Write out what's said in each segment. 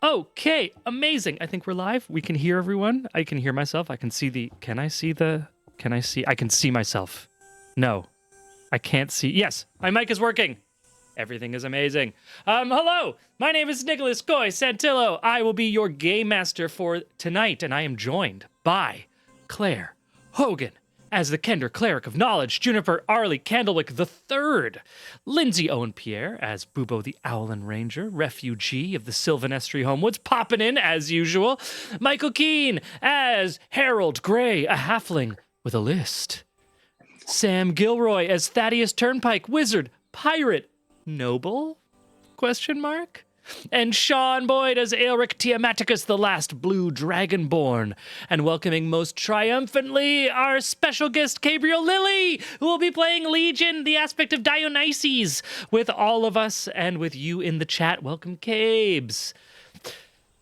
Okay, amazing. I think we're live. We can hear everyone. I can hear myself. I can see the... I can see myself. No, I can't see. Yes, my mic is working. Everything is amazing. Hello, my name is Nicholas Goy Santillo. I will be your game master for tonight, and I am joined by Claire Hogan as the Kender Cleric of Knowledge, Juniper Arley Candlewick III, Lindsay Owen Pierre as Bubo the Owlin Ranger, refugee of the Sylvanestry Homewoods, popping in as usual, Michael Keane as Harold Gray, a halfling with a list, Sam Gilroy as Thaddeus Turnpike, wizard, pirate, noble? Question mark? And Sean Boyd as Aelric Tiamaticus, the last blue dragonborn. And welcoming most triumphantly our special guest, Kabriel Lilly, who will be playing Legion, the aspect of Dionysus, with all of us and with you in the chat. Welcome, Cabes.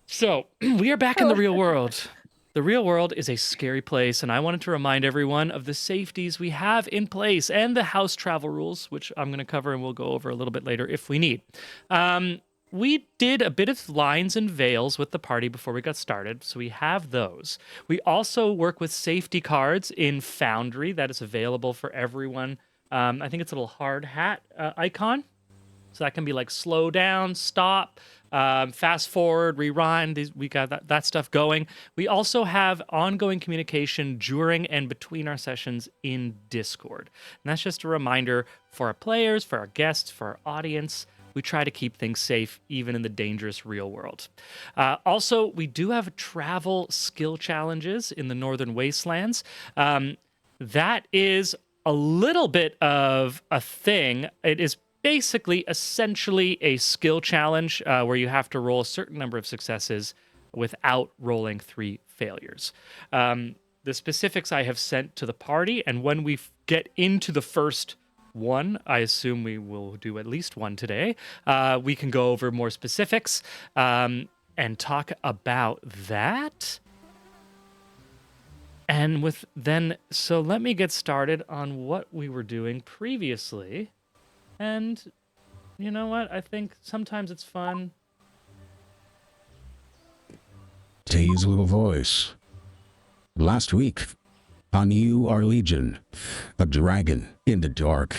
So, we are back in the real world. The real world is a scary place, and I wanted to remind everyone of the safeties we have in place and the house travel rules, which I'm going to cover and we'll go over a little bit later if we need. We did a bit of lines and veils with the party before we got started, so we have those. We also work with safety cards in Foundry that is available for everyone. I think it's a little hard hat icon. So that can be like slow down, stop, fast forward, rewind. We got that stuff going. We also have ongoing communication during and between our sessions in Discord. And that's just a reminder for our players, for our guests, for our audience. We try to keep things safe, even in the dangerous real world. Also, we do have travel skill challenges in the Northern Wastelands. That is a little bit of a thing. It is basically, essentially a skill challenge where you have to roll a certain number of successes without rolling 3 failures. The specifics I have sent to the party, and when we get into the first one, I assume we will do at least one today, we can go over more specifics and talk about that. And so let me get started on what we were doing previously. And you know what? I think sometimes it's fun. Tay's little voice. Last week, on You Are Legion, a dragon in the dark.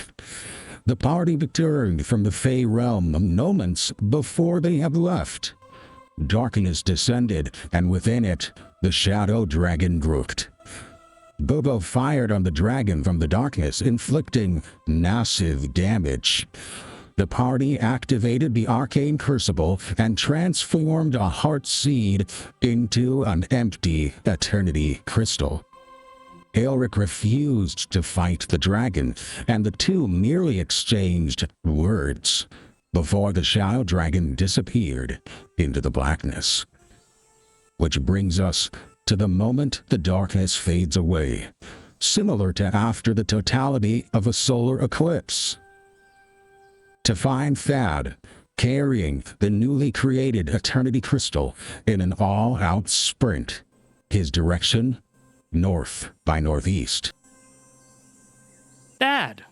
The party returned from the Fey realm moments before they had left. Darkness descended, and within it, the shadow dragon grouped. Bobo fired on the dragon from the darkness, inflicting massive damage. The party activated the arcane crucible and transformed a heart seed into an empty eternity crystal. Aelric refused to fight the dragon, and the two merely exchanged words before the shadow dragon disappeared into the blackness. Which brings us to the moment the darkness fades away, similar to after the totality of a solar eclipse. To find Thad, carrying the newly created Eternity Crystal in an all-out sprint, his direction, north by northeast. Thad,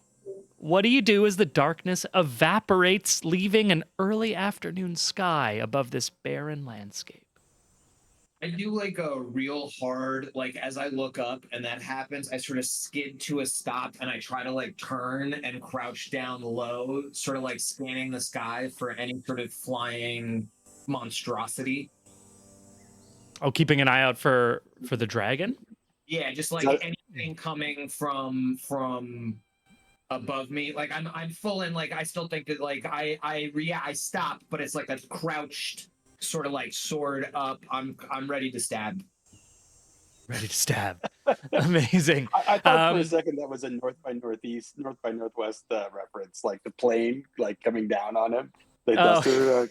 what do you do as the darkness evaporates, leaving an early afternoon sky above this barren landscape? I do like a real hard, like as I look up and that happens, I sort of skid to a stop and I try to like turn and crouch down low, sort of like scanning the sky for any sort of flying monstrosity. Oh, keeping an eye out for the dragon? Yeah, just like anything coming from above me. Like I'm full in, like I still think that like I stopped, but it's like a crouched sort of like sword up. I'm ready to stab. Ready to stab. Amazing. I thought for a second that was a north by northwest reference, like the plane like coming down on him. The duster.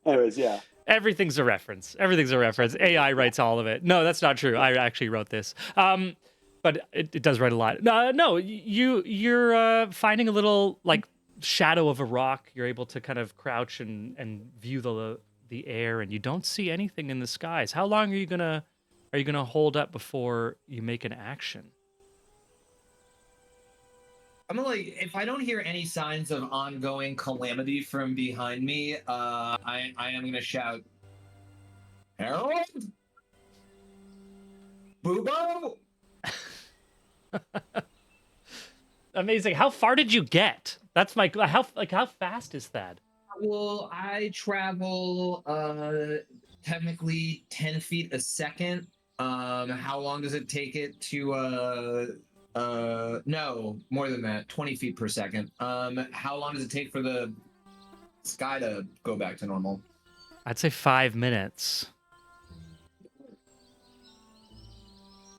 Anyways, yeah. Everything's a reference. AI writes all of it. No, that's not true. I actually wrote this. But it does write a lot. No, you're finding a little like shadow of a rock. You're able to kind of crouch and view the air, and you don't see anything in the skies. How long are you gonna hold up before you make an action? I'm gonna like if I don't hear any signs of ongoing calamity from behind me, I am gonna shout, Harold, Boobo. Amazing. How far did you get? That's my how fast is that? Well, I travel technically 10 feet a second. How long does it take it to no, more than that, 20 feet per second. How long does it take for the sky to go back to normal? I'd say 5 minutes.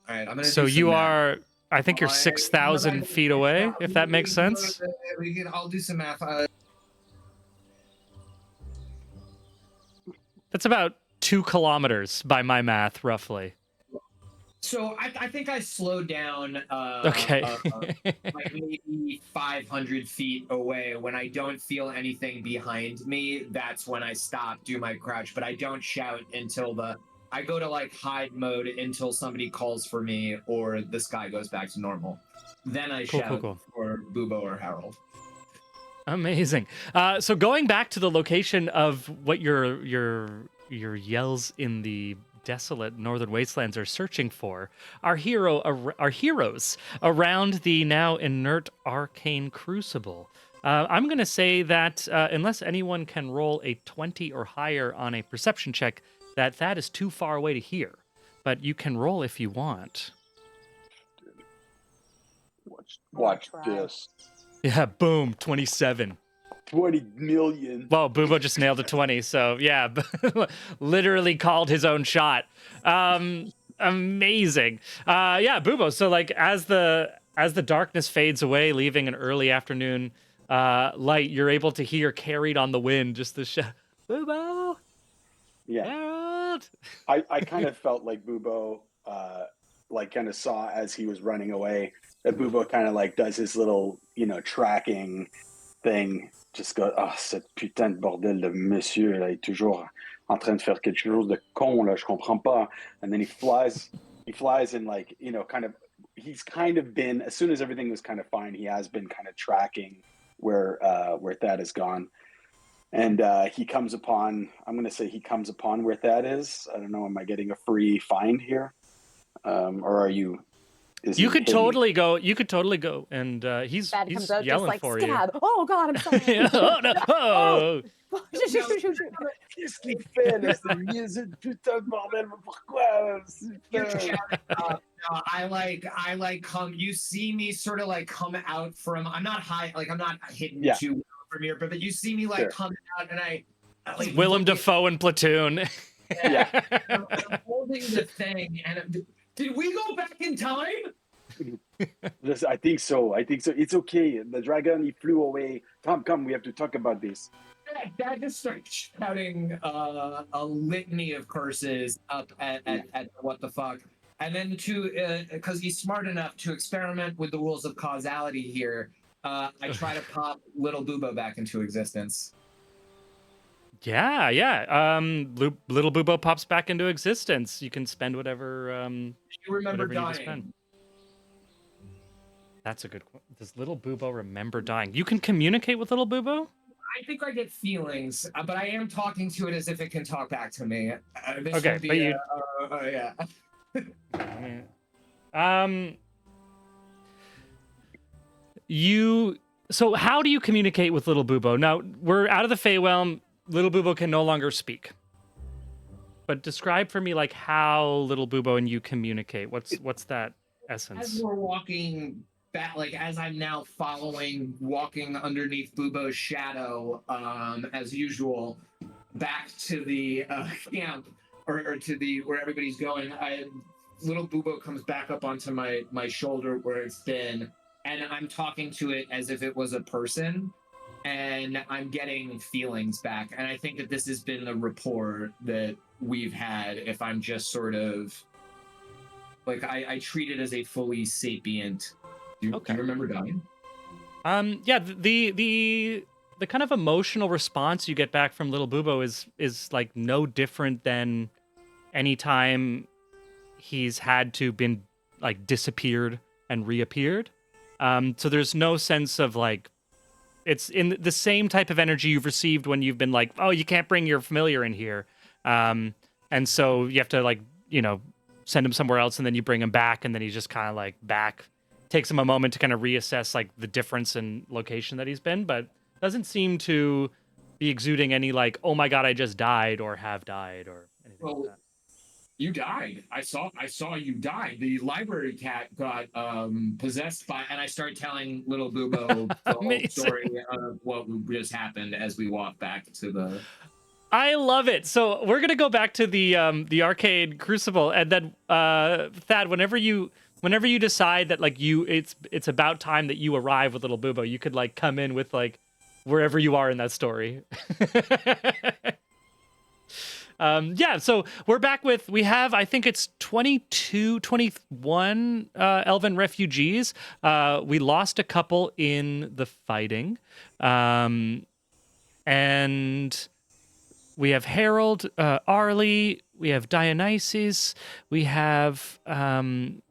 All right, I'm gonna So do some you math. are, I think you're 6,000 feet away, if that makes sense. I'll do some math. That's about 2 kilometers by my math, roughly. So I think I slowed down Okay. like maybe 500 feet away. When I don't feel anything behind me, that's when I stop, do my crouch. But I don't shout until I go to like hide mode until somebody calls for me or the sky goes back to normal. Then I shout for Bubo or Harold. Amazing. So going back to the location of what your yells in the desolate northern wastelands are searching for, our heroes around the now inert arcane crucible. I'm going to say that unless anyone can roll a 20 or higher on a perception check, that is too far away to hear. But you can roll if you want. Watch this. Yeah, boom, 27. 20 million. Well, Bubo just nailed a 20, so yeah, literally called his own shot. Amazing. Yeah, Bubo. So like as the darkness fades away, leaving an early afternoon light, you're able to hear carried on the wind just the Bubo. Yeah. Harold. I kind of felt like Bubo like kind of saw as he was running away that Bubo kind of like does his little, tracking thing. Just go, cette putain de bordel de monsieur là est toujours en train de faire quelque chose de con là, je comprends pas. And then he flies and like, he's kind of been, as soon as everything was kind of fine, he has been kind of tracking where Thad has gone. And he comes upon, I'm going to say he comes upon where Thad is. I don't know, am I getting a free find here? Or are you? You could totally go, and he's comes out yelling just like, for stab. Oh God, I'm sorry. Oh no! Oh. Shoot. Qu'est-ce qu'il fait là, ce niaiseux de putain de bordel, pourquoi? No, I like come. You see me sort of like come out from. I'm not high, like I'm not hidden too well from here, but you see me like come out, and I like Willem Dafoe in Platoon. Yeah, I'm holding the thing, and did we go back in time? I think so. It's okay. The dragon, he flew away. Come, we have to talk about this. Dad just starts shouting a litany of curses up at what the fuck. And then because he's smart enough to experiment with the rules of causality here, I try to pop little Bubo back into existence. Yeah. Little Bubo pops back into existence. You can spend whatever. You remember dying. That's a good one. Does little Bubo remember dying? You can communicate with little Bubo? I think I get feelings, but I am talking to it as if it can talk back to me. Okay, but you... yeah. So how do you communicate with little Bubo? Now, we're out of the Feyrealm. Little Bubo can no longer speak. But describe for me like how little Bubo and you communicate. What's that essence? As we're walking back, like as I'm now walking underneath Bubo's shadow, as usual, back to the camp or to the where everybody's going. Little Bubo comes back up onto my shoulder where it's been, and I'm talking to it as if it was a person, and I'm getting feelings back. And I think that this has been the rapport that we've had. If I'm just sort of like I treat it as a fully sapient. Do you remember dying? Yeah, the kind of emotional response you get back from little Bubo is like no different than any time he's had to been like disappeared and reappeared. So there's no sense of like, it's in the same type of energy you've received when you've been like, oh, you can't bring your familiar in here. And so you have to like, send him somewhere else, and then you bring him back, and then he's just kind of like back. Takes him a moment to kind of reassess like the difference in location that he's been, but doesn't seem to be exuding any like, oh my god, I just died or have died or anything like that. You died. I saw you die. The library cat got possessed by, and I started telling little Bubo the whole Amazing. story of what just happened as we walked back to the. I love it. So we're gonna go back to the arcade crucible, and then Thad, whenever you decide that like it's about time that you arrive with little Bubo, you could like come in with like wherever you are in that story. Yeah, so we're back with, we have, I think it's 22, 21 elven refugees. We lost a couple in the fighting. And we have Harold, Arlie, we have Dionysus, we have Dalamar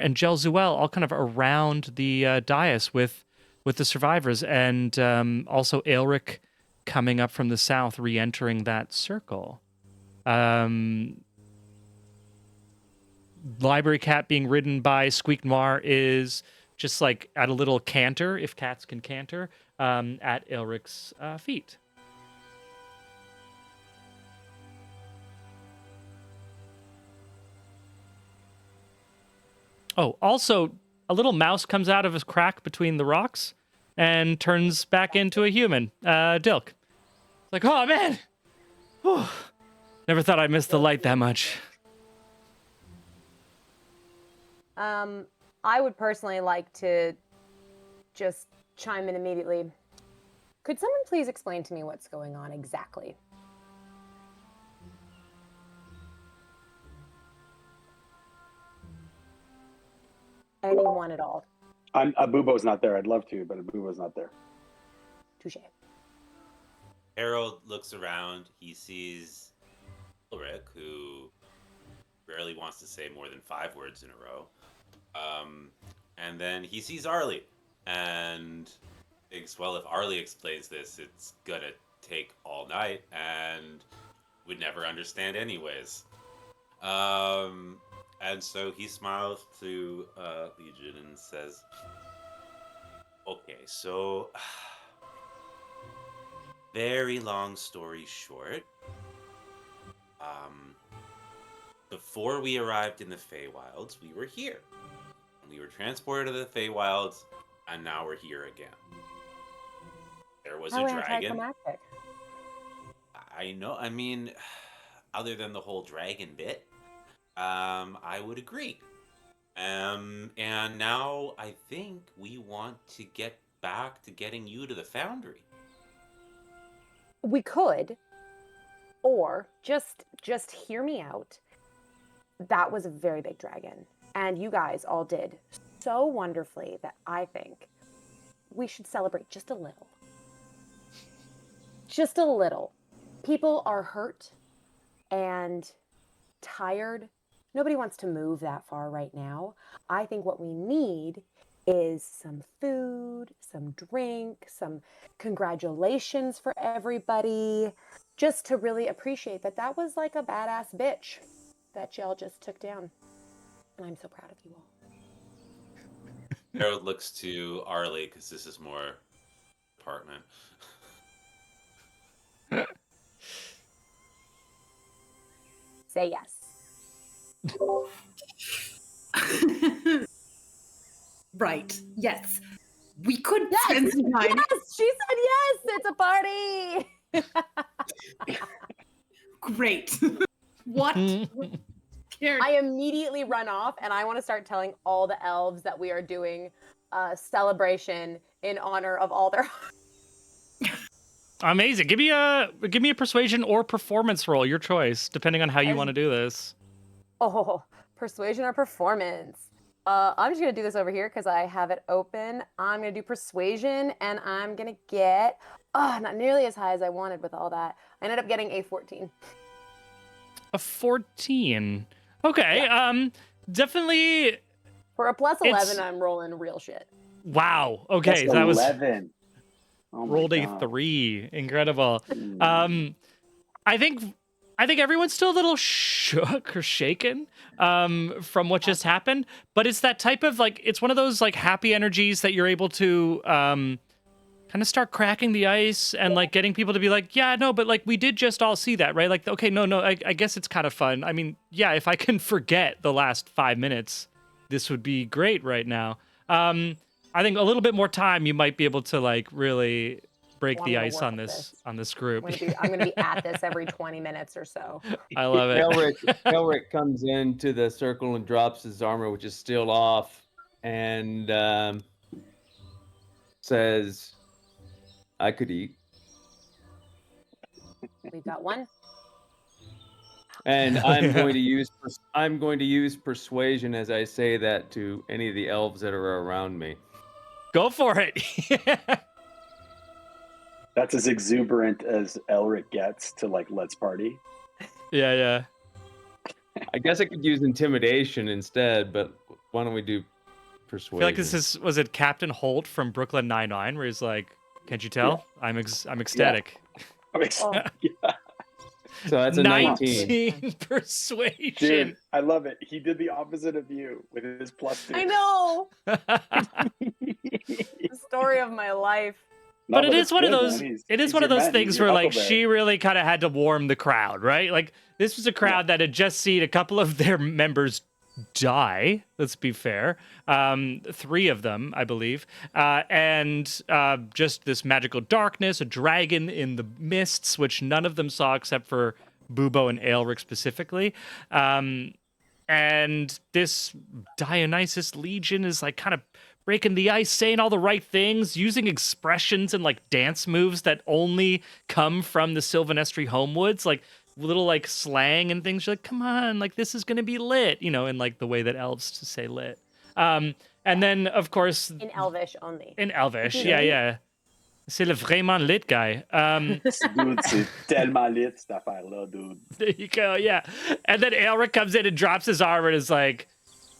and Jelzuel all kind of around the dais with the survivors, and also Aelric coming up from the south, re-entering that circle. Library cat being ridden by Squeak Noir is just like at a little canter, if cats can canter, at Aelric's feet. Oh, also, a little mouse comes out of a crack between the rocks and turns back into a human. Dilk. Like, oh, man. Whew. Never thought I'd miss the light that much. I would personally like to just chime in immediately. Could someone please explain to me what's going on exactly? Anyone at all? Abubo's not there. I'd love to, but Abubo's not there. Touche. Harold looks around. He sees Ulrich, who rarely wants to say more than 5 words in a row. And then he sees Arlie and thinks, well, if Arlie explains this, it's gonna take all night and we'd never understand anyways. And so he smiles to Legion and says, okay, so very long story short, before we arrived in the Feywilds, we were here. We were transported to the Feywilds, and now we're here again. There was a dragon. Anticlimactic. I know, I mean, other than the whole dragon bit, I would agree. And now I think we want to get back to getting you to the Foundry. We could, or just hear me out. That was a very big dragon, and you guys all did so wonderfully that I think we should celebrate just a little. Just a little. People are hurt and tired. Nobody wants to move that far right now. I think what we need is some food, some drink, some congratulations for everybody, just to really appreciate that was like a badass bitch that y'all just took down. And I'm so proud of you all. Harold looks to Arlie, because this is more apartment. Say yes. Right. Yes. We could spend some time. Yes, she said yes. It's a party. Great. What? I immediately run off and I want to start telling all the elves that we are doing a celebration in honor of all their. Amazing. Give me a persuasion or performance roll, your choice, depending on how you want to do this. Oh, persuasion or performance. I'm just going to do this over here because I have it open. I'm going to do persuasion, and I'm going to get, not nearly as high as I wanted with all that. I ended up getting a 14. A 14. Okay. Yeah. Definitely For a plus It's- 11, I'm rolling real shit. Wow. Okay, That's that was 11. Oh my rolled a God. 3. Incredible. Mm. I think everyone's still a little shook or shaken from what just happened, but it's that type of like it's one of those like happy energies that you're able to kind of start cracking the ice and like getting people to be like, yeah, no, but like we did just all see that, right? Like, okay, no, I guess it's kind of fun. I mean, yeah, if I can forget the last 5 minutes, this would be great right now. I think a little bit more time, you might be able to like really break Well, I'm the gonna ice work on at this group. I'm gonna be at this every 20 minutes or so. I love it. Elric comes into the circle and drops his armor, which is still off, and says, "I could eat." We've got one. And I'm going to use persuasion as I say that to any of the elves that are around me. Go for it. That's as exuberant as Elric gets to like let's party. Yeah. I guess I could use intimidation instead, but why don't we do I persuasion? feel like was it Captain Holt from Brooklyn Nine-Nine where he's like, "Can't you tell? I'm ecstatic." I'm Oh. yeah. So that's a 19. 19 persuasion. Dude, I love it. He did the opposite of you with his +2. I know. The story of my life. No, But it is it's one of good, those. man. He's- It is he's one of your those man. things He's where your like Huckleberry. she really kind of had to warm the crowd, right? Like this was a crowd that had just seen a couple of their members die. Let's be fair, 3 of them, I believe, and just this magical darkness, a dragon in the mists, which none of them saw except for Bubo and Aelric specifically. And this Dionysus Legion is like kind of breaking the ice, saying all the right things, using expressions and like dance moves that only come from the Sylvanestry Homewoods, like little like slang and things. You're like, come on, like this is gonna be lit, you know, in like the way that elves to say lit. And then of course In Elvish only. in Elvish, Mhm. yeah. C'est le vraiment lit guy. Dude, c'est tellement lit cette affaire-là, dude. There you go, yeah. And then Aelric comes in and drops his armor and is like,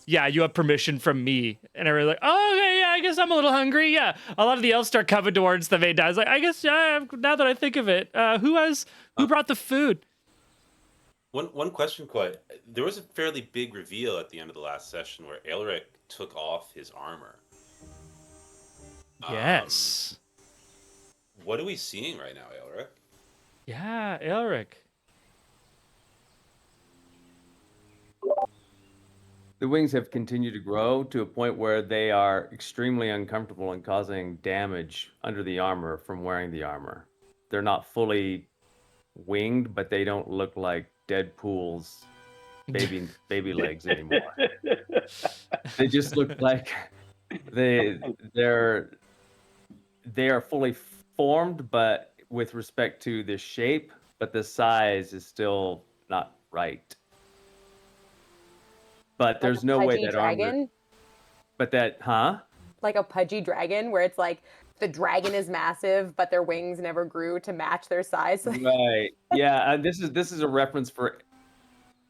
yeah, you have permission from me. And everyone's like, oh, okay, yeah, I guess I'm a little hungry. Yeah. A lot of the elves start coming towards the main guys. Like, I guess, yeah, now that I think of it, who brought the food? One question, Quite. There was a fairly big reveal at the end of the last session where Aelric took off his armor. Yes. What are we seeing right now, Aelric? Yeah, Aelric. The wings have continued to grow to a point where they are extremely uncomfortable and causing damage under the armor from wearing the armor. They're not fully winged, but they don't look like Deadpool's baby legs anymore. They just look like they're fully formed, but with respect to the shape, but the size is still not right. But there's no way that armor. dragon, But like a pudgy dragon, where it's like the dragon is massive, but their wings never grew to match their size. Right. Yeah. This is a reference for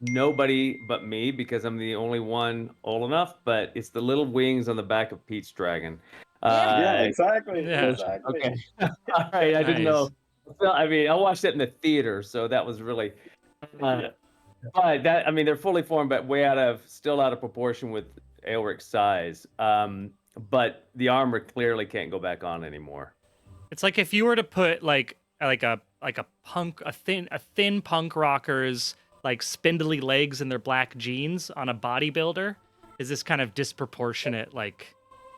nobody but me because I'm the only one old enough. But it's the little wings on the back of Pete's dragon. Yeah, exactly. Yeah. Exactly. Okay. All right. I didn't know. Nice. Well, I mean, I watched it in the theater, so that was really. But that, I mean, they're fully formed, but still out of proportion with Aelric's size. But the armor clearly can't go back on anymore. It's like if you were to put like a thin punk rocker's like spindly legs and their black jeans on a bodybuilder, is this kind of disproportionate, like,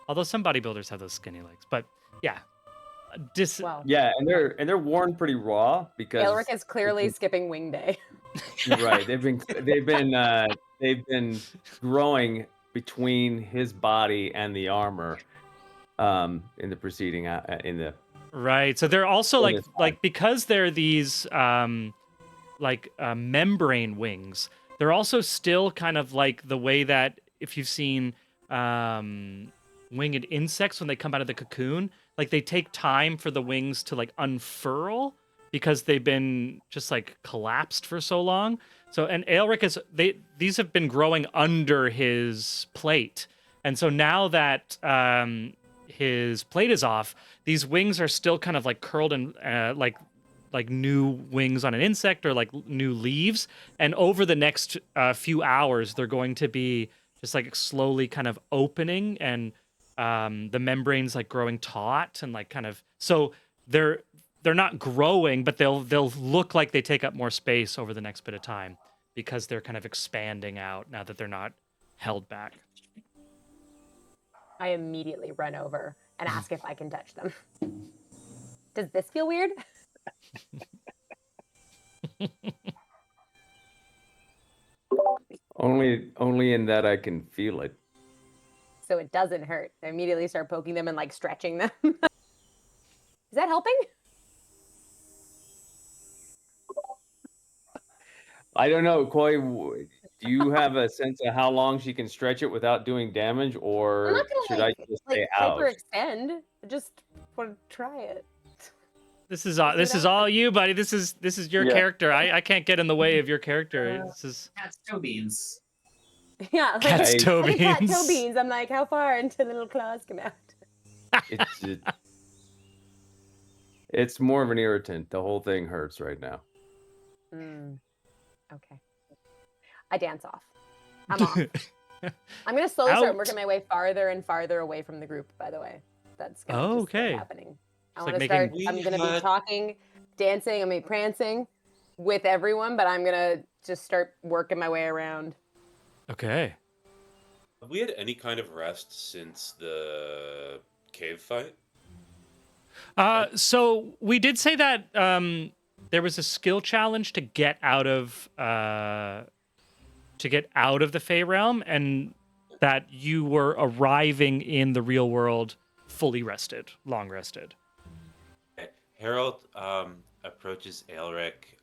although some bodybuilders have those skinny legs, but yeah. Well, Yeah, and they're worn pretty raw because Aelric is clearly skipping wing day. right. They've been growing between his body and the armor in the preceding Right. So they're also It is like because they're these membrane wings, they're also still kind of like the way that if you've seen winged insects when they come out of the cocoon, like they take time for the wings to like unfurl because they've been just like collapsed for so long. So and Aelric these have been growing under his plate. And so now that his plate is off, these wings are still kind of like curled and like new wings on an insect or like new leaves. And over the next few hours, they're going to be just like slowly kind of opening, and the membranes like growing taut and like kind of so they're not growing, but they'll look like they take up more space over the next bit of time because they're kind of expanding out now that they're not held back. I immediately run over and ask if I can touch them. Does this feel weird? Only in that I can feel it. So it doesn't hurt. I immediately start poking them and like stretching them. Is that helping? I don't know, Koi. Do you have a sense of how long she can stretch it without doing damage, I'm or not gonna should I just say out? hyperextend. I just want to try it. This is all you, buddy. This is your Yeah. character. I can't get in the way of your character. This is Cat's toe beans. Yeah, like, Cat's toe like cat toe beans. beans. I'm like, how far until the little claws come out? It's more of an irritant. The whole thing hurts right now. Okay. I dance off. I'm off. I'm gonna slowly start Out. working my way farther and farther away from the group. By the way, that's gonna just start Okay. happening. I It's want like to start. making- I'm gonna be talking, dancing. I'm gonna be prancing with everyone, but I'm gonna just start working my way around. Okay. Have we had any kind of rest since the cave fight? So we did say that there was a skill challenge to get out of the Fey realm, and that you were arriving in the real world fully rested, long rested. Okay. Harold approaches Aelric,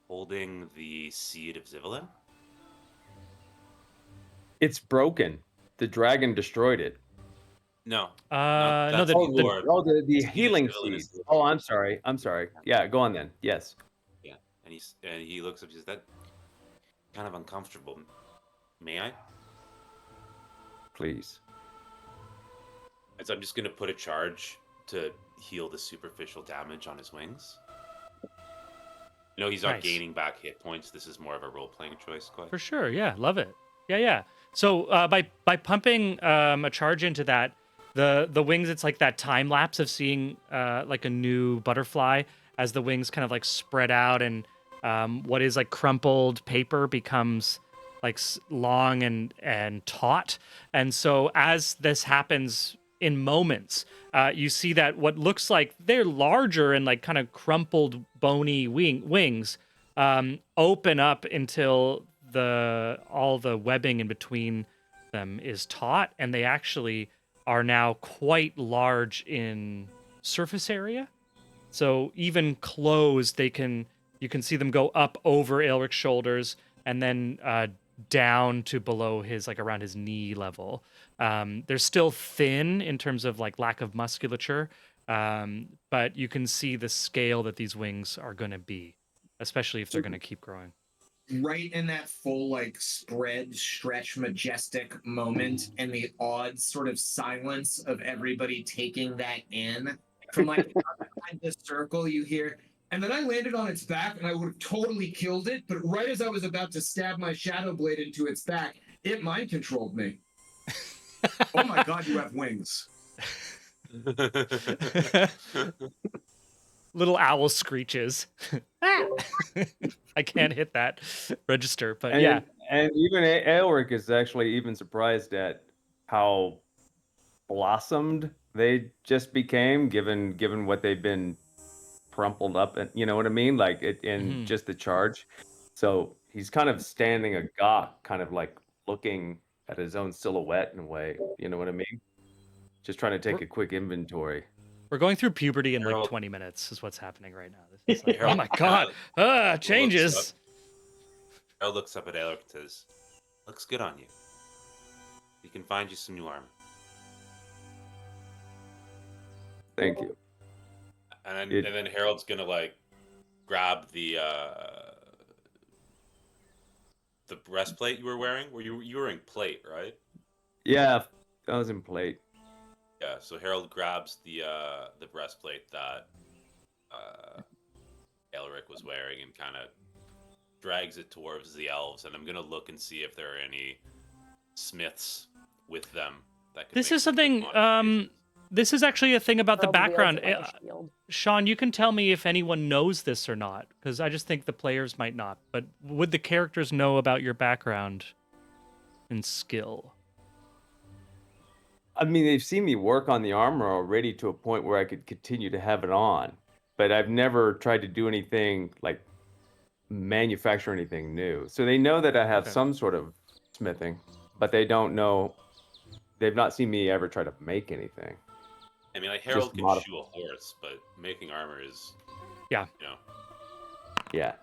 holding the seed of Zivelin. It's broken. The dragon destroyed it. No. No, that's the Seed of healing Zivelin is seed. the- Oh, I'm sorry. Yeah, go on then. Yes. Yeah, and he looks up. Says that kind of uncomfortable. May I? Please. And so I'm just gonna put a charge to heal the superficial damage on his wings. No, he's not Nice. gaining back hit points. This is more of a role-playing choice, quite. For sure, yeah, love it. Yeah. So by pumping a charge into that, the wings, it's like that time lapse of seeing like a new butterfly as the wings kind of like spread out, and what is like crumpled paper becomes like long and taut. And so as this happens in moments, you see that what looks like they're larger and like kind of crumpled, bony wings open up until all the webbing in between them is taut, and they actually are now quite large in surface area. So even closed, you can see them go up over Aelric's shoulders and then down to below his, like around his knee level. They're still thin in terms of like lack of musculature, but you can see the scale that these wings are going to be, especially if they're going to keep growing. Right in that full like spread, stretch, majestic moment, and the odd sort of silence of everybody taking that in, from like behind the circle, you hear, and then I landed on its back and I would have totally killed it, but right as I was about to stab my shadow blade into its back, it mind controlled me. Oh my god, you have wings. Little owl screeches. I can't hit that register, but yeah. And even Aelric is actually even surprised at how blossomed they just became, given what they've been crumpled up, and you know what I mean, like it in just the charge. So he's kind of standing agawk, kind of like looking at his own silhouette in a way. You know what I mean? Just trying to take a quick inventory. We're going through puberty in like Harold- 20 minutes is what's happening right now. This is like, oh my god, changes. Harold looks up at Aelric and says, "Looks good on you. We can find you some new armor." Thank you. And then Harold's gonna like grab the breastplate you were wearing. You were wearing plate, right? Yeah, that was in plate. Yeah, so Harold grabs the breastplate that Elric was wearing and kind of drags it towards the elves, and I'm gonna look and see if there are any smiths with them that could This make is some quick something. modifications. This is actually a thing about the Harold wields background. it like a shield. Sean, you can tell me if anyone knows this or not, because I just think the players might not. But would the characters know about your background and skill? I mean, they've seen me work on the armor already to a point where I could continue to have it on, but I've never tried to do anything like manufacture anything new. So they know that I have Okay. some sort of smithing, but they don't know. They've not seen me ever try to make anything. I mean, like Harold can modify. shoe a horse, but making armor is, Yeah. you know. Yeah.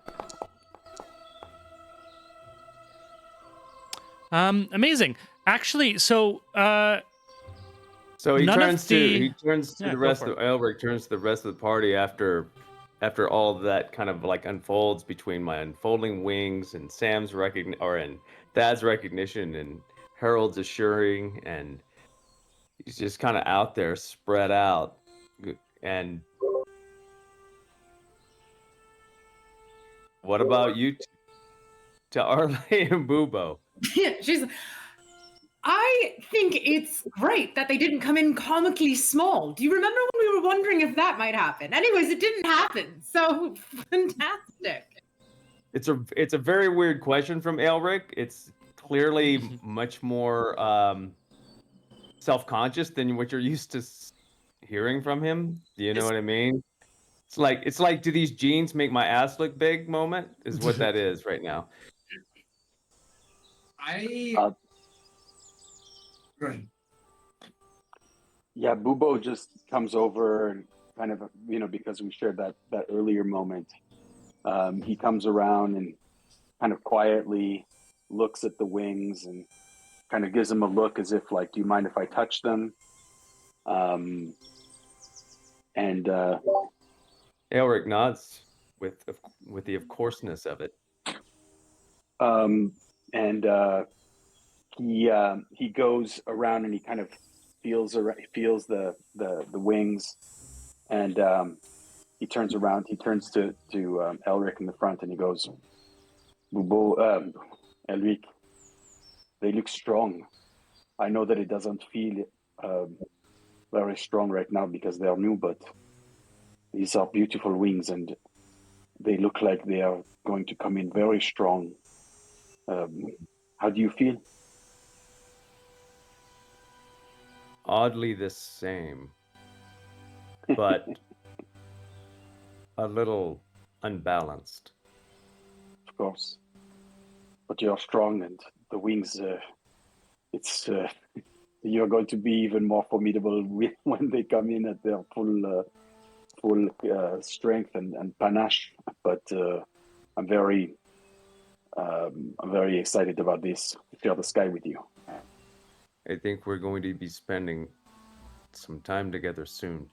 Amazing. Actually, so So he None of turns the- to Yeah, the go rest for of Elric turns to the rest of the party after all that kind of like unfolds between my unfolding wings and Sam's and Thad's recognition and Harold's assuring, and he's just kind of out there spread out. And what about you two? To Arlie and Bubo? She's. I think it's great that they didn't come in comically small. Do you remember when we were wondering if that might happen? Anyways, it didn't happen. So fantastic. It's a very weird question from Elric. It's clearly much more self-conscious than what you're used to hearing from him. Do you know what I mean? It's like, do these jeans make my ass look big? Moment is what that is right now. Go ahead. Yeah, Bubo just comes over and kind of, because we shared that earlier moment. He comes around and kind of quietly looks at the wings and kind of gives them a look as if like, do you mind if I touch them? And Elric nods with the of courseness of it. He goes around and he kind of feels the wings, and he turns around. He turns to Elric in the front, and he goes, "Bubo, Elric, they look strong. I know that it doesn't feel very strong right now because they are new, but these are beautiful wings, and they look like they are going to come in very strong. How do you feel?" Oddly the same, but a little unbalanced. Of course, but you're strong, and the wings. You're going to be even more formidable when they come in at their full strength and panache. But I'm very excited about this. To share the sky with you. I think we're going to be spending some time together soon.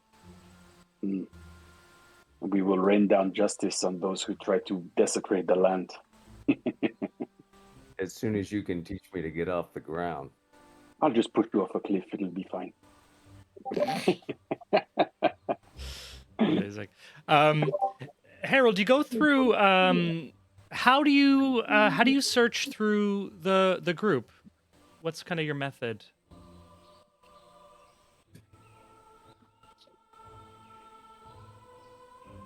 We will rain down justice on those who try to desecrate the land. As soon as you can teach me to get off the ground. I'll just push you off a cliff. It'll be fine. Amazing. Harold, you go through. How do you search through the group? What's kind of your method?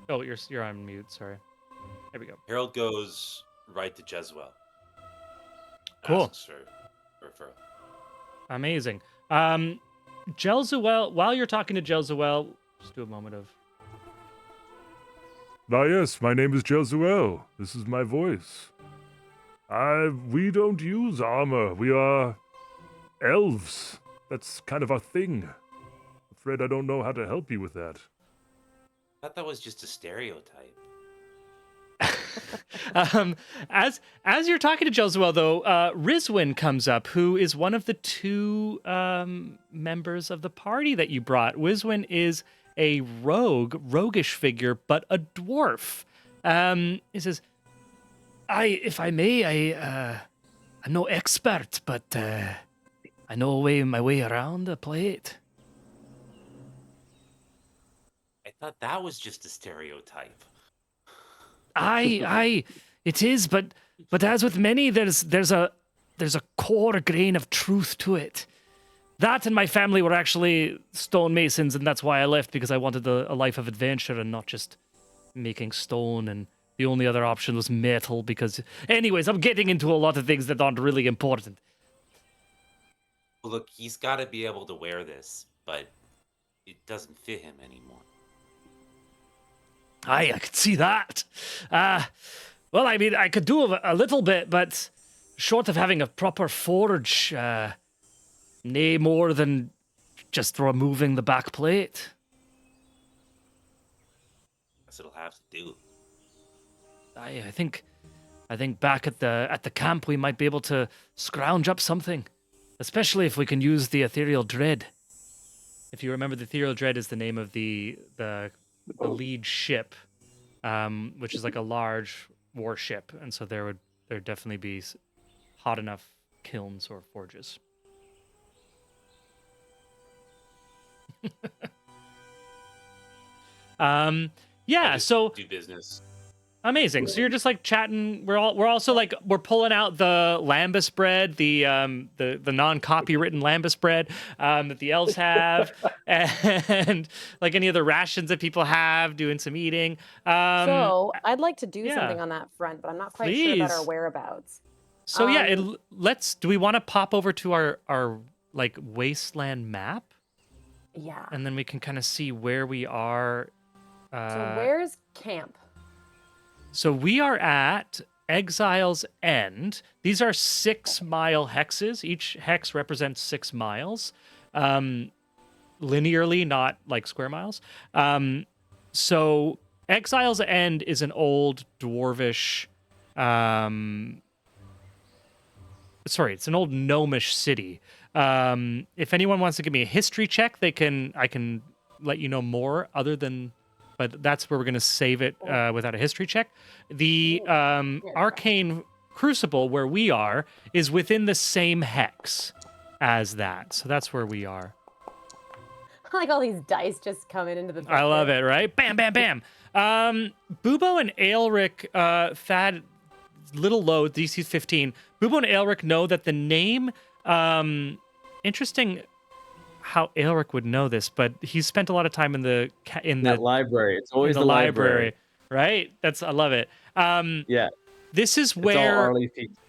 Oh, you're on mute. Sorry. There we go. Harold goes right to Jezwell. Cool. Asks for referral. Amazing. Jelzuel, while you're talking to Jelzuel, just do a moment of. Yes, my name is Josuel. This is my voice. We don't use armor. We are elves. That's kind of our thing. Afraid I don't know how to help you with that. I thought that was just a stereotype. As you're talking to Jelzuel, though, Rizwin comes up, who is one of the two members of the party that you brought. Rizwin is a roguish figure, but a dwarf. He says, if I may, I'm no expert, but I know my way around the plate. I thought that was just a stereotype. Aye, it is, but as with many, there's a core grain of truth to it. That and my family were actually stonemasons, and that's why I left, because I wanted a life of adventure and not just making stone, and the only other option was metal, because... Anyways, I'm getting into a lot of things that aren't really important. Well, look, he's got to be able to wear this, but it doesn't fit him anymore. Aye, I could see that. Well, I mean, I could do a little bit, but short of having a proper forge, nay more than just removing the back plate. Guess it'll have to do. I think back at the camp we might be able to scrounge up something, especially if we can use the Ethereal Dread. If you remember, the Ethereal Dread is the name of the lead ship, which is like a large warship, and so there'd definitely be hot enough kilns or forges. Yeah, so do business. amazing. So you're just like chatting. We're also like we're pulling out the lambus bread, the non-copywritten lambus bread that the elves have, and like any other rations that people have. Doing some eating. So I'd like to do yeah. something on that front, but I'm not quite sure about our Please. whereabouts. So yeah, let's. Do we want to pop over to our like wasteland map, Yeah. and then we can kind of see where we are. So where's camp? So we are at Exile's End. These are 6-mile hexes. Each hex represents 6 miles, linearly, not like square miles. So Exile's End is an old dwarvish, it's an old gnomish city. If anyone wants to give me a history check, I can let you know more. But that's where we're going to save it without a history check. The arcane crucible, where we are, is within the same hex as that. So that's where we are. I like all these dice just coming into the I love it, right? Bam, bam, bam. Bubo and Aelric, Thad, little low, DC 15. Bubo and Aelric know that the name, interesting how Aelric would know this, but he's spent a lot of time in the library. It's always the library, right? I love it. Yeah. This is where,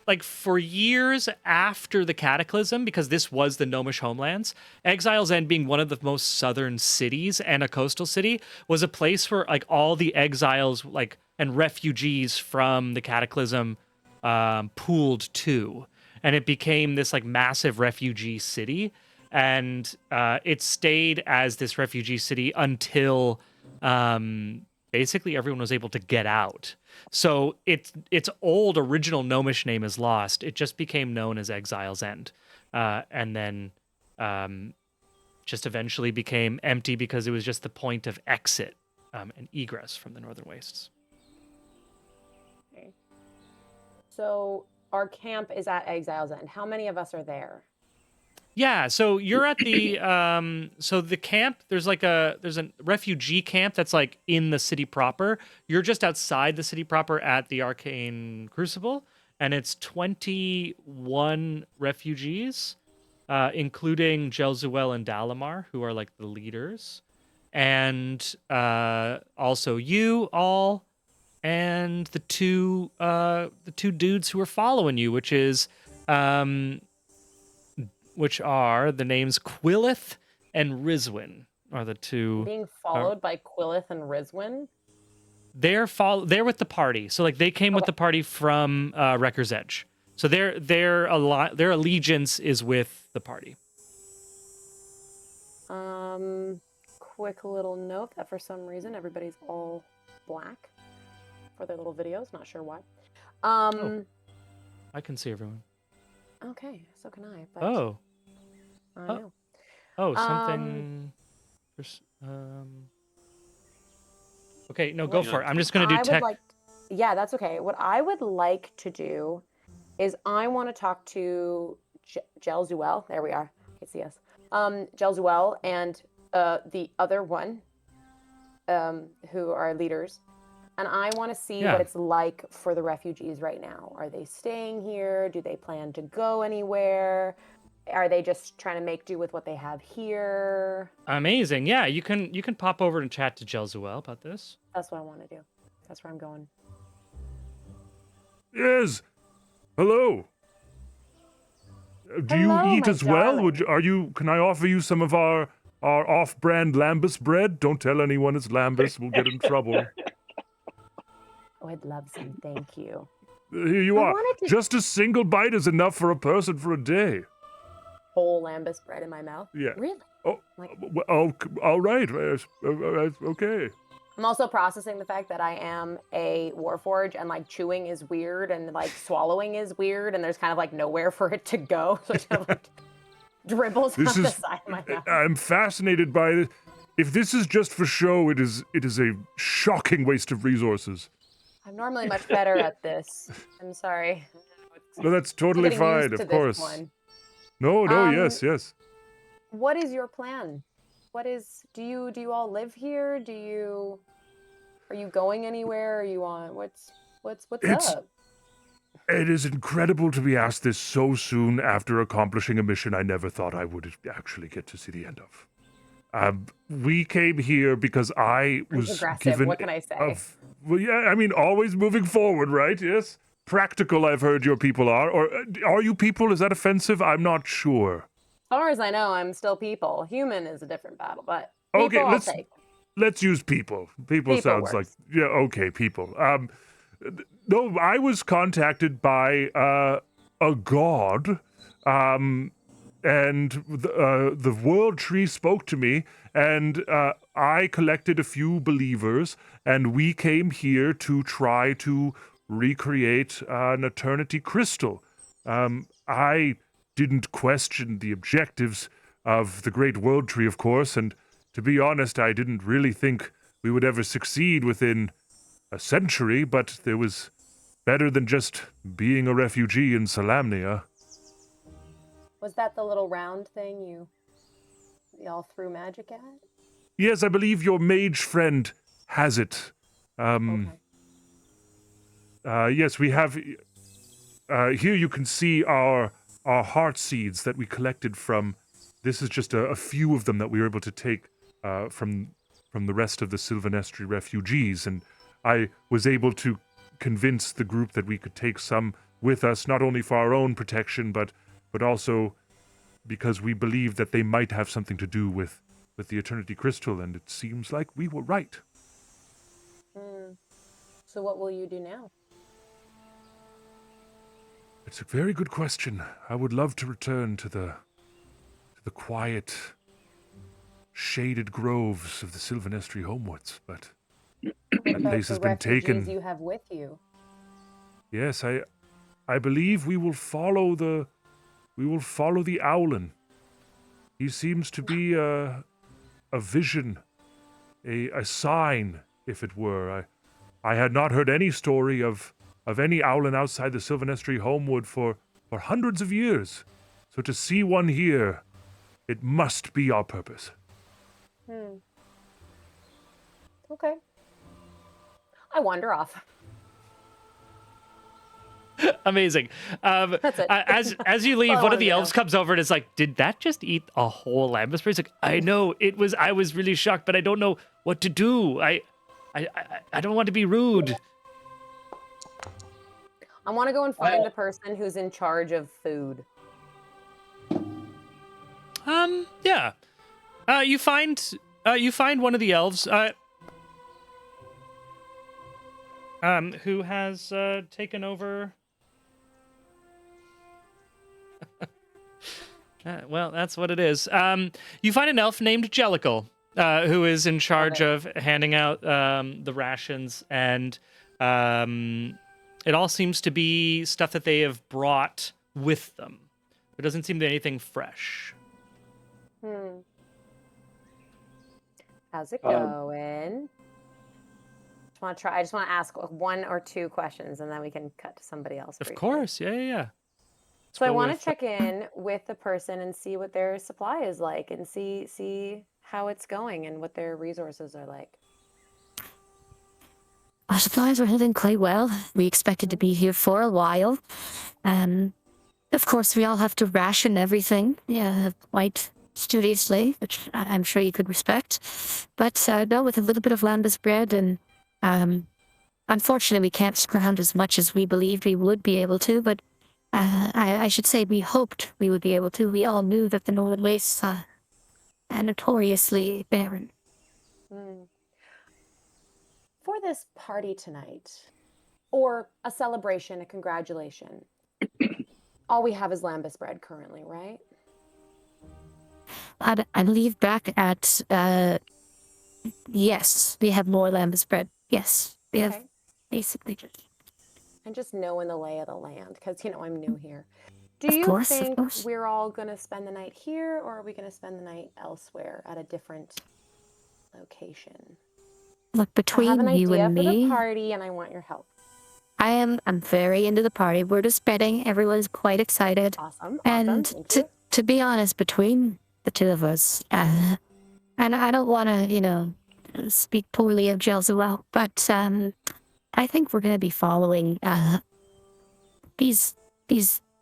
like, for years after the Cataclysm, because this was the Gnomish homelands, Exile's End, being one of the most southern cities and a coastal city, was a place where like all the exiles and refugees from the Cataclysm pooled to, and it became this like massive refugee city. And it stayed as this refugee city until basically everyone was able to get out. So its old original gnomish name is lost. It just became known as Exile's End, and then just eventually became empty because it was just the point of exit and egress from the Northern Wastes. Okay. So our camp is at Exile's End. How many of us are there? Yeah, so you're at the so the camp, there's a refugee camp that's like in the city proper. You're just outside the city proper at the Arcane Crucible, and it's 21 refugees, including Jelzuel and Dalamar, who are like the leaders, and also you all, and the two dudes who are following you, which are the names Quillith and Rizwin, are the two. Being followed by Quillith and Rizwin? They're with the party. So like they came with the party from Wrecker's Edge. So their allegiance is with the party. Quick little note that for some reason everybody's all black for their little videos. Not sure why. I can see everyone. Okay, so can I. But Oh. I know. Oh, something. Okay, no, go for it. I'm just gonna do tech. Yeah, that's okay. What I would like to do is I want to talk to Gelzuel. There we are. You can see us. Gelzuel and the other one, who are leaders. And I want to see what it's like for the refugees right now. Are they staying here? Do they plan to go anywhere? Are they just trying to make do with what they have here? Amazing. Yeah, you can pop over and chat to Gelzuel about this. That's what I want to do. That's where I'm going. Yes. Hello. Do Hello, you eat my as well? darling. Can I offer you some of our off-brand lambus bread? Don't tell anyone it's lambus. We'll get in trouble. Oh, I'd love some. Thank you. Here you I are. wanted to- Just a single bite is enough for a person for a day. Whole lambus bread in my mouth. Yeah. Really? Oh, Like- all right. Okay. I'm also processing the fact that I am a warforge and like chewing is weird and like swallowing is weird and there's kind of like nowhere for it to go. So it kind of like dribbles This on the is. side of my mouth. I'm fascinated by it. If this is just for show, it is a shocking waste of resources. I'm normally much better at this. I'm sorry. No, that's I'm totally getting fine. used to Of this course. one. No, yes. What is your plan? Do you all live here? Are you going anywhere? Are you on what's It's- up? It is incredible to be asked this so soon after accomplishing a mission I never thought I would actually get to see the end of. We came here because I was Progressive, given. what can I say? Well, yeah, I mean, always moving forward, right? Yes. Practical, I've heard your people are. Or are you people? Is that offensive? I'm not sure. As far as I know, I'm still people. Human is a different battle, but Okay, people I'll take. let's use people. People sounds like works. okay, people. No, I was contacted by a god, and the world tree spoke to me, and I collected a few believers, and we came here to try to recreate an eternity crystal. I didn't question the objectives of the great world tree, of course, and to be honest, I didn't really think we would ever succeed within a century, but there was better than just being a refugee in Salamnia. Was that the little round thing y'all threw magic at? Yes, I believe your mage friend has it. Okay. Yes, we have. Here you can see our heart seeds that we collected from. This is just a few of them that we were able to take from the rest of the Sylvanestri refugees, and I was able to convince the group that we could take some with us, not only for our own protection, but also because we believed that they might have something to do with the Eternity Crystal, and it seems like we were right. So what will you do now? It's a very good question. I would love to return to the quiet, shaded groves of the Sylvanestri homewards, but that place has been taken. You have with you. Yes, I believe we will follow the Owlin. He seems to be a vision, a sign, if it were. I had not heard any story of any Owlin outside the Sylvanestri homewood for hundreds of years. So to see one here, it must be our purpose. Okay. I wander off. Amazing. That's it. As you leave, All I one of wanted the to elves know. comes over and is like, "Did that just eat a whole lambus bread?" He's like, "I know it was. I was really shocked, but I don't know what to do. I don't want to be rude." I want to go and find the person who's in charge of food. Yeah. You find one of the elves. Who has taken over. Well, that's what it is. You find an elf named Jellicle, who is in charge of handing out the rations, and it all seems to be stuff that they have brought with them. There doesn't seem to be anything fresh. How's it going? I just want to ask one or two questions, and then we can cut to somebody else. Of briefly. course, yeah. So I go want with to check in with the person and see what their supply is like and see how it's going and what their resources are like. Our supplies are heading quite well. We expected to be here for a while. Of course, we all have to ration everything, quite studiously, which I'm sure you could respect. But no, with a little bit of lambus bread and unfortunately, we can't scrounge as much as we believed we would be able to, but I should say we hoped we would be able to. We all knew that the Northern Wastes are notoriously barren. For this party tonight, or a celebration, a congratulation, all we have is lambus bread currently, right? I believe back at, yes, we have more lambus bread. Yes, we have basically just... And just knowing the lay of the land, because, I'm new here. Do Of you course. think we're all going to spend the night here, or are we going to spend the night elsewhere at a different location? Look, I have between an you idea and for the me, party, and I want your help. I'm very into the party. We're just spreading. Everyone's quite excited. Awesome. And Thank you. to be honest, between the two of us, and I don't want to, speak poorly of Jelzuel, but I think we're going to be following these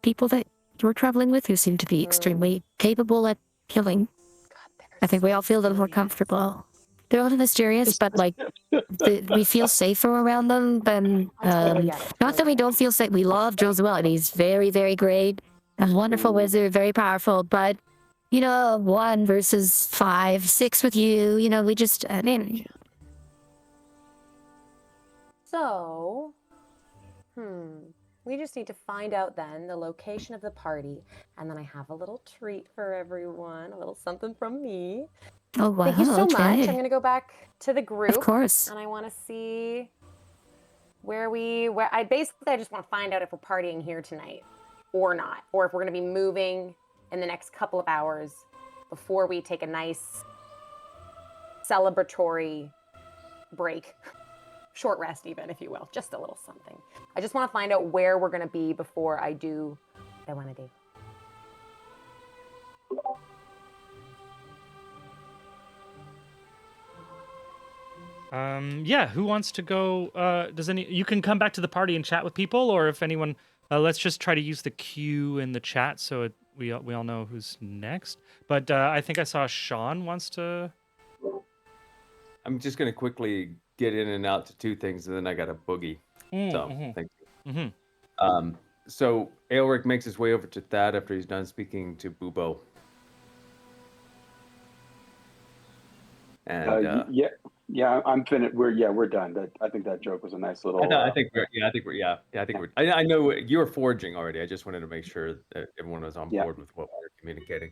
people that you're traveling with, who seem to be extremely capable at killing. I think we all feel a little more comfortable. They're a little mysterious, but we feel safer around them than. Not that we don't feel safe. We love Jelzuel, and he's very, very great, a wonderful wizard, very powerful. But 1 versus 5, 6 with you. We just. So, we just need to find out then the location of the party, and then I have a little treat for everyone, a little something from me. Oh, wow. Thank you so much. Okay. I'm going to go back to the group. Of course. And I want to see where I just want to find out if we're partying here tonight or not, or if we're going to be moving in the next couple of hours before we take a nice celebratory break. Short rest even, if you will. Just a little something. I just want to find out where we're going to be before I do what I want to do. Yeah, who wants to go? You can come back to the party and chat with people, or if anyone, let's just try to use the queue in the chat so we all know who's next. But I think I saw Sean wants to. I'm just gonna quickly get in and out to 2 things, and then I got a boogie. Thank you. So Aelric makes his way over to Thad after he's done speaking to Bubo. And yeah, I'm finished. We're done. I think that joke was a nice little. I think we're. I know you were foraging already. I just wanted to make sure that everyone was on board with what we were communicating.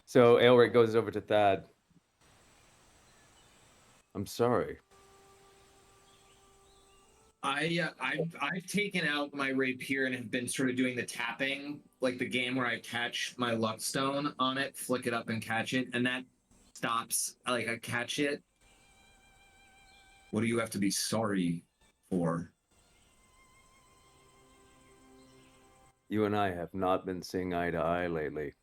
So Aelric goes over to Thad. I'm sorry. I've taken out my rapier and have been sort of doing the tapping, like the game where I catch my luck stone on it, flick it up and catch it, and that stops. Like I catch it. What do you have to be sorry for? You and I have not been seeing eye to eye lately,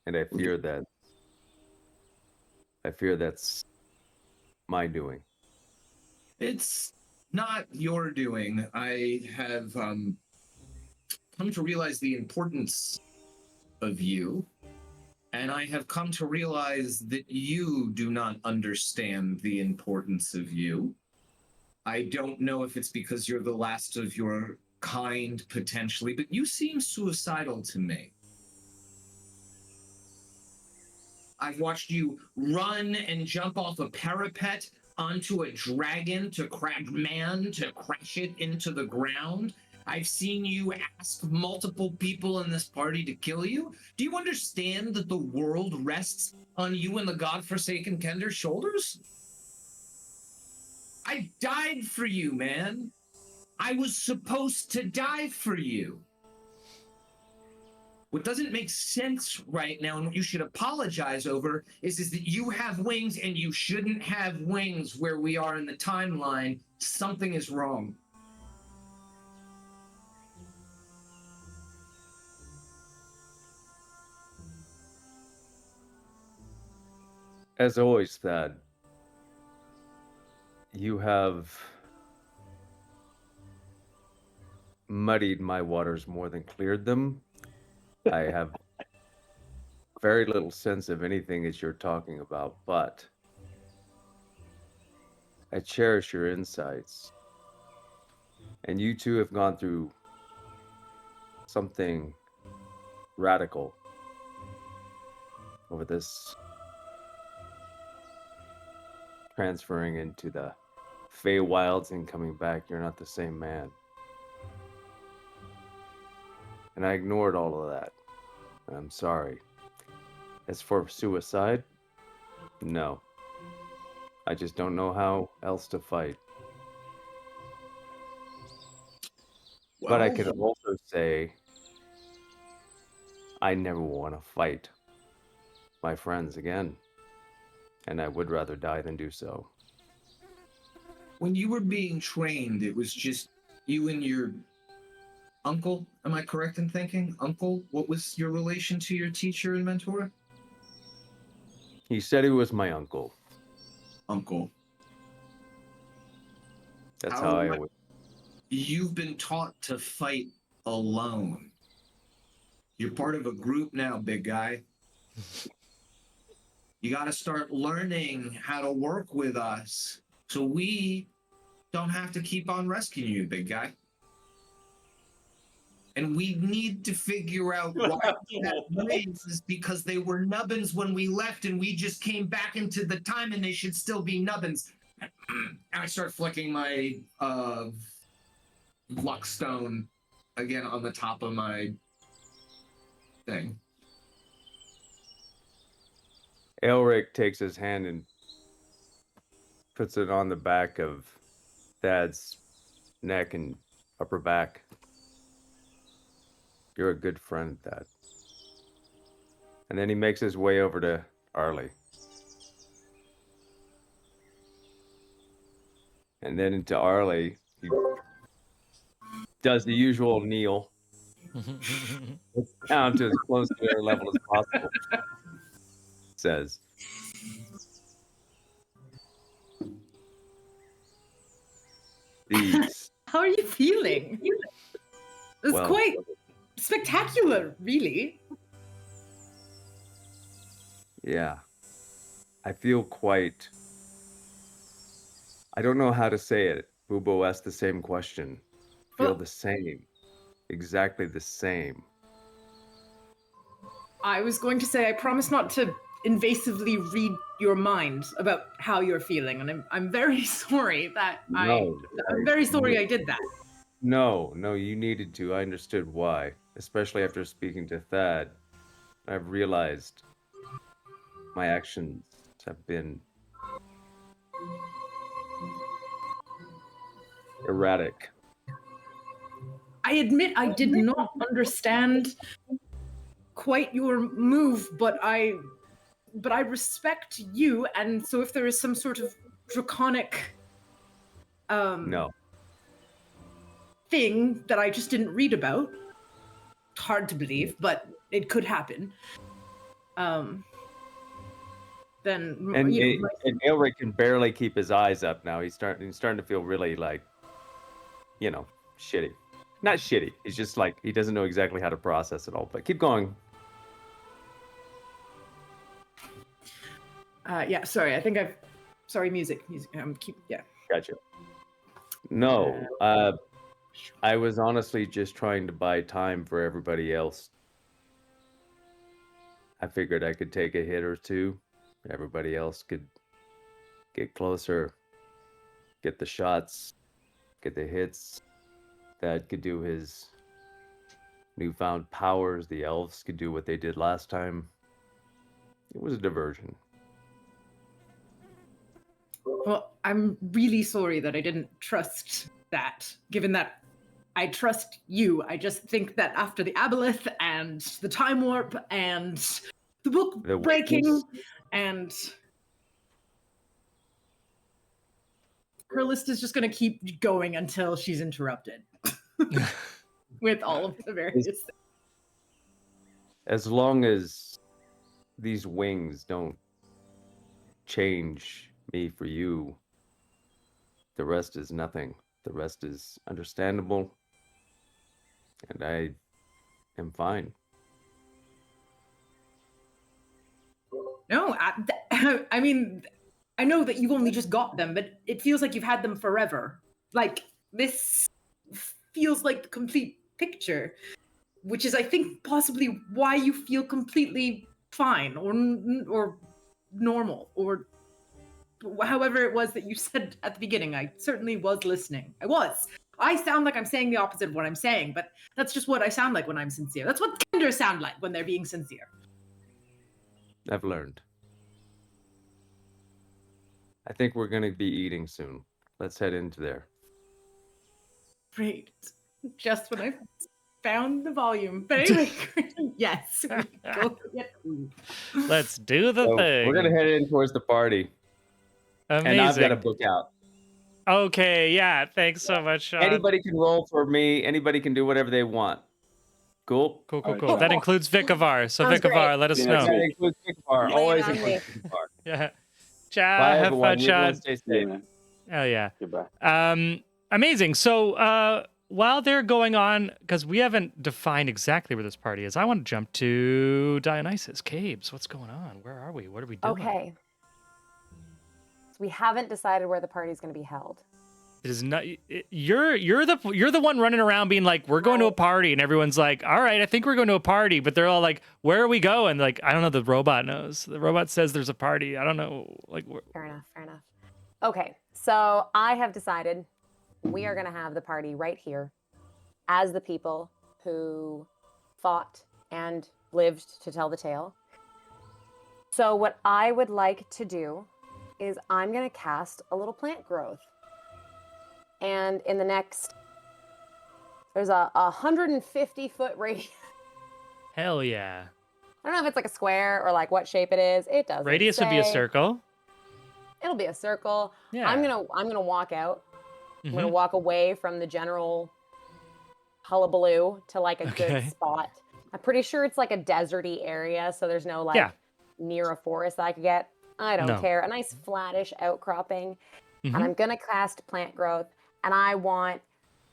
and I fear that's my doing. It's not your doing. I have come to realize the importance of you, and I have come to realize that you do not understand the importance of you. I don't know if it's because you're the last of your kind, potentially, but you seem suicidal to me. I've watched you run and jump off a parapet onto a dragon to crash it into the ground. I've seen you ask multiple people in this party to kill you. Do you understand that the world rests on you and the godforsaken Kender's shoulders? I died for you, man. I was supposed to die for you. What doesn't make sense right now, and what you should apologize over, is that you have wings and you shouldn't have wings where we are in the timeline. Something is wrong. As always, Thad, you have muddied my waters more than cleared them. I have very little sense of anything that you're talking about, but I cherish your insights. And you two have gone through something radical over this transferring into the Feywilds and coming back. You're not the same man. And I ignored all of that. And I'm sorry. As for suicide, no. I just don't know how else to fight. But I could also say I never want to fight my friends again. And I would rather die than do so. When you were being trained, it was just you and your uncle. Am I correct in thinking? Uncle? What was your relation to your teacher and mentor? He said he was my uncle. Uncle. That's how I always. You've been taught to fight alone. You're part of a group now, big guy. You got to start learning how to work with us so we don't have to keep on rescuing you, big guy. And we need to figure out why that is, because they were nubbins when we left and we just came back into the time and they should still be nubbins. And I start flicking my luck stone again on the top of my thing. Elric takes his hand and puts it on the back of Thad's neck and upper back. You're a good friend, Thad. And then he makes his way over to Arlie. And then into Arlie, he does the usual kneel. Gets down to as close to their level as possible. Says, these. How are you feeling? It's Well, quite spectacular, really. Yeah. I feel quite. I don't know how to say it. Bubo asked the same question. Feel Well- the same. Exactly the same. I was going to say, I promise not to invasively read your mind about how you're feeling, and I'm very sorry that I'm very sorry I did that. No, you needed to. I understood why. Especially after speaking to Thad. I've realized my actions have been erratic. I admit I did not understand quite your move, but I respect you, and so if there is some sort of draconic No. thing that I just didn't read about, hard to believe, but it could happen. Then And, you know, and Elric can barely keep his eyes up now. He's starting to feel really like, shitty. Not shitty. He's just like, he doesn't know exactly how to process it all. But keep going. yeah, sorry. I think sorry, music. Yeah. Gotcha. No, I was honestly just trying to buy time for everybody else. I figured I could take a hit or two. Everybody else could get closer, get the shots, get the hits. Thad could do his newfound powers. The elves could do what they did last time. It was a diversion. Well, I'm really sorry that I didn't trust that, given that I trust you. I just think that after the aboleth and the time warp and the book The breaking witness. and her list is just going to keep going until she's interrupted with all of the various things. As long as these wings don't change me for you. The rest is nothing. The rest is understandable. And I am fine. No, I mean, I know that you've only just got them, but it feels like you've had them forever. Like, this feels like the complete picture, which is, I think, possibly why you feel completely fine or normal or however it was that you said at the beginning. I certainly was listening. I sound like I'm saying the opposite of what I'm saying, but that's just what I sound like when I'm sincere. That's what Kenders sound like when they're being sincere. I've learned. I think we're going to be eating soon. Let's head into there. Great. Just when I found the volume. But anyway, yes, we go get food. Let's do the So thing. we're going to head in towards the party. Amazing. And I've got a book out. Okay, yeah. Thanks so much, Sean. Anybody can roll for me. Anybody can do whatever they want. Cool? Cool, cool, Alright, cool. Sean. That includes Vikavar. So Sounds Vikavar, great. let us See you next know. That includes Vikavar. Lay it Always on includes me. Vikavar. Yeah. Ciao. Bye, Have everyone. fun, You everyone Sean. stay Yeah, safe. man. Oh, yeah. Goodbye. Amazing. So while they're going on, because we haven't defined exactly where this party is, I want to jump to Dionysus Caves. What's going on? Where are we? What are we doing? Okay. So we haven't decided where the party's going to be held. It is not. You're the one running around being like, we're going to a party, and everyone's like, all right, I think we're going to a party, but they're all like, where are we going? Like, I don't know. The robot knows. The robot says there's a party. I don't know. Like, Fair enough. Fair enough. Okay. So I have decided we are going to have the party right here as the people who fought and lived to tell the tale. So what I would like to do is I'm going to cast a little plant growth. And in the next, there's a 150-foot radius. hell yeah. I don't know if it's like a square or like what shape it is. It doesn't Radius would be a say. circle. It'll be a circle. Yeah. I'm gonna walk out. I'm gonna Mhm. walk away from the general hullabaloo to like a Okay. good spot. I'm pretty sure it's like a deserty area, so there's no like Yeah. near a forest that I could get. I don't No. care. A nice flattish outcropping. Mhm. And I'm gonna cast plant growth, and I want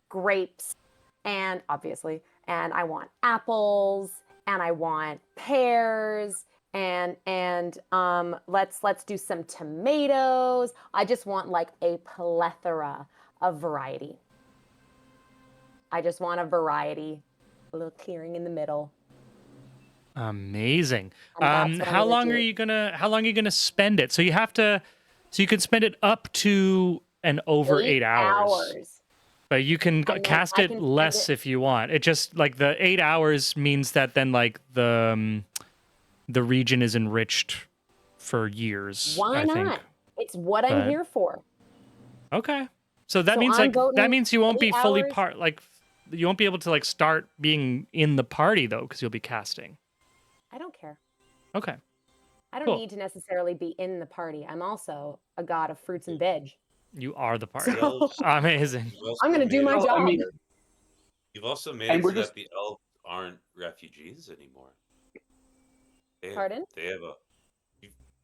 grapes, and obviously, and I want apples, and I want pears, and let's do some tomatoes. I just want like a plethora of variety. I just want a variety, a little clearing in the middle. Amazing. And that's what I'm How gonna long do. are you gonna spend it? So you can spend it up to and over 8 hours. But you can then cast I it can spend less it- if you want. It just like the 8 hours means that then like the region is enriched for years. Why I not? think. It's what I'm But- here for. Okay. So that So means I'm like that voting means you won't 8 be fully hours. you won't be able to like start being in the party though because you'll be casting. I don't care. Okay. I don't Cool. need to necessarily be in the party. I'm also a god of fruits and veg. You are the party. So Amazing. You've also I'm gonna do made my it- Well, I job. mean, You've also made And it we're so just- that the elves aren't refugees anymore. Pardon? They have a.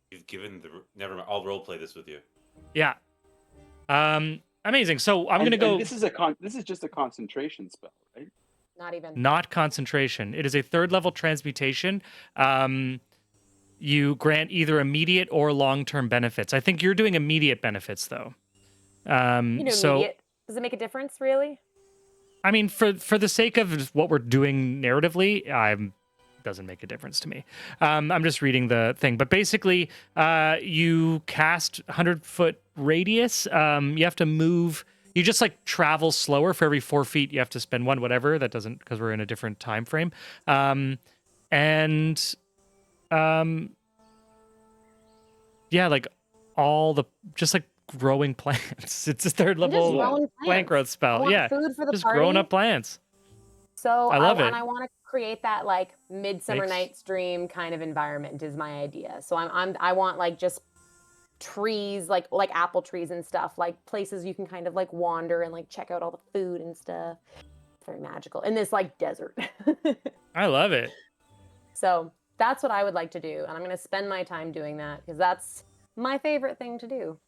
You've given the. Never mind. I'll roleplay this with you. Yeah. Amazing. So I'm and- gonna go and this is just a concentration spell, right? Not even. not concentration. It is a 3rd level transmutation. You grant either immediate or long-term benefits. I think you're doing immediate benefits though. You know, So immediate. Does it make a difference, really? I mean, for the sake of what we're doing narratively, doesn't make a difference to me. I'm just reading the thing, but basically, you cast 100-foot radius. You have to move. You just like travel slower for every 4 feet. You have to spend one, whatever. That doesn't because we're in a different time frame. Yeah, like all the just like growing plants. It's a 3rd I'm just level growing plant plants. growth I spell. want Yeah, food for the just party. growing up plants. So I love it. And I want to create that like Midsummer Makes- Night's Dream kind of environment is my idea. So I want like just trees, like apple trees and stuff, like places you can kind of like wander and like check out all the food and stuff. It's very magical in this like desert. I love it. So that's what I would like to do, and I'm going to spend my time doing that because that's My favorite thing to do.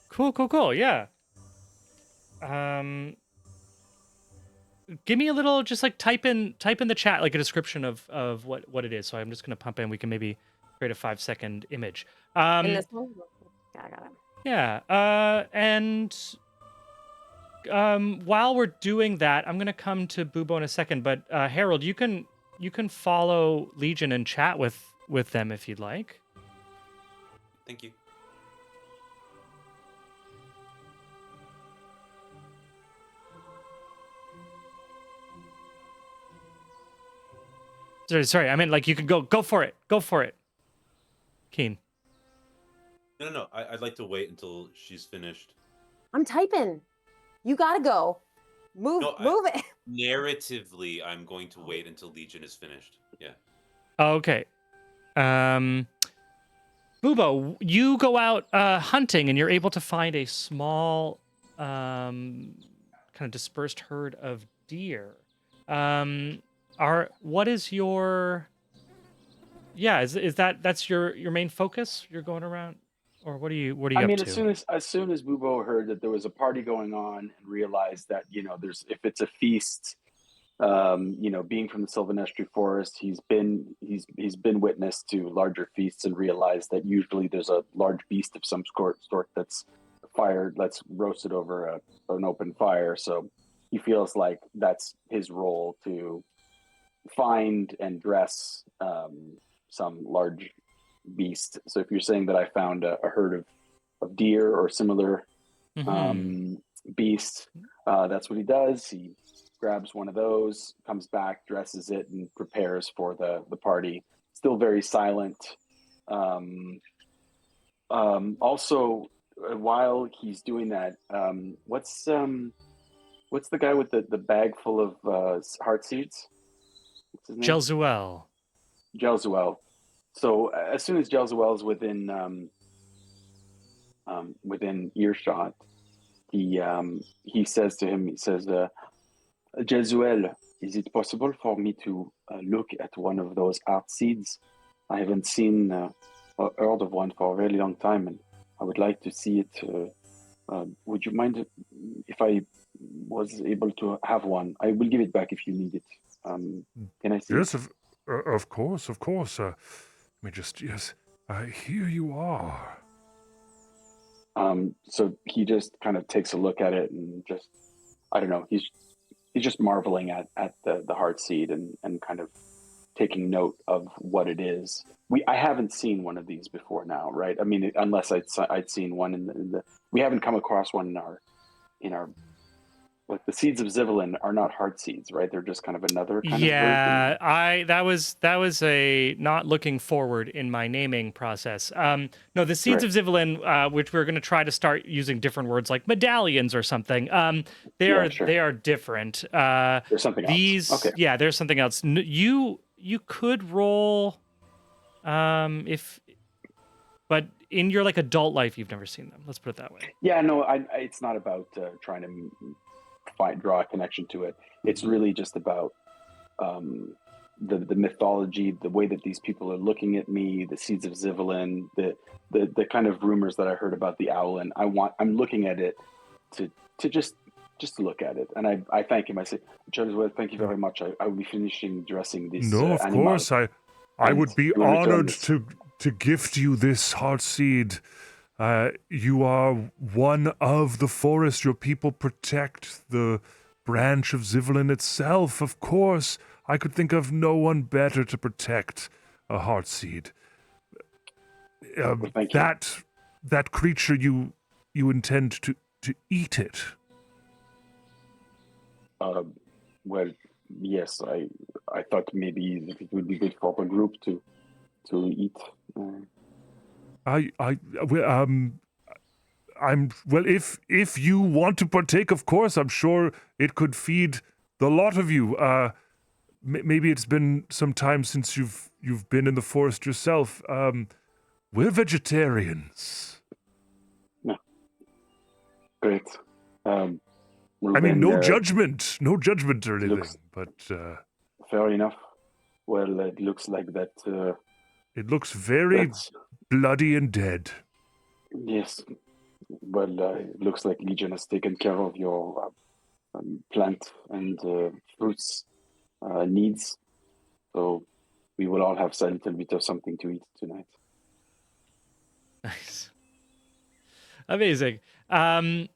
Cool. Yeah. Give me a little, just like type in the chat like a description of what it is. So I'm just gonna pump in. We can maybe create a 5-second image. In this one? Yeah, I got it. Yeah. And while we're doing that, I'm gonna come to Bubo in a second. But Harold, you can follow Legion and chat with them if you'd like. Thank you. Sorry. I mean, like you could go for it. Go for it. Keen. No. I'd like to wait until she's finished. I'm typing. You gotta go. Move it. Narratively, I'm going to wait until Legion is finished. Yeah. Okay. Bubo, you go out hunting and you're able to find a small, kind of dispersed herd of deer. What is your? Yeah, is that's your main focus? You're going around, or what are you I up mean, to? as soon as Bubo heard that there was a party going on and realized that if it's a feast, being from the Sylvanestry Forest, he's been witness to larger feasts and realized that usually there's a large beast of some sort that's roasted over an open fire. So he feels like that's his role to find and dress some large beast. So if you're saying that I found a herd of deer or similar beast, that's what he does. He grabs one of those, comes back, dresses it, and prepares for the party. Still very silent. Also, while he's doing that, what's the guy with the bag full of heart seeds? What's his name? Jelzuel. Jelzuel. So as soon as Jelzuel is within earshot, he says to him, Jelzuel, is it possible for me to look at one of those heart seeds? I haven't seen or heard of one for a very long time, and I would like to see it. Would you mind if I was able to have one? I will give it back if you need it. Can I see it? Yes, of course. Let me just, yes, here you are. So he just kind of takes a look at it and just, I don't know, he's just marveling at the heart seed and kind of taking note of what it is. I haven't seen one of these before now, right? I mean, unless I'd seen one in the we haven't come across one in our like the seeds of Zivelin are not heart seeds, right? They're just kind of another kind of version. Yeah, that was a not looking forward in my naming process. No, the seeds of Zivelin, which we're going to try to start using different words like medallions or something. They are different. There's something else. Okay. Yeah, there's something else. You could roll, but in your like adult life, you've never seen them. Let's put it that way. Yeah, no, it's not about trying to draw a connection to it. It's really just about the mythology, the way that these people are looking at me, the seeds of Zivelin, the kind of rumors that I heard about the owl, and I'm looking at it to just to look at it. And I thank him. I say, Joseph, thank you very much. I will be finishing dressing this. No, of course. I would be honored to gift you this heart seed. You are one of the forest. Your people protect the branch of Zivelin itself. Of course, I could think of no one better to protect a heart seed. That creature, you intend to eat it. Well, yes, I thought maybe it would be good for the group to eat. If you want to partake, of course, I'm sure it could feed the lot of you. Maybe it's been some time since you've been in the forest yourself. We're vegetarians. Yeah. Great. No judgment or anything, but fair enough. Well, it looks like that. It looks very bloody and dead. Yes. Well, it looks like Legion has taken care of your plant and fruits needs. So we will all have a little bit of something to eat tonight. Nice. Amazing. Popping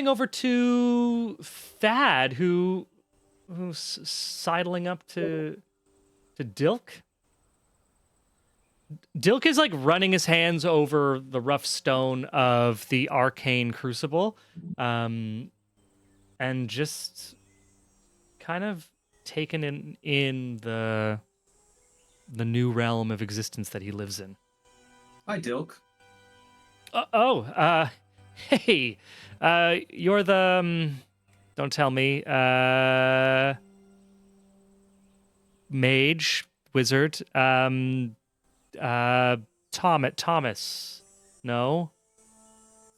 over to Thad, who's sidling up to Dilk. Dilk is like running his hands over the rough stone of the arcane crucible, and just kind of taken in the new realm of existence that he lives in. Hi, Dilk. Hey, you're the don't tell me, mage, wizard, Thomas. No.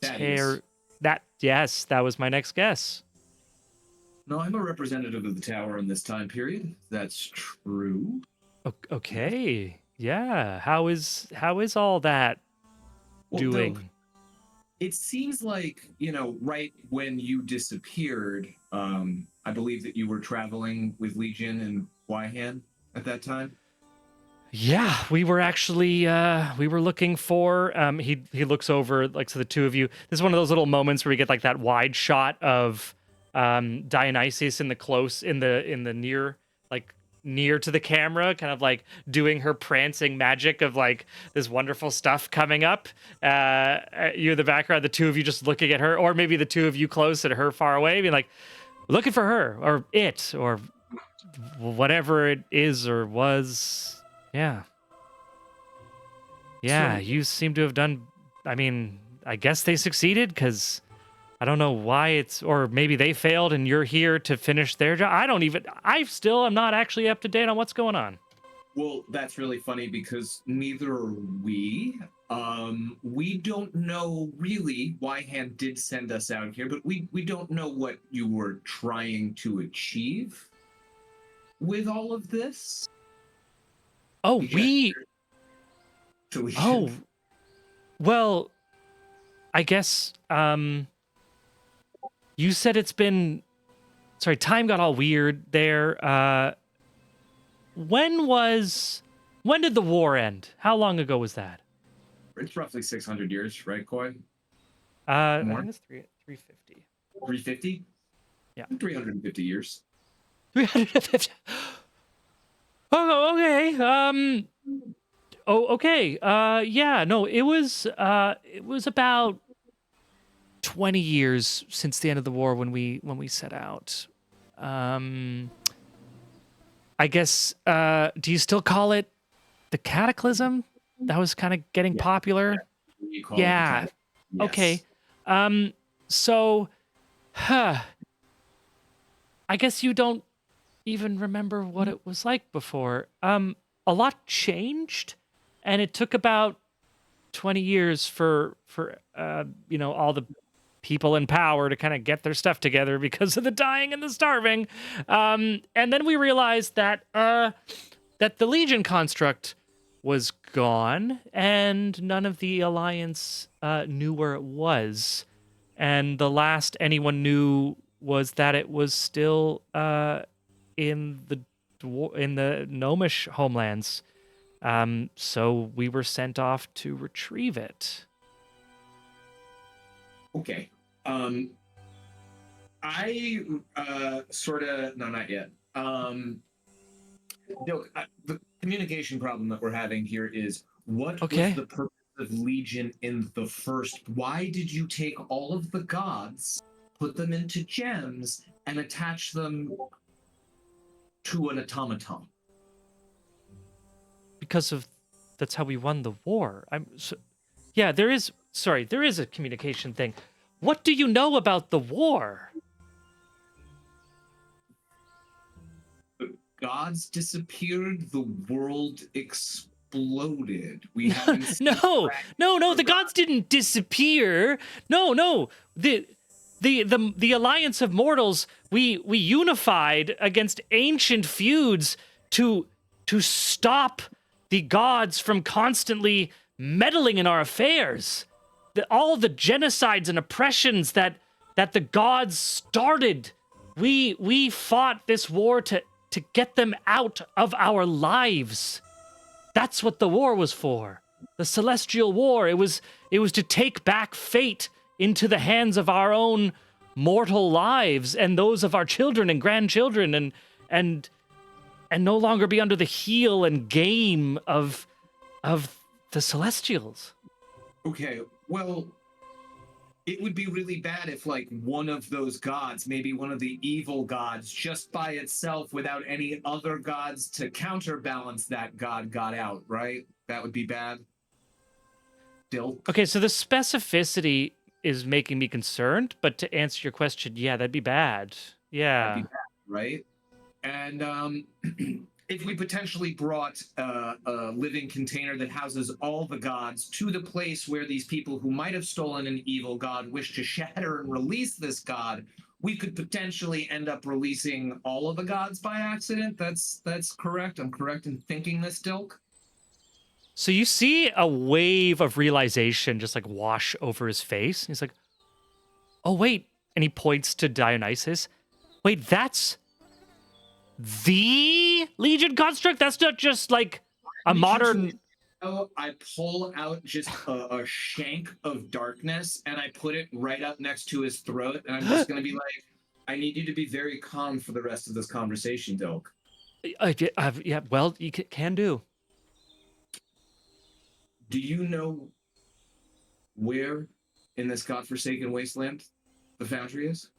Thaddeus. Yes, that was my next guess. No, I'm a representative of the tower in this time period. That's true. Okay. Yeah. How is all that Well, doing? Dilk, it seems like, right when you disappeared, I believe that you were traveling with Legion and Wyhan at that time. Yeah, we were actually we were looking for he looks over like to the two of you. This is one of those little moments where we get like that wide shot of Dionysus in the near to the camera, kind of like doing her prancing magic of like this wonderful stuff coming up. You in the background, the two of you just looking at her, or maybe the two of you close and her far away, being like, looking for her or it or whatever it is or was. Yeah. Yeah, So- you seem to have done. I mean, I guess they succeeded because I don't know why or maybe they failed and you're here to finish their job. I still am not actually up to date on what's going on. Well, that's really funny because neither are we. We don't know really why Han did send us out here, but we don't know what you were trying to achieve with all of this. Oh, Legion. Oh, well, I guess, you said it's been, sorry, time got all weird there. When did the war end? How long ago was that? It's roughly 600 years, right, Koi? I More? think it's 350. 350? Yeah. 350 years. 350. Oh, okay. Okay. Yeah, no, it was about 20 years since the end of the war when we set out. I guess, do you still call it the Cataclysm? That was kind of getting popular. You call it the Yeah. cat- Yes. Okay. So, I guess you don't even remember what it was like before. A lot changed, and it took about 20 years for all the people in power to kind of get their stuff together because of the dying and the starving. And then we realized that that the Legion construct was gone, and none of the Alliance knew where it was. And the last anyone knew was that it was still in the Gnomish homelands. So we were sent off to retrieve it. Okay. I sort of no, not yet. Look, the communication problem that we're having here is what Okay. was the purpose of Legion in the first? Why did you take all of the gods, put them into gems, and attach them to an automaton? Because that's how we won the war. Yeah, there is a communication thing. What do you know about the war? The gods disappeared. The world exploded. We haven't seen No, the gods didn't disappear. No. The alliance of mortals, we unified against ancient feuds to stop the gods from constantly meddling in our affairs. All the genocides and oppressions that the gods started. We fought this war to get them out of our lives. That's what the war was for. The Celestial War. It was to take back fate into the hands of our own mortal lives and those of our children and grandchildren, and no longer be under the heel and game of the Celestials. Okay, well, it would be really bad if, like, one of those gods, maybe one of the evil gods, just by itself, without any other gods to counterbalance that god, got out, right? That would be bad. Still. Okay, so the specificity is making me concerned, but to answer your question, yeah, that'd be bad. Yeah. That'd be bad, right? And if we potentially brought a living container that houses all the gods to the place where these people who might have stolen an evil god wish to shatter and release this god, we could potentially end up releasing all of the gods by accident. That's correct. I'm correct in thinking this, Dilk. So you see a wave of realization just like wash over his face. He's like, oh, wait. And he points to Dionysus. Wait, that's the Legion construct? That's not just like a modern... Oh, I pull out just a shank of darkness and I put it right up next to his throat. And I'm just going to be like, I need you to be very calm for the rest of this conversation, Dilk. Yeah, well, you can do. Do you know where in this godforsaken wasteland the foundry is?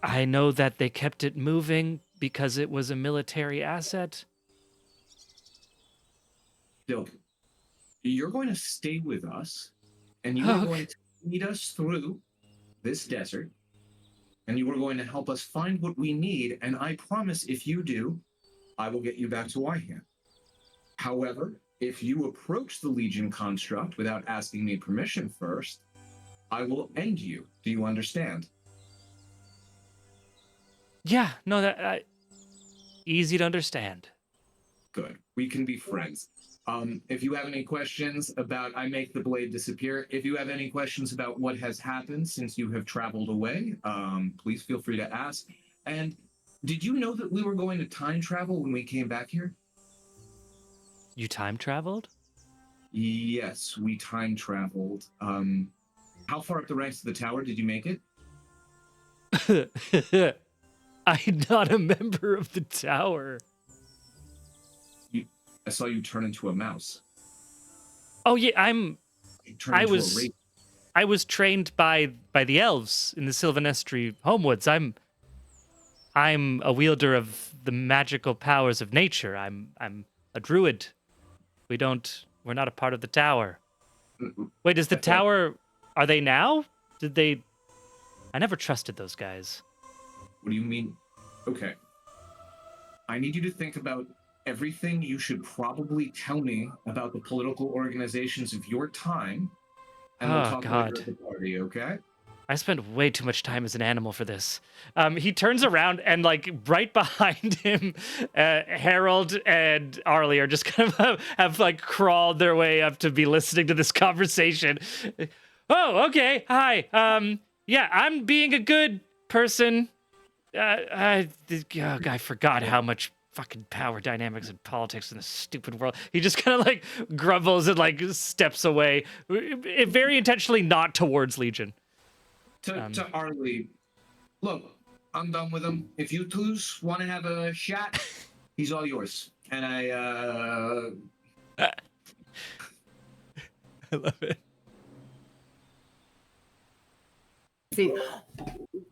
I know that they kept it moving because it was a military asset. Dilk, you're going to stay with us, and you are going to lead us through this desert, and you are going to help us find what we need, and I promise if you do, I will get you back to Wyham. However, if you approach the Legion construct without asking me permission first, I will end you. Do you understand? Yeah, no, that easy to understand. Good. We can be friends. If you have any questions about I make the blade disappear, if you have any questions about what has happened since you have traveled away, please feel free to ask. And did you know that we were going to time travel when we came back here? You time traveled? Yes, we time traveled. How far up the ranks of the tower did you make it? I'm not a member of the tower. I saw you turn into a mouse. Oh yeah, I was trained by the elves in the Sylvanestry Homewoods. I'm a wielder of the magical powers of nature. I'm a druid. We're not a part of the tower. Wait, is the tower, are they now? I never trusted those guys. What do you mean? Okay. I need you to think about everything you should probably tell me about the political organizations of your time, and we'll talk later at the party, okay? I spent way too much time as an animal for this. He turns around and, like, right behind him, Harold and Arlie are just kind of have like crawled their way up to be listening to this conversation. Oh, okay. Hi. Yeah, I'm being a good person. I forgot how much fucking power dynamics and politics in this stupid world. He just kind of like grumbles and like steps away, very intentionally not towards Legion. To Arlie, look, I'm done with him. If you twos want to have a shot, he's all yours. And I love it. See,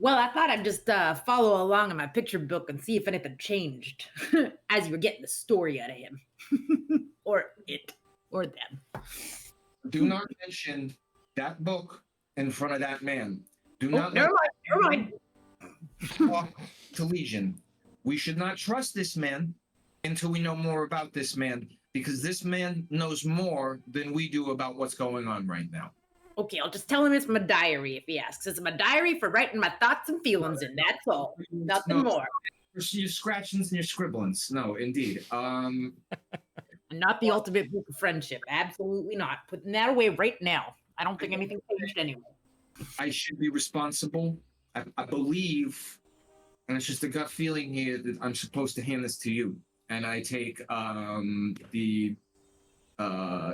well, I thought I'd just follow along in my picture book and see if anything changed as you were getting the story out of him. Or it. Or them. Do not mention that book in front of that man. Do not never mind. Talk to Legion. We should not trust this man until we know more about this man, because this man knows more than we do about what's going on right now. Okay, I'll just tell him it's my diary if he asks. It's my diary for writing my thoughts and feelings in, that's all. Nothing more. your scratchings and your scribblings. No, indeed. Not the ultimate book of friendship. Absolutely not. Putting that away right now. I don't think anything changed anyway. I should be responsible. I believe, and it's just a gut feeling here that I'm supposed to hand this to you. And I take the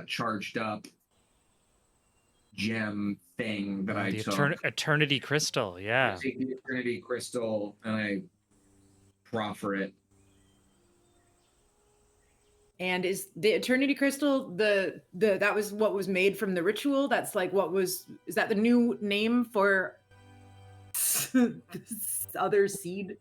charged up gem thing that I The took. Eternity Crystal, I yeah. take the Eternity Crystal and I proffer it. And is the Eternity Crystal the that was what was made from the ritual? That's like is that the new name for this other seed?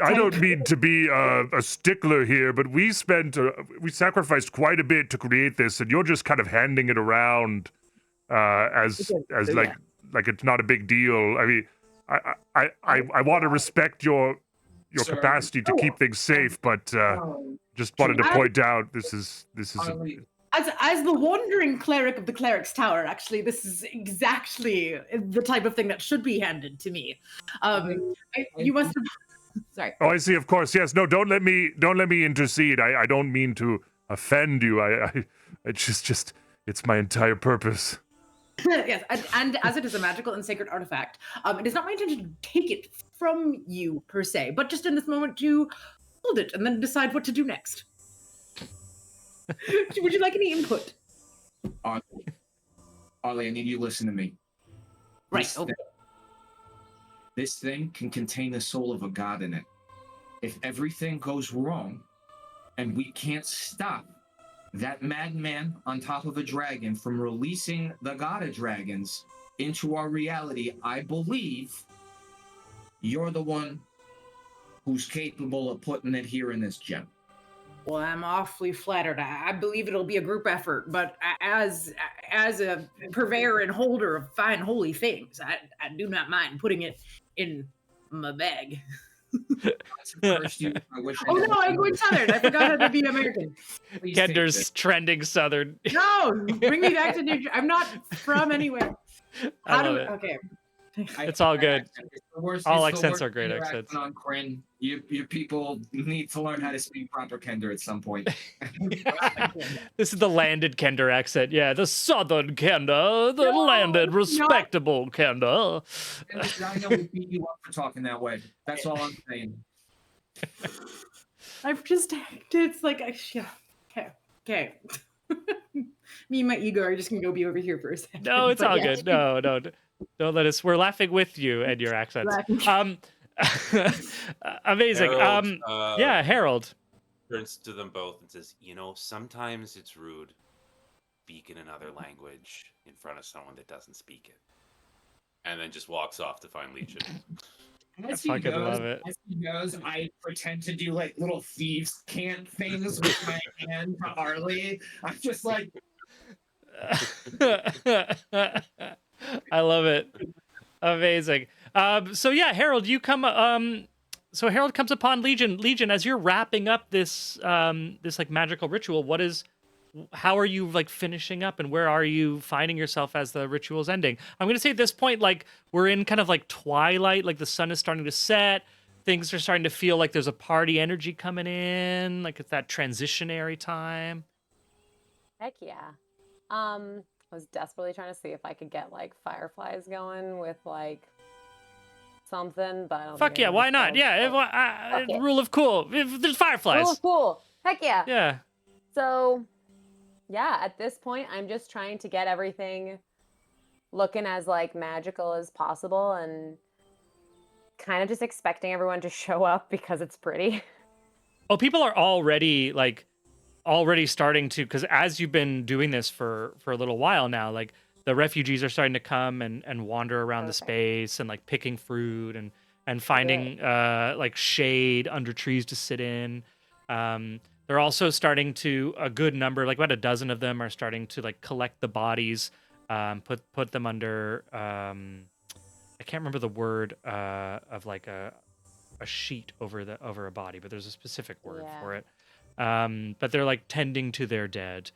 I don't mean to be a stickler here, but we sacrificed quite a bit to create this, and you're just kind of handing it around as Yeah. like it's not a big deal. I mean, I want to respect your Sir. capacity to keep things safe, but just wanted to point out this is As the wandering cleric of the cleric's tower, actually, this is exactly the type of thing that should be handed to me. You must have. Sorry. Oh, I see. Of course, yes. No, don't let me intercede. I don't mean to offend you. It's just it's my entire purpose. Yes, and as it is a magical and sacred artifact, it is not my intention to take it from you per se, but just in this moment to hold it and then decide what to do next. Would you like any input? Ollie, I need you to listen to me. Right. Okay. This thing can contain the soul of a god in it. If everything goes wrong and we can't stop that madman on top of a dragon from releasing the god of dragons into our reality, I believe you're the one who's capable of putting it here in this gem. Well, I'm awfully flattered. I believe it'll be a group effort, but as a purveyor and holder of fine holy things, I do not mind putting it in my bag. First, I wish I Oh had no, I'm going Southern. I forgot how to be American. Please take Kender's this. trending Southern. No, bring me back to New Jersey. I'm not from anywhere. I love it. Okay. It's all good. It's the worst- All it's the accents worst are great interaction accents. On Kryn, you people need to learn how to speak proper Kender at some point. This is the landed Kender accent. Yeah, the southern Kender, the No, landed, it's not. respectable Kender. I know we beat you up for talking that way. That's all I'm saying. I've just, it's like, yeah. Okay. Me and my ego are just gonna go be over here for a second. No, it's but all yeah. good. No, don't let us. We're laughing with you and your accents. Amazing. Harold, Yeah, Harold. turns to them both and says, sometimes it's rude speaking another language in front of someone that doesn't speak it. And then just walks off to find Legion. As I fucking love it. As he goes, I pretend to do like little thieves' cant things with my hand to Harley. I'm just like, I love it. Amazing. So yeah, Harold, you come. So Harold comes upon Legion. Legion, as you're wrapping up this this like magical ritual, how are you like finishing up, and where are you finding yourself as the ritual's ending? I'm gonna say at this point, like we're in kind of like twilight, like the sun is starting to set. Things are starting to feel like there's a party energy coming in, like it's that transitionary time. Heck yeah. I was desperately trying to see if I could get like fireflies going with like something, but I don't Fuck think yeah, any why of not? those Yeah, work. Fuck it. rule of cool. If there's fireflies. Cool, cool. Heck yeah. Yeah. So, yeah, at this point, I'm just trying to get everything looking as like magical as possible, and kind of just expecting everyone to show up because it's pretty. Oh, people are already starting to, because as you've been doing this for a little while now, like the refugees are starting to come and wander around the space and like picking fruit and finding like shade under trees to sit in. They're also starting to, a good number, like about a dozen of them are starting to like collect the bodies, put them under, I can't remember the word of like a sheet over a body, but there's a specific word for it. But they're like tending to their dead.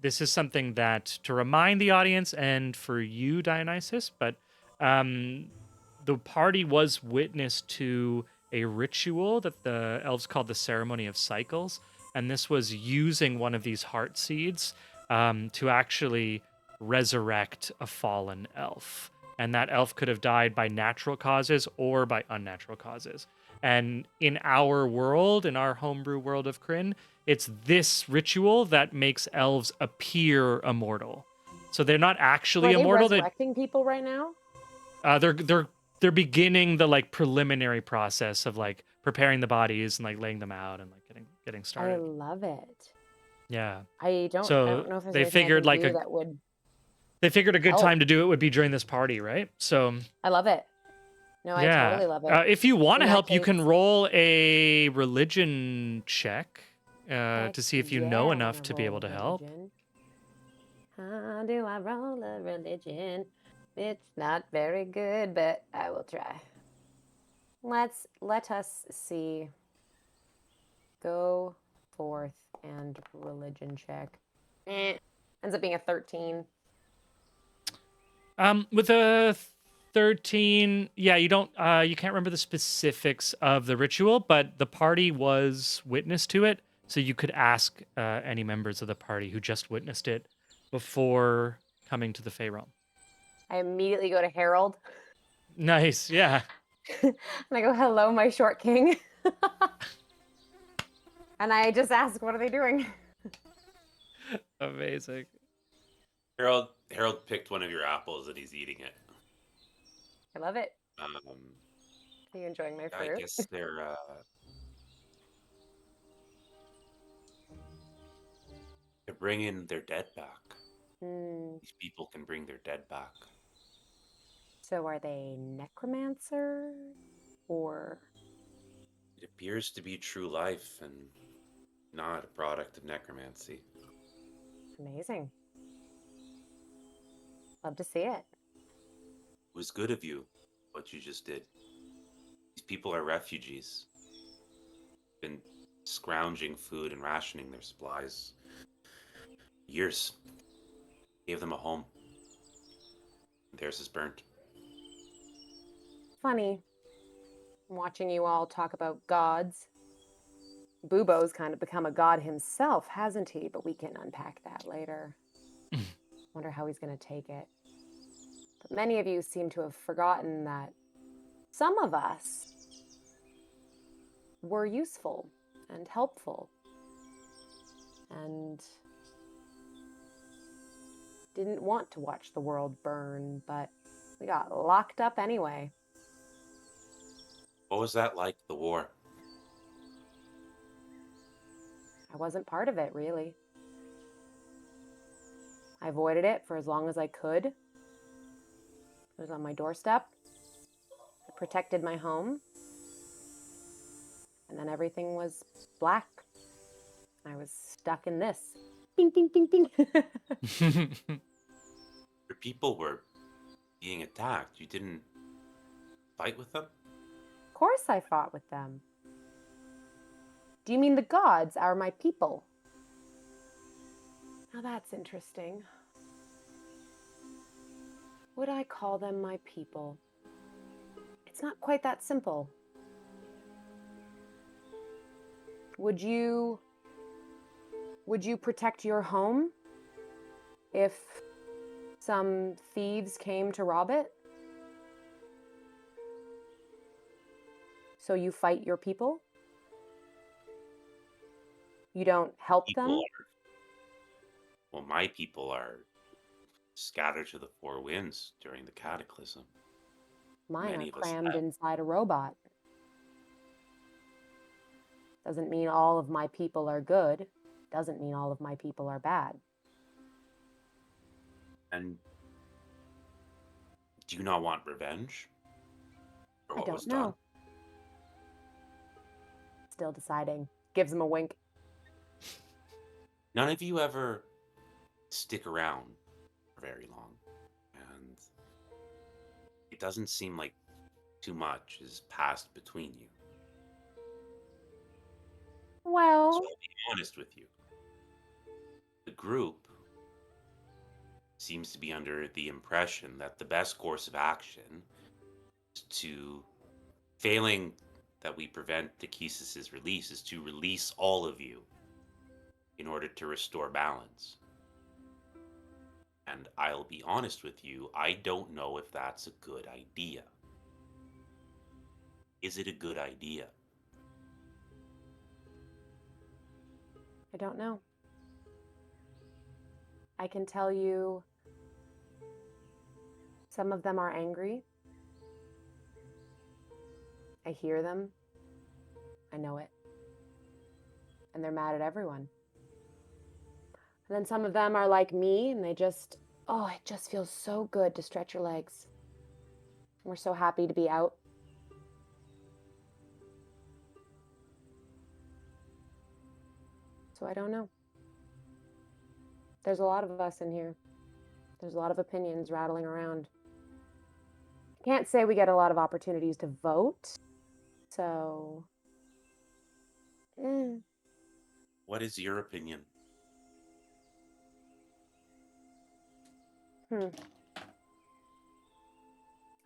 This is something that, to remind the audience and for you, Dionysus, but the party was witness to a ritual that the elves called the Ceremony of Cycles, and this was using one of these heart seeds to actually resurrect a fallen elf. And that elf could have died by natural causes or by unnatural causes. And in our world, in our homebrew world of Kryn, it's this ritual that makes elves appear immortal. So they're not actually Are they immortal. resurrecting people right now? They're beginning the like preliminary process of like preparing the bodies and like laying them out and like getting I started. love it. Yeah. I don't So know if there's they anything I figured can like do that would. they figured a good help. time to do it would be during this party, right? So I love it. No, I yeah. totally love it. If you want to In that help, you can case- roll a religion check to Heck see if you yeah, know I enough wanna to be roll able to help. religion. How do I roll a religion? It's not very good, but I will try. Let us see. Go forth and religion check. Ends up being a 13. With a 13, yeah, you can't remember the specifics of the ritual, but the party was witness to it, so you could ask any members of the party who just witnessed it before coming to the Fey realm. I immediately go to Harold Nice, yeah. and I go, "Hello, my short king." And I just ask, "What are they doing?" Amazing. Harold picked one of your apples and he's eating it. I love it. Um, Are you enjoying my I fruit? guess they're bringing their dead back. Hmm. These people can bring their dead back. So are they necromancer or It appears to be true life and not a product of necromancy. amazing? Love to see it. It was good of you, what you just did. These people are refugees. Been scrounging food and rationing their supplies. Years. Gave them a home. Theirs is burnt. Funny. I'm watching you all talk about gods. Bubo's kind of become a god himself, hasn't he? But we can unpack that later. Wonder how he's going to take it. But many of you seem to have forgotten that some of us were useful and helpful and didn't want to watch the world burn, but we got locked up anyway. What was that like, the war? I wasn't part of it, really. I avoided it for as long as I could. It was on my doorstep. I protected my home. And then everything was black. I was stuck in this. Ding, ding, ding, ding. Your people were being attacked. You didn't fight with them? Of course I fought with them. Do you mean the gods are my people? Now that's interesting. Would I call them my people? It's not quite that simple. Would you protect your home if some thieves came to rob it? So you fight your people? You don't help them? Well, my people are scattered to the four winds during the cataclysm. Mine Many are of us crammed have. inside a robot. Doesn't mean all of my people are good. Doesn't mean all of my people are bad. And do you not want revenge? For I what don't was know. done? Still deciding. Gives him a wink. None of you ever stick around for very long. And it doesn't seem like too much is passed between you. Well, So I'll be honest with you. The group seems to be under the impression that the best course of action is to, failing that we prevent Takesis' release is to release all of you in order to restore balance. And I'll be honest with you, I don't know if that's a good idea. Is it a good idea? I don't know. I can tell you some of them are angry. I hear them. I know it. And they're mad at everyone. And then some of them are like me and they just, oh, it just feels so good to stretch your legs. We're so happy to be out. So I don't know. There's a lot of us in here. There's a lot of opinions rattling around. Can't say we get a lot of opportunities to vote. So, What is your opinion? I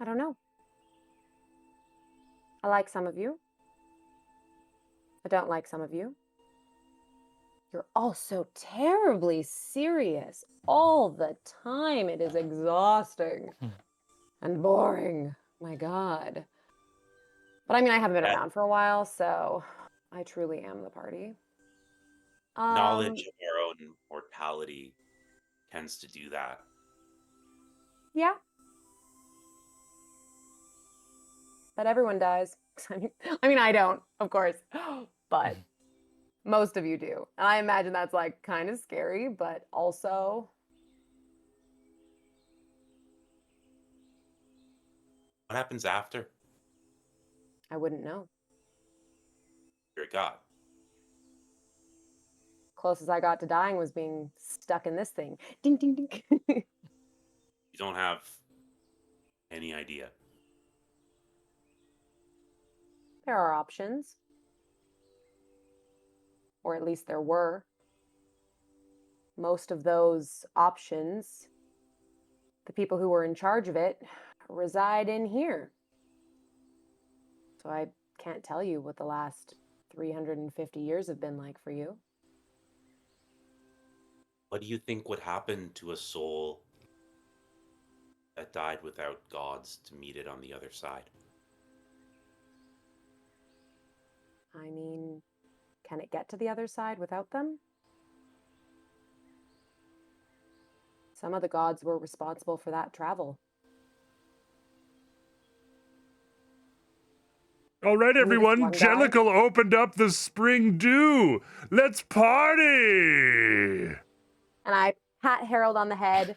don't know. I like some of you. I don't like some of you. You're all so terribly serious all the time. It is exhausting and boring. My God. But I mean, I haven't been around for a while, so I truly am the party. Knowledge of our own mortality tends to do that. Yeah. But everyone dies. I mean, I don't, of course, but most of you do. And I imagine that's like kind of scary, but also. What happens after? I wouldn't know. You're a god. Closest I got to dying was being stuck in this thing. Ding, ding, ding. You don't have any idea. There are options. Or at least there were. Most of those options, the people who were in charge of it, reside in here. So I can't tell you what the last 350 years have been like for you. What do you think would happen to a soul that died without gods to meet it on the other side? I mean, can it get to the other side without them? Some of the gods were responsible for that travel. All right, everyone. one guy? Jellicle opened up the spring dew. Let's party! And I pat Harold on the head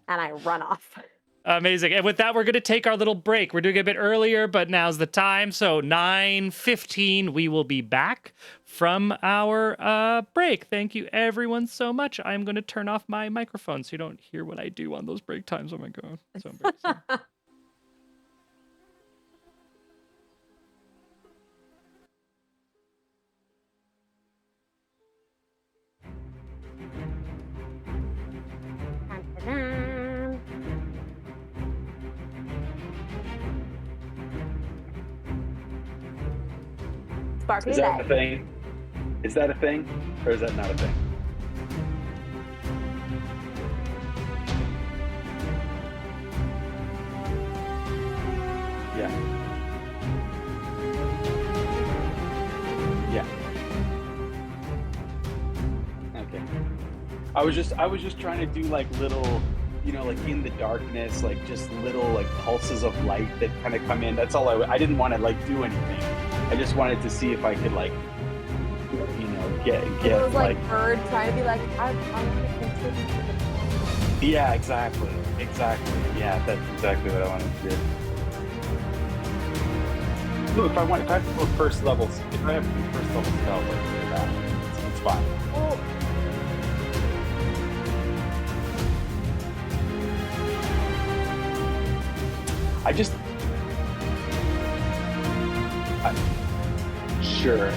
and I run off. Amazing. And with that, we're going to take our little break. We're doing it a bit earlier, but now's the time. So 9:15, we will be back from our break. Thank you, everyone, so much. I'm going to turn off my microphone so you don't hear what I do on those break times. Oh, my God. So embarrassing. Sparkly Is that a light. thing? Is that a thing? Or is that not a thing? Yeah. Yeah. Okay. I was just trying to do like little, you know, like in the darkness, like just little like pulses of light that kind of come in. That's all I didn't want to like do anything. I just wanted to see if I could like, you know, get It was like Bird trying to be like, I want to contribute to the. Yeah, exactly. Yeah, that's exactly what I wanted to do. Look, if I have to go first level, if I have to do first level spells, I can do that. It's fine. Well, Sure.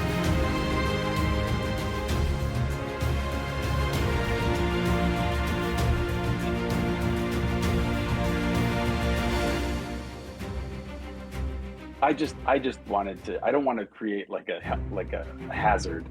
I just wanted to. I don't want to create like a hazard.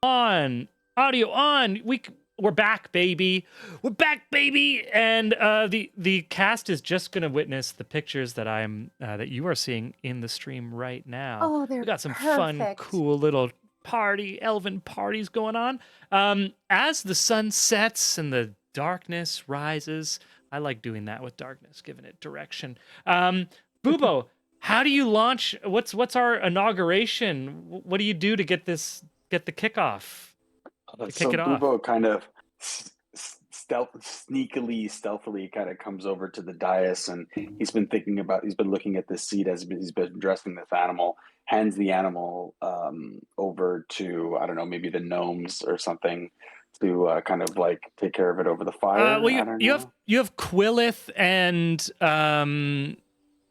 on, audio on. We're back, baby. We're back, baby. And the cast is just gonna witness the pictures that that you are seeing in the stream right now. Oh, they're We got some fun, perfect. cool little elven parties going on. As the sun sets and the darkness rises, I like doing that with darkness, giving it direction. Bubo, how do you launch? What's our inauguration? What do you do to get the kickoff? To So kick it off. Bubo kind of stealthily kind of comes over to the dais, and he's been looking at this seat as he's been dressing this animal, hands the animal over to, I don't know, maybe the gnomes or something to kind of like take care of it over the fire. Well, I don't you know. have Quillith and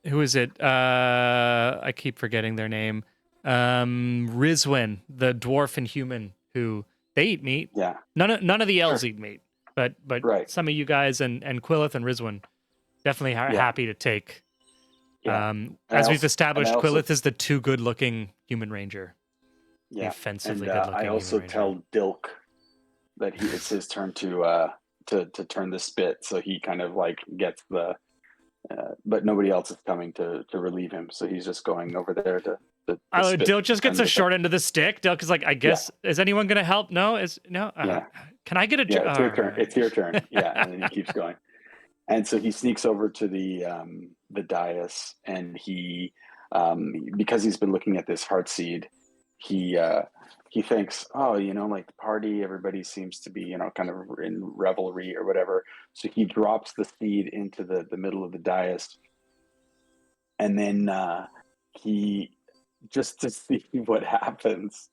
who is it? I keep forgetting their name. Rizwin, the dwarf and human who they eat meat. Yeah. None of the elves Sure. eat meat, but Right. some of you guys and Quillith and Rizwin definitely are happy to take. Yeah. As we've established, also- Quillith is the too good-looking human ranger. The Yeah. offensively And good-looking I also human ranger. tell Dilk that it's his turn to turn the spit, so he kind of like gets the but nobody else is coming to relieve him, so he's just going over there to spit, Dilk just gets turn a the short end of the stick. Dilk is like, I guess, is anyone going to help? No? Yeah. Can I get a... Yeah, it's your turn. Alright. It's your turn. Yeah, and then he keeps going. And so he sneaks over to the dais, and he because he's been looking at this heart seed, he thinks, oh, like the party, everybody seems to be, kind of in revelry or whatever. So he drops the seed into the middle of the dais, and then he, just to see what happens,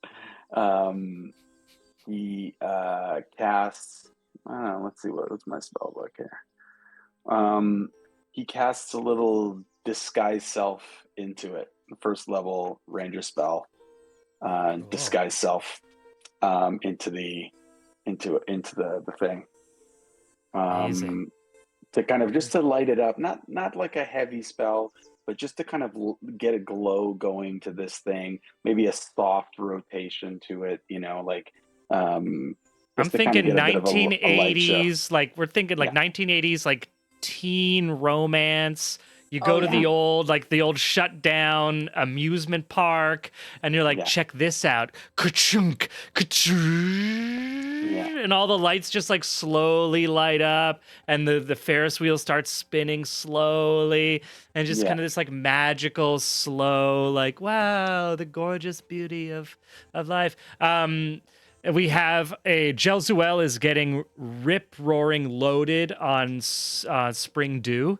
he casts, I don't know, let's see, what's my spell book here? He casts a little disguise self into it, the first level ranger spell. Disguise self into the thing, Amazing. to kind of just to light it up, not like a heavy spell, but just to kind of get a glow going to this thing, maybe a soft rotation to it, like I'm just to kind thinking of get a bit of a light show. 1980s, like we're thinking like Yeah. 1980s, like teen romance. You Oh, go to yeah. the old shut down amusement park, and you're like, Yeah. check this out, ka-chunk, ka-chunk, and all the lights just like slowly light up, and the Ferris wheel starts spinning slowly, and just Yeah. kind of this like magical, slow, like wow, the gorgeous beauty of life. We have Jelzuel is getting rip roaring loaded on spring dew,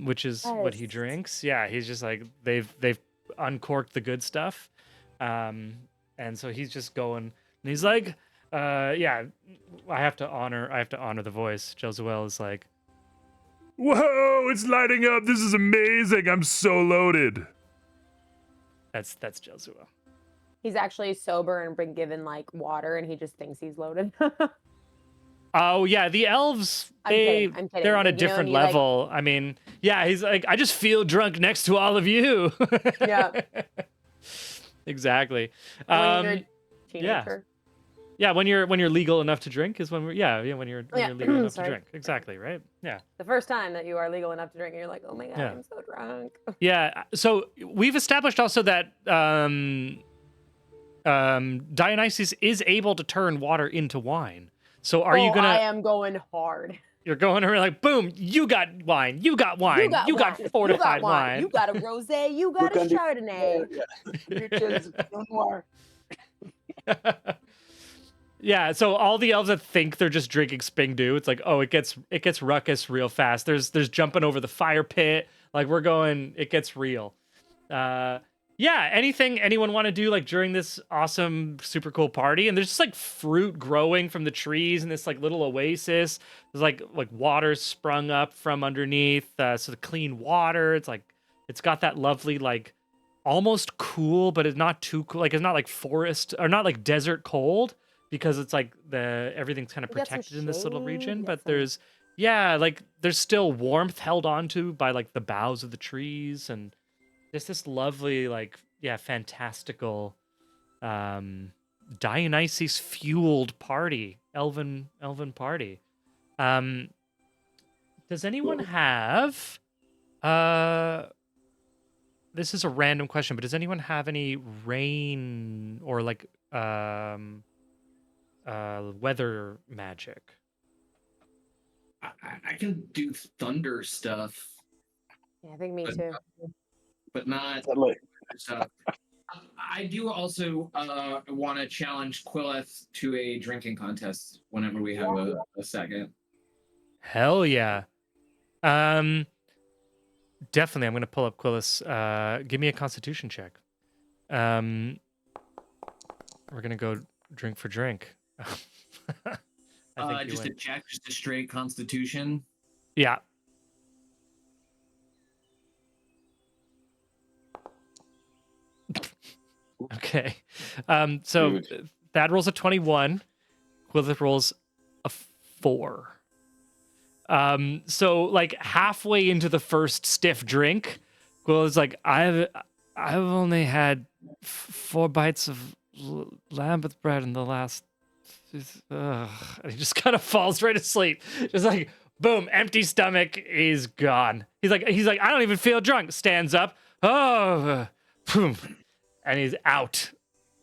which is what he Yes. drinks. Yeah, he's just like they've uncorked the good stuff, and so he's just going. And he's like, yeah, I have to honor the voice. Jelzuel is like, Whoa, it's lighting up. This is amazing. I'm so loaded. that's Jelzuel. He's actually sober and been given like water, and he just thinks he's loaded. Oh yeah, the elves I'm kidding. they're on a Like, you know, different and you, like- level. I mean, yeah, he's like, I just feel drunk next to all of you. Yeah. Exactly. When you're a yeah. teenager. Yeah, when you're legal enough to drink is when when you're Yeah. legal enough to Sorry. drink. Exactly, right? Yeah. The first time that you are legal enough to drink, you're like, oh my god, Yeah. I'm so drunk. Yeah. So we've established also that Dionysus is able to turn water into wine. So are you gonna? I am going hard. You're going to like, boom! You got wine. You got wine. You got wine. fortified you got wine. You got a rosé. You got a Chardonnay. Yeah, so all the elves that think they're just drinking Sping Dew, it's like, oh, it gets ruckus real fast. There's jumping over the fire pit. Like we're going, it gets real. Yeah, anything anyone want to do like during this awesome, super cool party? And there's just like fruit growing from the trees in this like little oasis. There's like water sprung up from underneath. So the clean water. It's like it's got that lovely like almost cool, but it's not too cool. Like it's not like forest or not like desert cold because it's like everything's kind of We got some protected in this little shade, region. we got But some- there's still warmth held onto by like the boughs of the trees and just this lovely, like, fantastical Dionysus fueled party, elven party. Does anyone have this is a random question, but does anyone have any rain or like weather magic? I can do thunder stuff, Yeah, I think me but too. but not Like, stuff. I do also want to challenge Quillith to a drinking contest whenever we have a second. Hell yeah. Definitely I'm gonna pull up Quillis. Give me a constitution check. We're gonna go drink for drink. I think you Just win. a check, just a straight constitution. Yeah. Okay. So Dude. Thad rolls a 21. Quillith rolls a 4. So like halfway into the first stiff drink, Quillith's like, I've only had 4 bites of lambeth bread in the last. Ugh. And he just kind of falls right asleep. Just like boom, empty stomach, he's gone. He's like, I don't even feel drunk. Stands up. Oh, boom. And he's out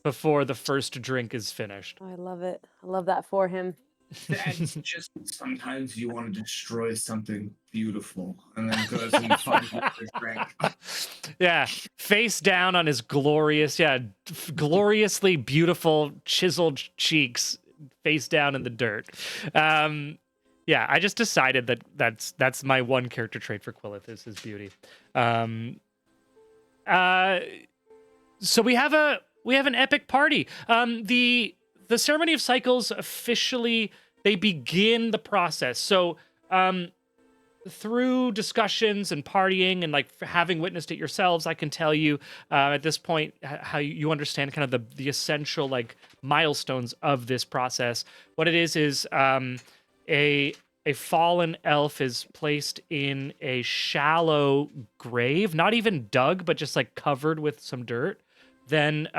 before the first drink is finished. Oh, I love it. I love that for him. That's just sometimes you want to destroy something beautiful and then goes and finds a drink. Yeah, face down on his gloriously beautiful chiseled cheeks, face down in the dirt. Yeah, I just decided that's my one character trait for Quillith is his beauty. So we have an epic party. The ceremony of cycles officially they begin the process. So through discussions and partying and like having witnessed it yourselves, I can tell you at this point how you understand kind of the essential like milestones of this process. What it is a fallen elf is placed in a shallow grave, not even dug, but just like covered with some dirt. Then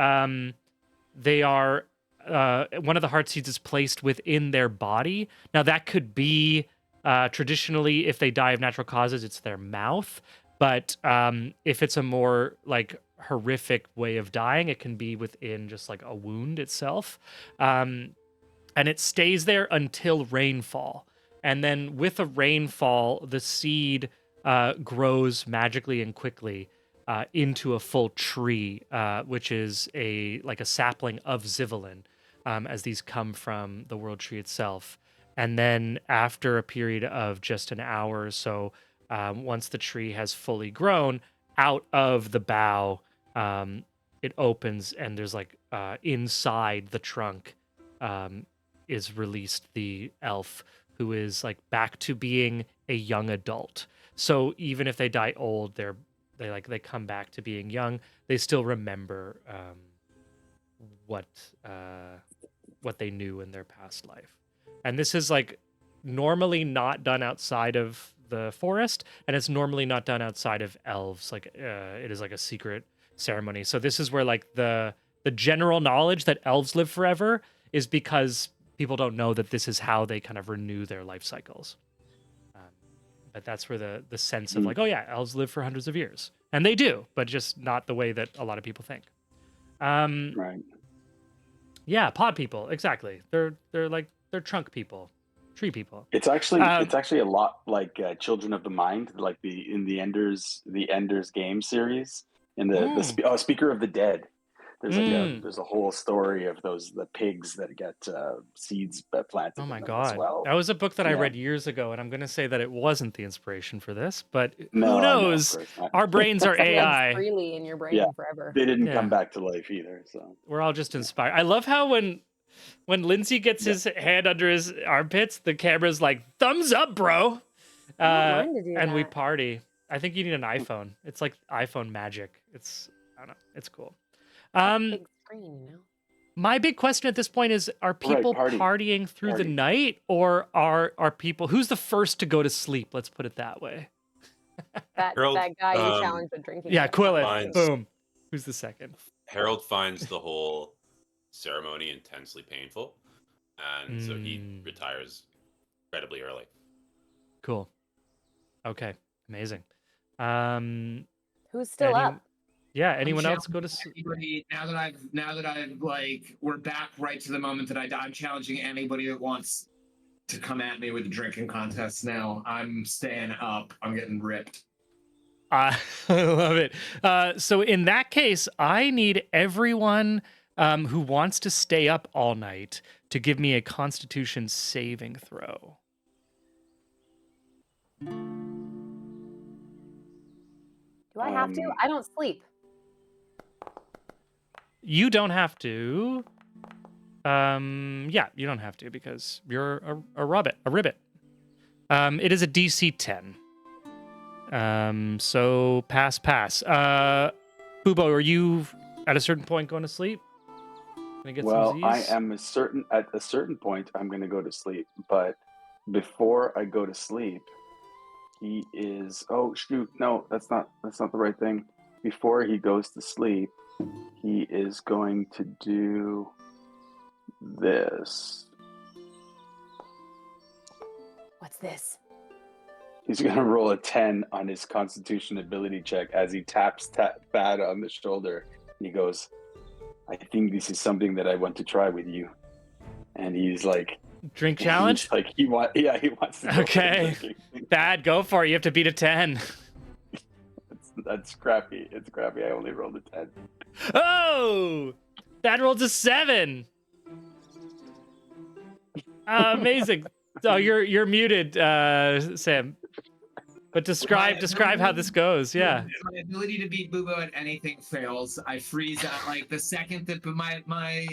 they are one of the heart seeds is placed within their body. Now that could be traditionally, if they die of natural causes, it's their mouth. But if it's a more like horrific way of dying, it can be within just like a wound itself. And it stays there until rainfall. And then with a rainfall, the seed grows magically and quickly into a full tree, which is a sapling of Zivelin, as these come from the world tree itself. And then after a period of just an hour or so, once the tree has fully grown, out of the bough, it opens and there's like inside the trunk is released the elf who is like back to being a young adult. So even if they die old, they come back to being young. They still remember what they knew in their past life. And this is like normally not done outside of the forest, and it's normally not done outside of elves. Like it is like a secret ceremony. So this is where like the general knowledge that elves live forever is because people don't know that this is how they kind of renew their life cycles. But that's where the sense of like, oh yeah, elves live for hundreds of years, and they do, but just not the way that a lot of people think. right. Yeah, pod people, exactly. They're trunk people, tree people. It's actually a lot like Children of the Mind, like the Ender's Game series, in the Speaker of the Dead. There's there's a whole story of the pigs that get seeds planted. Oh my in them God. as well. That was a book that I Yeah. read years ago, and I'm going to say that it wasn't the inspiration for this, but No, who I know, of knows? course not. Our brains are Lives AI. freely in your brain Yeah. forever. They didn't Yeah. come back to life either. So We're all just inspired. I love how when Lindsay gets his hand under his armpits, the camera's like, thumbs up, bro. I don't mind to do And we that. party. I think you need an iPhone. It's like iPhone magic. I don't know. It's cool. Big screen, you know. My big question at this point is: are people party. partying through the Party. night, or are people? Who's the first to go to sleep? Let's put it that way. That Harold, guy you challenged with drinking. Yeah, Quillet. Mine's- Boom. Who's the second? Harold finds the whole ceremony intensely painful, and so he retires incredibly early. Cool. Okay. Amazing. Who's still Any- up? Yeah. I'm Anyone else challenging go to? anybody now that I've like we're back right to the moment that I die. I'm challenging anybody that wants to come at me with the drinking contest now. I'm staying up. I'm getting ripped. I love it. So in that case, I need everyone who wants to stay up all night to give me a Constitution saving throw. Do I have to? I don't sleep. You don't have to. Yeah, you don't have to because you're a ribbit. It is a DC 10. So pass. Bubo, are you at a certain point going to sleep? Gonna get Well, some I Z's? am at a certain point I'm going to go to sleep, but before I go to sleep, he is oh shoot, no, that's not the right thing. Before he goes to sleep, he is going to do this. What's this? He's going to roll a 10 on his Constitution ability check as he taps Thad on the shoulder. He goes, I think this is something that I want to try with you. And he's like, Drink challenge? he's like he wants to go for the Okay. drinking. Bad, go for it. You have to beat a 10. That's crappy. It's crappy. I only rolled a 10. Oh! That rolls a 7. Amazing. Oh, you're muted, Sam. But describe how this goes. Yeah. My ability to beat Bubo at anything fails. I freeze out like the second that my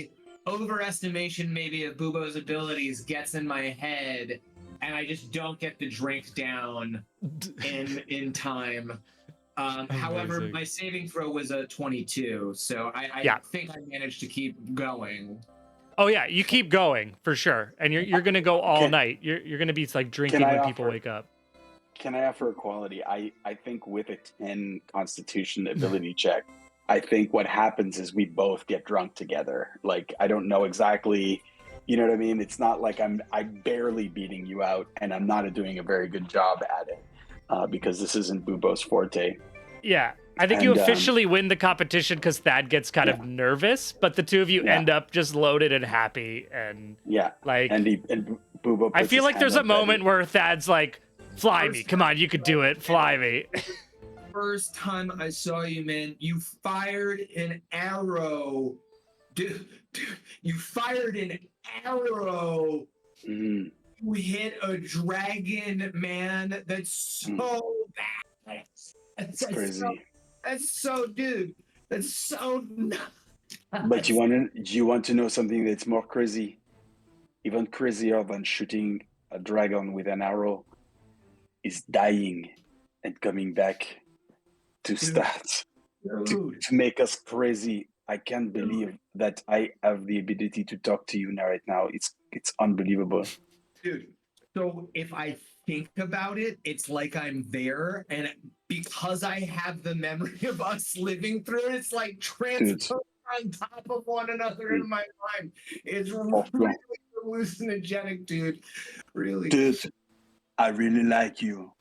overestimation maybe of Bubo's abilities gets in my head, and I just don't get the drink down in time. However, Amazing. my saving throw was a 22, so I Yeah. think I managed to keep going. Oh yeah, you keep going for sure, and you're gonna go all Can- night. You're gonna be like drinking I when people offer- wake up. Can I offer a quality? I think with a 10 Constitution ability check, I think what happens is we both get drunk together. Like, I don't know exactly, you know what I mean? It's not like I'm barely beating you out, and I'm not doing a very good job at it because this isn't Bubo's forte. Yeah, I think you And, officially win the competition because Thad gets kind of nervous, but the two of you Yeah. end up just loaded and happy, and Yeah, like and Bubo. I puts feel his like hand there's a on Betty. moment where Thad's like, "Fly me, come on, you could do it, fly me." First time I saw you, man, you fired an arrow. Dude, you fired an arrow. Mhm. You hit a dragon, man. That's so bad. That's Crazy. dude. That's so nuts. But do you want to know something that's more crazy? Even crazier than shooting a dragon with an arrow is dying and coming back to start to make us crazy. I can't believe that I have the ability to talk to you now right now. It's unbelievable. Dude, so if I think about it, it's like I'm there, and because I have the memory of us living through it, it's like transferred on top of one another in my mind. It's really hallucinogenic, dude. Really. Dude, I really like you.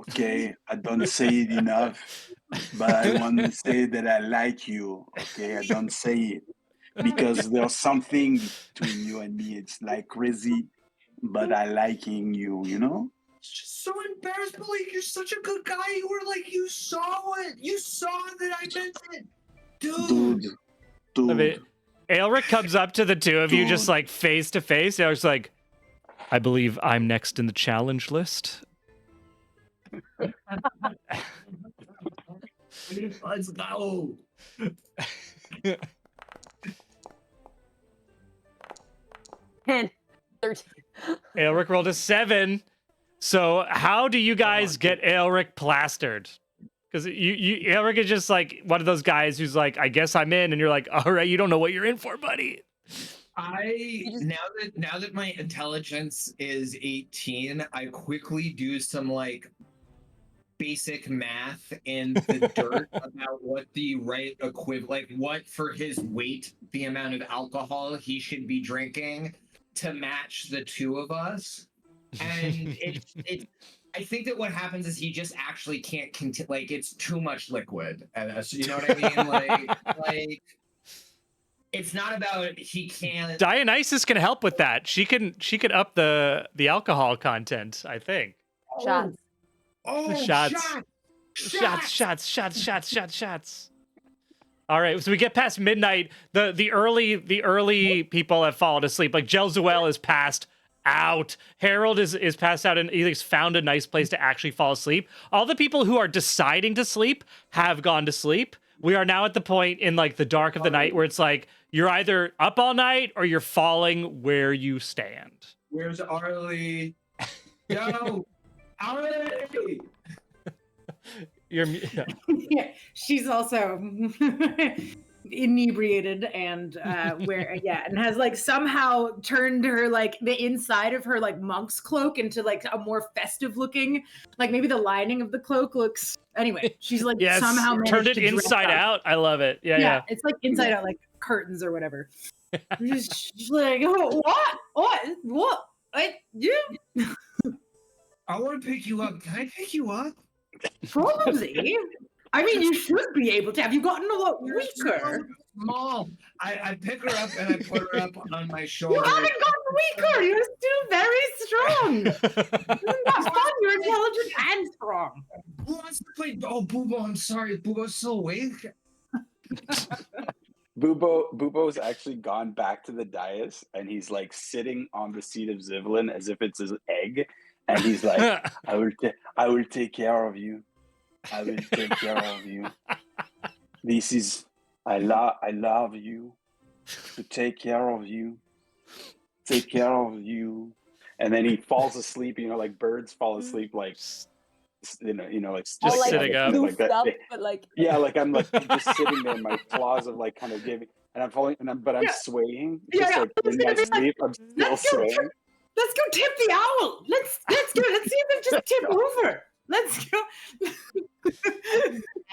Okay, I don't say it enough, but I want to say that I like you. Okay, I don't say it because there's something between you and me. It's like crazy, but I liking you. You know. It's just so embarrassed, but like you're such a good guy. You were like, you saw it. You saw that I meant it. Dude. I mean, Aelric comes up to the two of you just like face to face. Aelric's like, "I believe I'm next in the challenge list." Let's go. 10, 13. Aelric rolled a 7. So how do you guys get Aelric plastered? Because Aelric is just like one of those guys who's like, "I guess I'm in," and you're like, "All right, you don't know what you're in for, buddy." Now that my intelligence is 18, I quickly do some like basic math in the dirt about what the right equivalent, like what for his weight, the amount of alcohol he should be drinking to match the two of us. And it I think that what happens is he just actually can't like it's too much liquid. You know what I mean? Like it's not about he can't. Dionysus can help with that. She can up the alcohol content, I think. Shots. Oh, Shots. All right, so we get past midnight. The early people have fallen asleep. Like Jelzuel is passed out. Harold is passed out and he's found a nice place to actually fall asleep. All the people who are deciding to sleep have gone to sleep. We are now at the point in like the dark of the night where it's like you're either up all night or you're falling where you stand. Where's Arlie? Yo, Arlie! Yeah. Yeah, she's also inebriated and and has like somehow turned her like the inside of her like monk's cloak into like a more festive looking, like maybe the lining of the cloak looks anyway. She's like somehow turned it managed to dress inside up. out. I love it. Yeah. It's like inside out, like curtains or whatever. She's like, oh, what? You? I want to pick you up. Can I pick you up? Probably. I mean, you should be able to. Have you gotten a lot weaker? Mom, I pick her up and I put her up on my shoulder. You haven't gotten weaker. You're still very strong. Isn't that fun? You're intelligent and strong. Who wants to play? Oh, Boobo, I'm sorry. Boobo's still awake. Bubo's actually gone back to the dais and he's like sitting on the seat of Zivlin as if it's his egg, and he's like, I will take care of you. I will take care of you. This is I love you. To take care of you. Take care of you. And then he falls asleep, like birds fall asleep, like like Just sitting up. like that. Up, but like Yeah, like I'm like just sitting there, my claws are like kind of giving, and I'm falling, but I'm swaying, just like in my sleep, I'm still swaying. Let's go tip the owl. Let's go. Let's see if it just tip over. Let's go.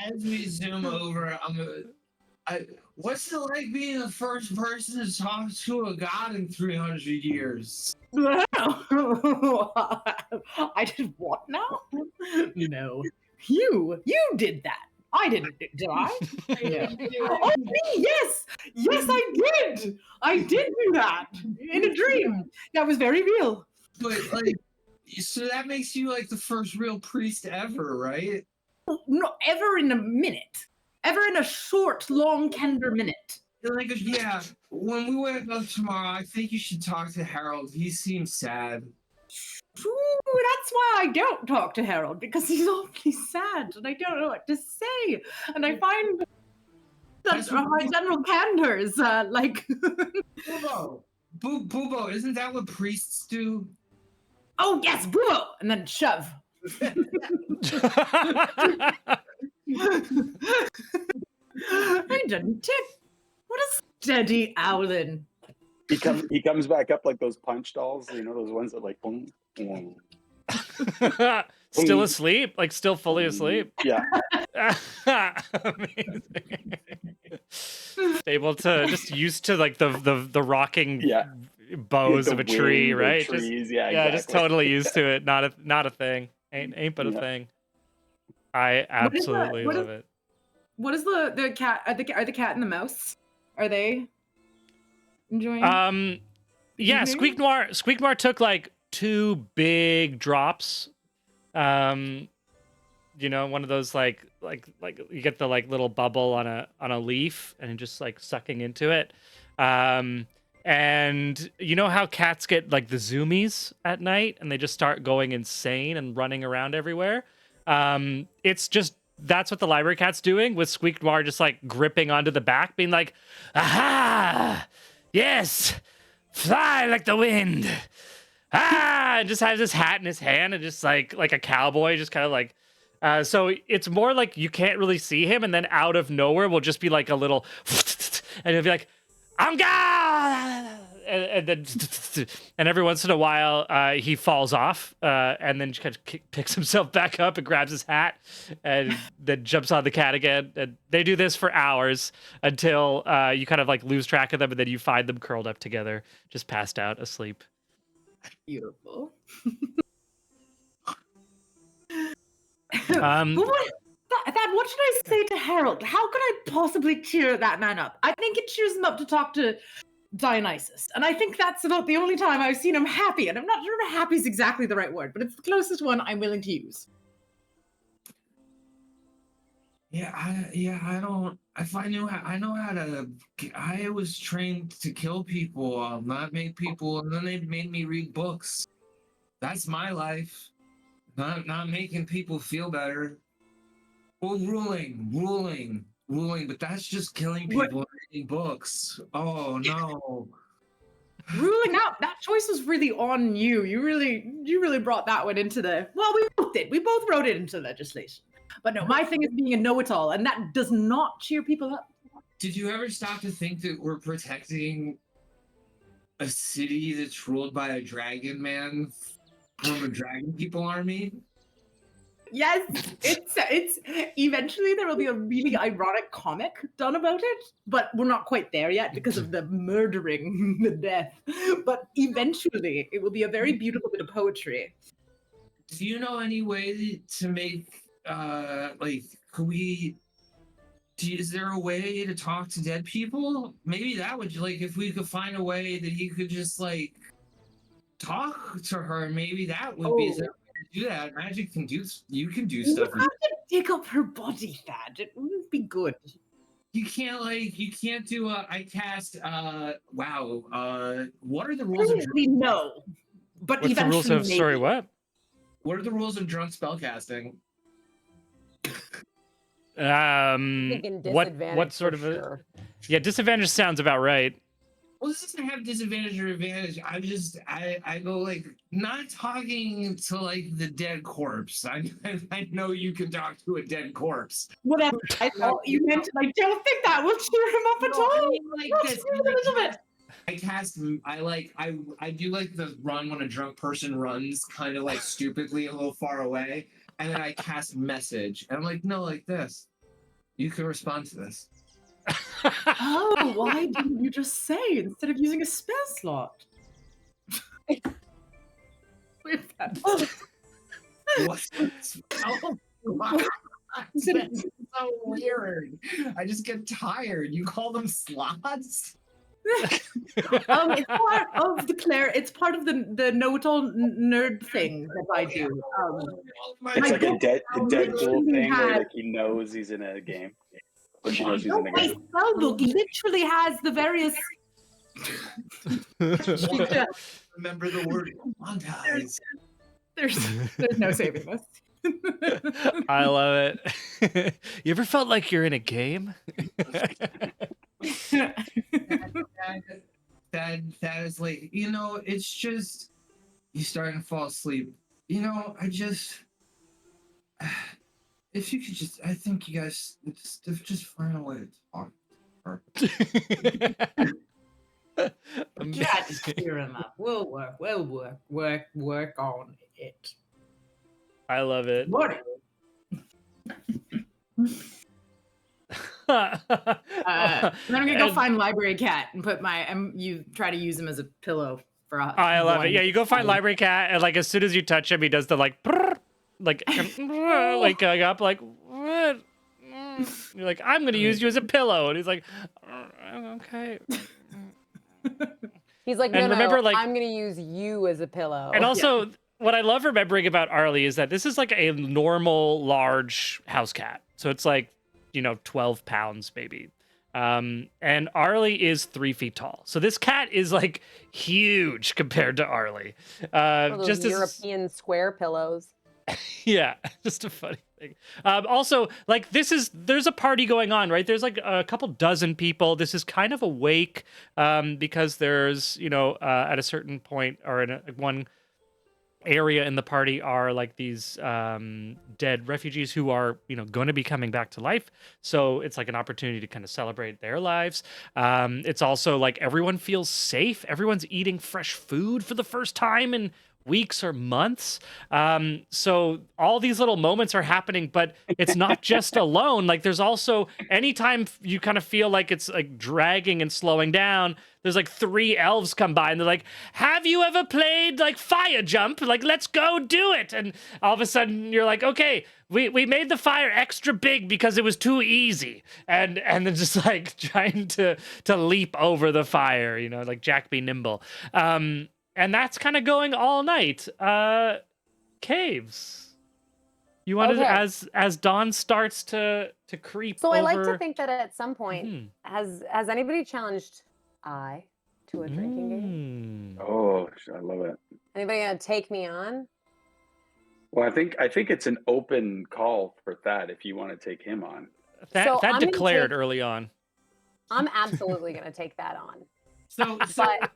As we zoom over, what's it like being the first person to talk to a god in 300 years? I did what now? No. You did that. I didn't, did I? Yeah. Oh, me, yes! Yes, I did! I did do that in a dream. That was very real. But, so that makes you, the first real priest ever, right? No, ever in a minute. Ever in a short, long, tender minute. Yeah, when we wake up tomorrow, I think you should talk to Harold. He seems sad. Ooh, that's why I don't talk to Harold, because he's awfully sad and I don't know what to say. And I find that my general candors, Boobo, isn't that what priests do? Oh, yes, Boobo! And then shove. I didn't tip. What a steady owlin. He comes back up like those punch dolls, those ones that like boom, boom. Still asleep? Like still fully asleep? Yeah. Amazing. Able to just used to like the rocking boughs of a tree, right? Trees, just, just totally used to it. Not a thing. Ain't but a thing. I absolutely love it. What is the cat? Are the cat and the mouse? Are they enjoying? Yeah, Squeak Noir took like 2 big drops. One of those like you get the like little bubble on a leaf and just like sucking into it. And you know how cats get like the zoomies at night and they just start going insane and running around everywhere? It's just that's what the library cat's doing, with Squeak Noir just like gripping onto the back, being like, aha, yes, fly like the wind. And just has his hat in his hand and just like a cowboy, just kind of like, so it's more like you can't really see him, and then out of nowhere will just be like a little, and he'll be like, I'm gone, and then and every once in a while he falls off and then kind of picks himself back up and grabs his hat and then jumps on the cat again. And they do this for hours until you kind of like lose track of them, and then you find them curled up together, just passed out asleep. Beautiful. Um, But what should I say to Harold? How could I possibly cheer that man up? I think it cheers him up to talk to Dionysus. And I think that's about the only time I've seen him happy. And I'm not sure if happy is exactly the right word, but it's the closest one I'm willing to use. I don't. If I knew, I know how to. I was trained to kill people, not make people, and then they made me read books. That's my life. Not making people feel better. Well, ruling, but that's just killing people and reading books. Oh no. Ruling out, that choice was really on you. You really brought that one into the, well, we both did. We both wrote it into legislation. But no, my thing is being a know-it-all, and that does not cheer people up. Did you ever stop to think that we're protecting a city that's ruled by a dragon man from a dragon people army? Yes, it's eventually there will be a really ironic comic done about it, but we're not quite there yet because of the murdering, the death. But eventually it will be a very beautiful bit of poetry. Do you know any way to make could we is there a way to talk to dead people? Maybe that would, like, if we could find a way that he could just like talk to her, maybe that would be there to do that. Magic can do, you can do stuff. You have to dig up her body, Thad. It wouldn't be good. You can't do I cast what are the rules of We know, but what's the rules of maybe. sorry, what? What are the rules of drunk spellcasting? Thinking What disadvantage sort for of sure. yeah, disadvantage sounds about right. Well, this doesn't have disadvantage or advantage. I go like not talking to like the dead corpse. I know you can talk to a dead corpse. Whatever. I thought you meant. I don't think that will cheer him up at No, I all. mean, like Not this. even a little bit. I do like the run when a drunk person runs kind of like stupidly a little far away, and then I cast message, and I'm like, no, like this. You can respond to this. Oh, why didn't you just say instead of using a spell slot? What? Oh, wow. That's so weird. I just get tired. You call them slots? It's part of it's part of the know-it-all nerd thing that I do. It's like a Deadpool literally thing where had- like he knows he's in a game. Or she knows he's No, in a my game. spell book literally has the various. Remember the word montage. There's no saving this. I love it. You ever felt like you're in a game? That is like, it's just you starting to fall asleep. If you could just, I think you guys just find a way to talk. Yeah, just cheer him up. We'll work on it. I love it. What? Then I'm gonna go find Library Cat and put you try to use him as a pillow for a I love it. Yeah, you go find Library Cat, and like as soon as you touch him, he does the like, like, like going up, like what? You're like, I'm gonna use you as a pillow, and he's like, okay. He's like, And no, remember, like- I'm gonna use you as a pillow. And also, what I love remembering about Arlie is that this is like a normal large house cat, so it's like 12 pounds maybe. And Arlie is 3 feet tall. So this cat is like huge compared to Arlie. One of those Just as, European square pillows. yeah, just a funny thing. Also, like there's a party going on, right? There's like a couple dozen people. This is kind of a wake because there's, at a certain point or in one area in the party are like these dead refugees who are, going to be coming back to life. So it's like an opportunity to kind of celebrate their lives. It's also like everyone feels safe. Everyone's eating fresh food for the first time in weeks or months. So all these little moments are happening, but it's not just alone. Like there's also, anytime you kind of feel like it's like dragging and slowing down, there's like 3 elves come by and they're like, have you ever played like fire jump? Like, let's go do it. And all of a sudden you're like, okay, we made the fire extra big because it was too easy. And then just like trying to leap over the fire, like Jack be nimble. And that's kind of going all night. Caves. You wanted Okay. as dawn starts to creep So over. I like to think that at some point, Mhm. has anybody challenged I to a drinking game? Oh, I love it. Anybody gonna take me on? Well, I think it's an open call for Thad if you want to take him on. That So I'm gonna declared take- early on. I'm absolutely gonna take that on. So But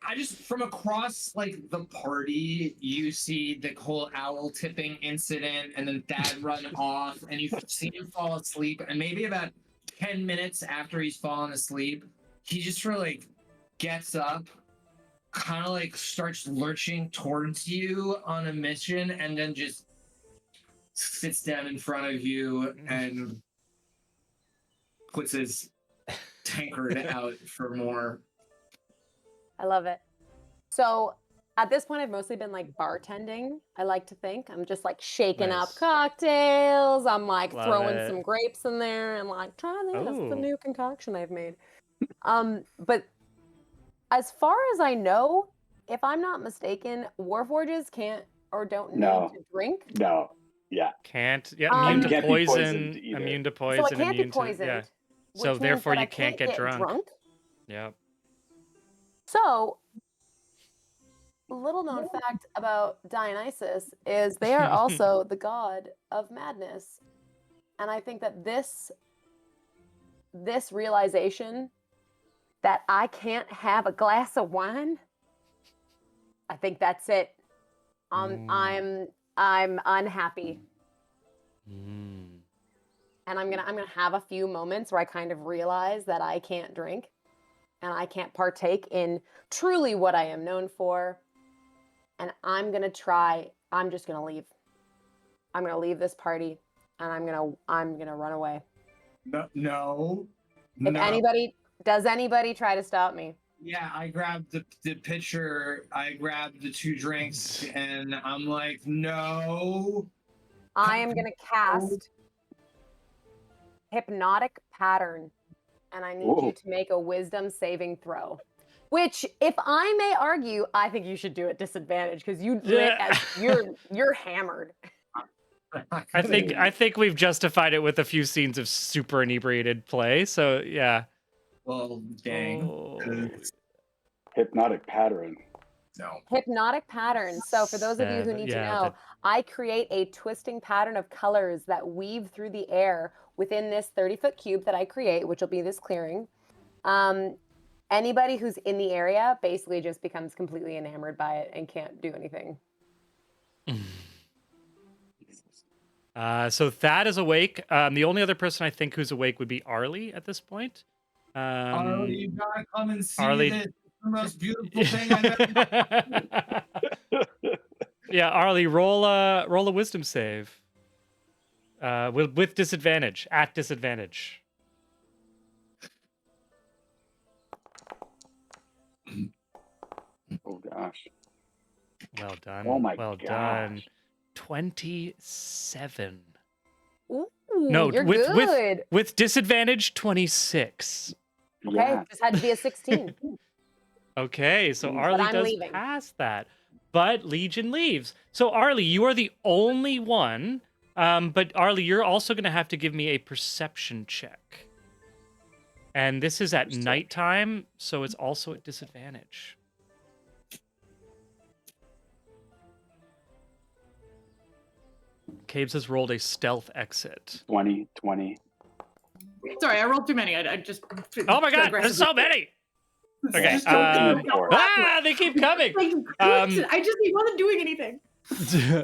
I just, from across like the party, you see the whole owl tipping incident, and then Thad run off, and you see him fall asleep. And maybe about 10 minutes after he's fallen asleep, he just sort of like gets up, kind of like starts lurching towards you on a mission, and then just sits down in front of you and puts his tankard out for more. I love it. So at this point, I've mostly been like bartending. I like to think I'm just like shaking up Nice. cocktails. I'm like Love throwing it. some grapes in there and like try this, the Ooh. new concoction I've made. But as far as I know, if I'm not mistaken, Warforges can't or don't need No. to drink. No. Yeah. Can't. Yeah, And immune to can't be poison. poisoned either. Immune to So poison. I can't be immune to poisoned. yeah. which So means therefore that I you can't get drunk. Yep. So, little known fact about Dionysus is they are also the god of madness. And I think that this realization that I can't have a glass of wine, I think that's it. I'm unhappy. And I'm gonna have a few moments where I kind of realize that I can't drink and I can't partake in truly what I am known for. And I'm just gonna leave. I'm gonna leave this party and I'm gonna run away. No. Does anybody try to stop me? Yeah, I grabbed the pitcher, I grabbed the 2 drinks, and I'm like, no. I am gonna cast hypnotic pattern, and I need you Whoa. to make a wisdom saving throw. Which, if I may argue, I think you should do at disadvantage because you're hammered. I think we've justified it with a few scenes of super inebriated play. So yeah. Well, dang. Oh. Hypnotic pattern. No. Hypnotic pattern. So for those of you who need to know, I create a twisting pattern of colors that weave through the air within this 30-foot cube that I create, which will be this clearing. Anybody who's in the area basically just becomes completely enamored by it and can't do anything. So Thad is awake. The only other person I think who's awake would be Arlie at this point. Arlie, you gotta come and see Arlie- this. It's the most beautiful thing I've ever. Yeah, Arlie, roll a wisdom save. With disadvantage. At disadvantage. Oh gosh. Well done. Oh my well gosh. done. 27. Ooh, No, you're with good. with disadvantage 26. Okay, Yeah. this had to be a 16. Okay, so But Arlie I'm does leaving. pass that. But Legion leaves. So Arlie, you are the only one. But Arlie, you're also gonna have to give me a perception check. And this is at nighttime, so it's also at disadvantage. Caves has rolled a stealth exit. 20. Sorry, I rolled too many. I just. Oh my god, there's so many! Okay. Just don't do it. They keep coming. Like, I just wasn't doing anything.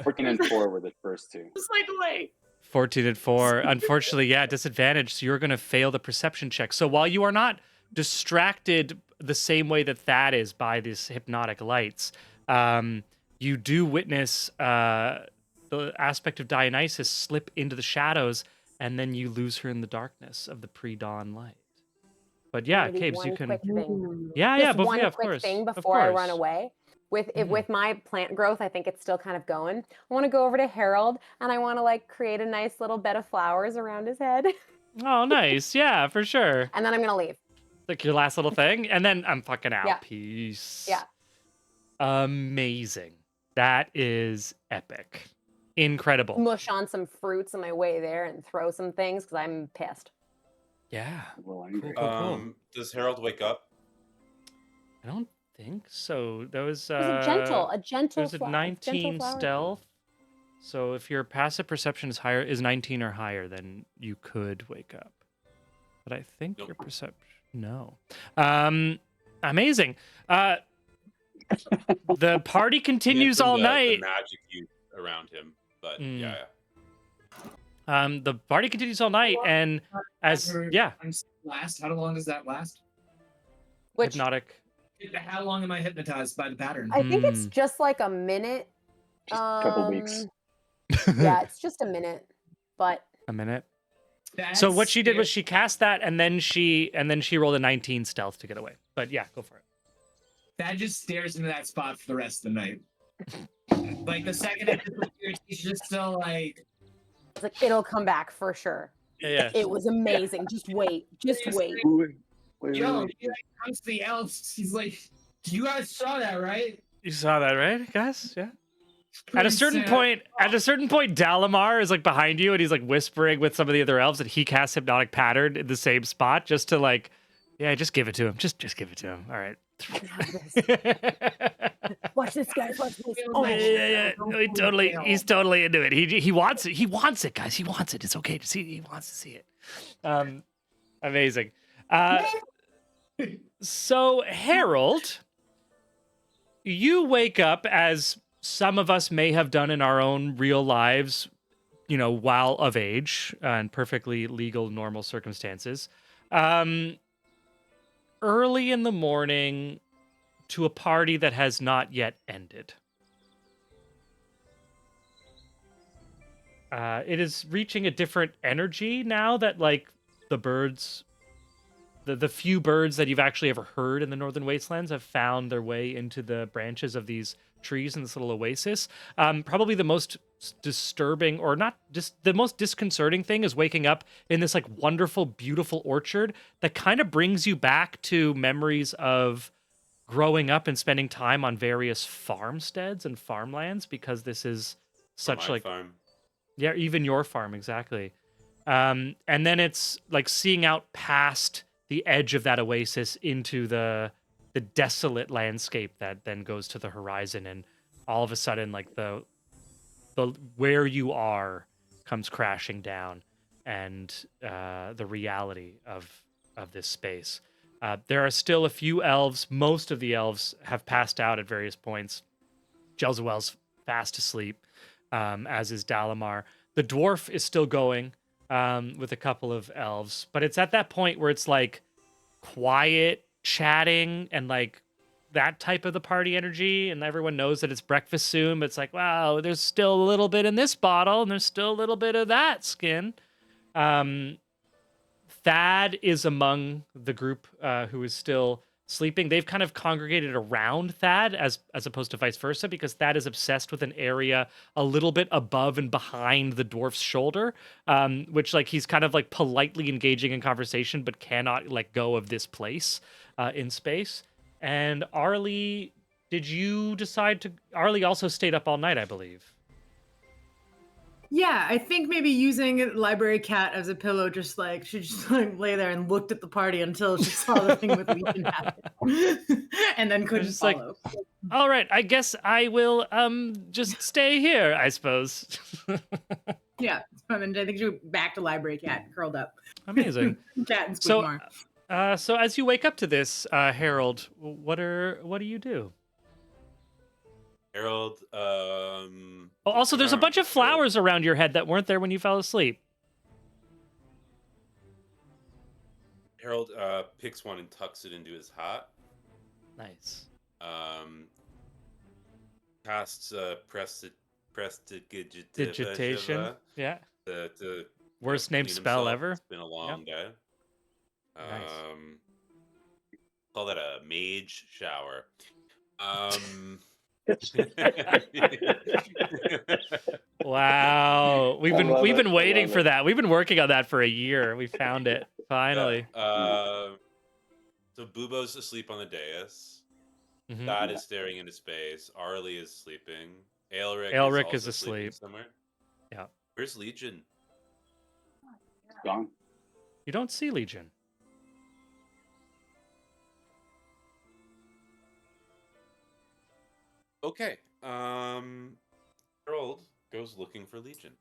14 and 4 were the first two. Slight delay. 14 and 4. Unfortunately, yeah, disadvantage. So you're going to fail the perception check. So while you are not distracted the same way that Thad is by these hypnotic lights, you do witness the aspect of Dionysus slip into the shadows, and then you lose her in the darkness of the pre-dawn light. But yeah, Maybe Cabes, one you can. quick thing. Yeah, Just but one yeah, of quick course. thing of before I run course. away. With my plant growth, I think it's still kind of going. I want to go over to Harold and I want to like create a nice little bed of flowers around his head. Oh, nice. Yeah, for sure. And then I'm gonna leave. Like your last little thing, and then I'm fucking out. Yeah. Peace. Yeah. Amazing. That is epic. Incredible. Mush on some fruits on my way there and throw some things because I'm pissed. Yeah. Well, angry. Cool. Does Harold wake up? I don't think so. That was It was a gentle there's a flower. 19 flower. stealth. So if your passive perception is 19 or higher, then you could wake up. But I think Nope. your perception no. Amazing. The party continues all night. The magic use around him, but yeah. The party continues all night, and as last, how long does that last? Which hypnotic. How long am I hypnotized by the pattern? I think it's just like a minute. Just a couple weeks. Yeah, it's just a minute, but A minute. That's So what she did was scary. she cast that, and then she rolled a 19 stealth to get away. But yeah, go for it. That just stares into that spot for the rest of the night. Like the second it disappears, he's just still like. it's like it'll come back for sure. Yeah. It was amazing. Just wait. Just wait. Yo, he like comes to the elves. He's like, you guys saw that, right? You saw that, right, guys? Yeah. At Pretty a certain sad. point, Dalamar is like behind you, and he's like whispering with some of the other elves, and he casts hypnotic pattern in the same spot, just to like, yeah, just give it to him. Just give it to him. All right. Watch this, guys. Watch this. Yeah. No, he's totally into it. He wants it. He wants it, guys. He wants it. It's okay to see. He wants to see it. Amazing. So Harold, you wake up as some of us may have done in our own real lives, while of age and perfectly legal, normal circumstances. Early in the morning to a party that has not yet ended. It is reaching a different energy now that, like, the birds, the few birds that you've actually ever heard in the Northern Wastelands have found their way into the branches of these trees in this little oasis. Probably the most disturbing, or not just the most disconcerting thing, is waking up in this like wonderful, beautiful orchard that kind of brings you back to memories of growing up and spending time on various farmsteads and farmlands, because this is such like farm. yeah, even your farm, exactly. And then it's like seeing out past the edge of that oasis into the desolate landscape that then goes to the horizon, and all of a sudden, like the where you are comes crashing down, and the reality of this space. There are still a few elves. Most of the elves have passed out at various points. Jelzuel's fast asleep, as is Dalamar. The dwarf is still going with a couple of elves, but it's at that point where it's like quiet chatting and like that type of the party energy, and everyone knows that it's breakfast soon, but it's like, wow, there's still a little bit in this bottle, and there's still a little bit of that skin. Thad is among the group who is still sleeping. They've kind of congregated around Thad as opposed to vice versa, because Thad is obsessed with an area a little bit above and behind the dwarf's shoulder, which like he's kind of like politely engaging in conversation but cannot let go of this place in space. And Arlie, did you decide to... Arlie also stayed up all night, I believe. Yeah, I think maybe using library cat as a pillow, she just lay there and looked at the party until she saw the thing with Legion happen, and then couldn't just like, follow. All right, I guess I will just stay here, I suppose. Yeah, and I think she went back to library cat, curled up. Amazing. Cat and So, Squidmar. So as you wake up to this, Harold, what do you do? Harold, Oh, also, there's a around. bunch of Harold, flowers around your head that weren't there when you fell asleep. Harold picks one and tucks it into his hat. Nice. Casts prestidigitation. Digitation. Yeah. To Worst clean named spell himself. ever. It's been a long day. Nice. Call that a mage shower. Wow. We've been love it. I waiting love for it. that. We've been working on that for a year. We found it finally. So Bubo's asleep on the dais. Mhm. Dad is staring into space. Arlie is sleeping. Aelric Aelric is is also sleeping asleep. somewhere. Yeah. Where's Legion? Gone. You don't see Legion. Okay. Harold goes looking for Legion.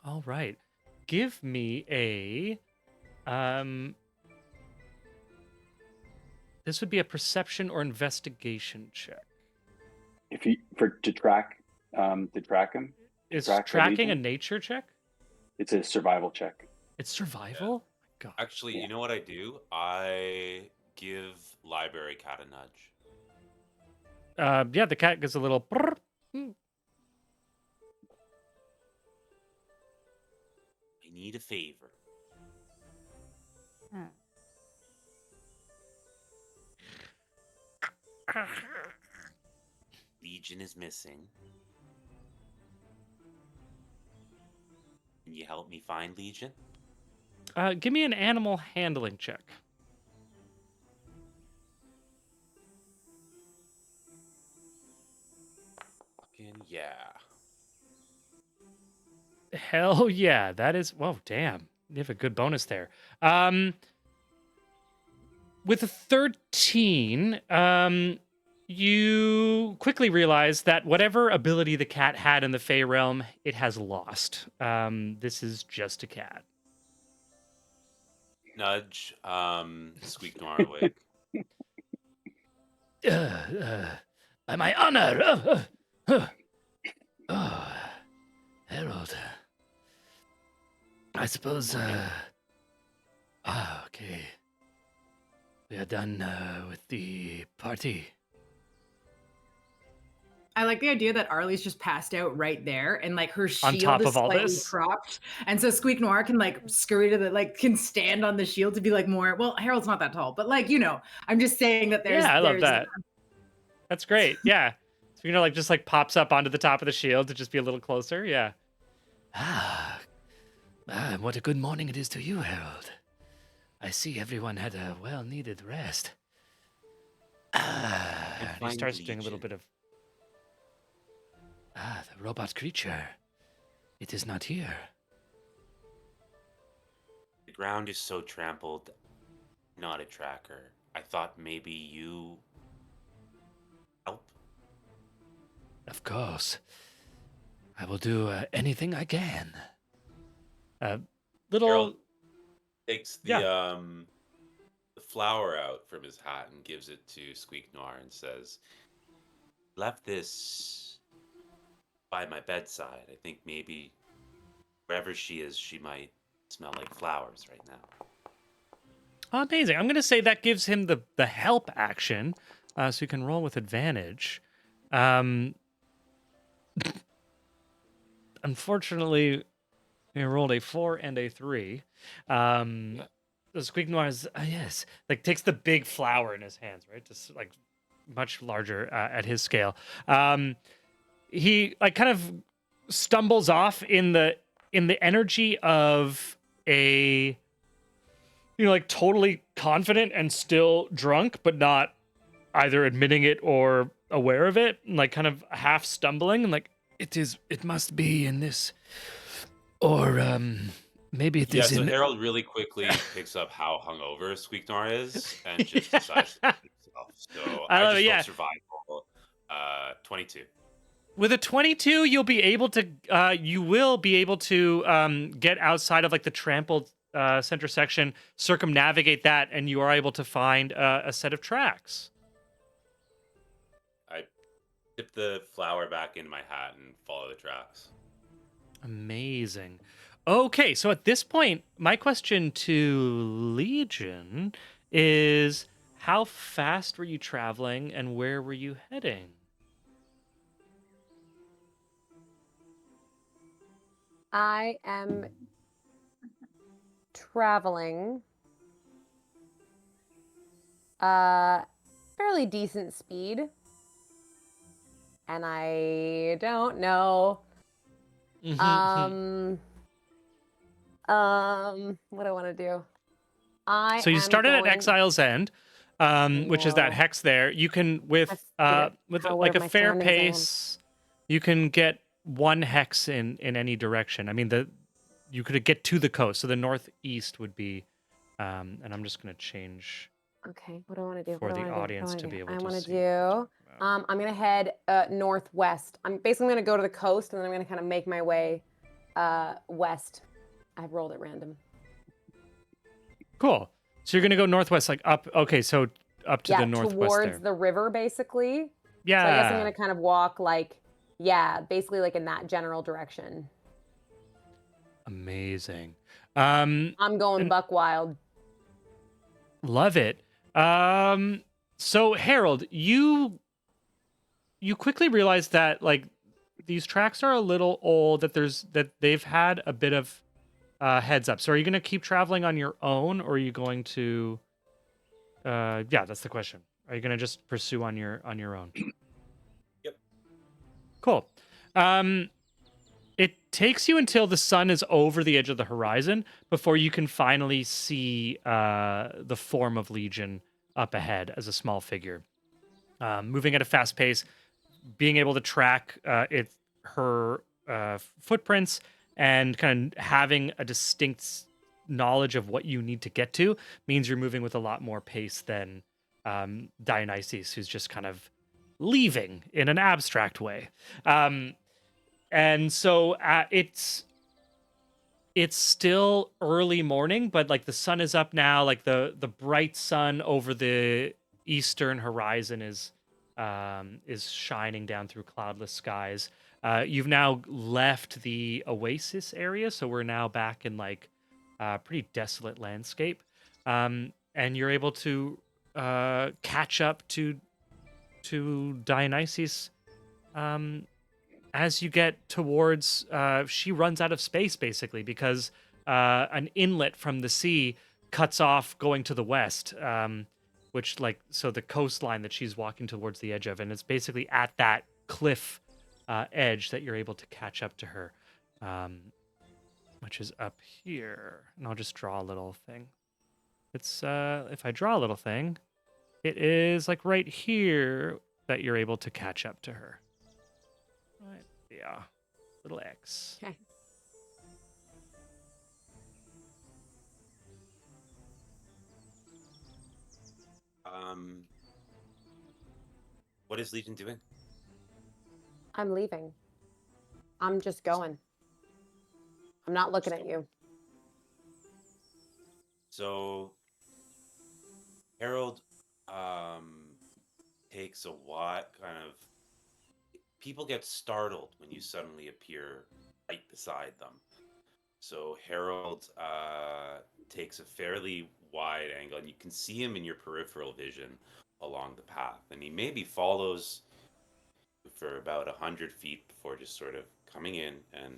All right. Give me a this would be a perception or investigation check. If he to track him, Is track the tracking a Legion? nature check? It's a survival check. It's survival? My God. Actually, Yeah. you know what I do? I give Library Cat a nudge. Yeah, the cat gets a little brrr. I need a favor. Legion is missing. Can you help me find Legion? Give me an animal handling check. Fucking yeah. Hell yeah, that is. Whoa, damn! You have a good bonus there. With a 13, you quickly realize that whatever ability the cat had in the Fey realm, it has lost. This is just a cat. Nudge, Squeak Noir awake. By my honor, Harold. I suppose. Okay. We are done with the party. I like the idea that Arlie's just passed out right there, and like her On shield top is of all slightly this? propped, and so Squeak Noir can like scurry to the can stand on the shield to be like more. Well, Harold's not that tall, but I'm just saying that there's. Yeah, I love there's, that. That's great. Yeah. So just pops up onto the top of the shield to just be a little closer. Yeah. What a good morning it is to you, Harold. I see everyone had a well-needed rest. And he find starts doing a little Legion. bit of. The robot creature. It is not here. The ground is so trampled. Not a tracker. I thought maybe you help. Of course. I will do anything I can. Little. Harold takes the Yeah. the flower out from his hat and gives it to Squeak Noir and says, "Left this by my bedside. I think maybe wherever she is, she might smell like flowers right now." Amazing. I'm going to say that gives him the help action, so you can roll with advantage. Unfortunately, we rolled a 4 and a 3. The Squeak Noir is, yes, takes the big flower in his hands, right? Just much larger at his scale. He kind of stumbles off in the energy of a totally confident and still drunk, but not either admitting it or aware of it, and kind of half stumbling, and it must be in this, or maybe it Yeah, is so in. Harold really quickly picks up how hungover Squeak Noir is and just decides to kill himself. So I love just it, yeah. rolled survival. 22. With a 22, you will be able to get outside of the trampled center section, circumnavigate that, and you are able to find a set of tracks. I dip the flower back in my hat and follow the tracks. Amazing. Okay, so at this point, my question to Legion is, how fast were you traveling and where were you heading? I am traveling fairly decent speed. And I don't know. What do I want to do? So you started at Exile's End, which is that know. hex there. You can with How- like a my fair surroundings I am. pace, you can get one hex in any direction. I mean, you could get to the coast, so the northeast would be, and I'm just gonna change Okay, what do I want to do? for What do I the wanna do? What do I audience wanna to do? be able I to want to see. do. I'm gonna head northwest. I'm basically gonna go to the coast, and then I'm gonna kind of make my way west. I've rolled at random. Cool. So you're gonna go northwest, like up. Okay, so up to the northwest towards there. the river, basically. Yeah. So I guess I'm gonna kind of walk basically like in that general direction. Amazing. I'm going buck wild. Love it. So Harold, you quickly realize that like these tracks are a little old, that they've had a bit of heads up. So are you going to keep traveling on your own, or are you going to yeah, that's the question. Are you going to just pursue on your own? Yep. Cool. It takes you until the sun is over the edge of the horizon before you can finally see the form of Legion up ahead as a small figure. Moving at a fast pace, being able to track her footprints, and kind of having a distinct knowledge of what you need to get to means you're moving with a lot more pace than Dionysus, who's just kind of leaving in an abstract way. And so it's still early morning, but like the sun is up now. Like the bright sun over the eastern horizon is shining down through cloudless skies. You've now left the oasis area, so we're now back in like pretty desolate landscape, and you're able to catch up to Dionysus. As you get towards, she runs out of space basically because an inlet from the sea cuts off going to the west, which so the coastline that she's walking towards the edge of, and it's basically at that cliff edge that you're able to catch up to her, which is up here. And I'll just draw a little thing. It's if I draw a little thing, it is like right here that you're able to catch up to her. Right. Yeah. Little X. Okay. What is Legion doing? I'm leaving. I'm just going. I'm not looking at you. So Harold takes a what kind of people get startled when you suddenly appear right beside them. So Harold takes a fairly wide angle, and you can see him in your peripheral vision along the path. And he maybe follows for about 100 feet before just sort of coming in. And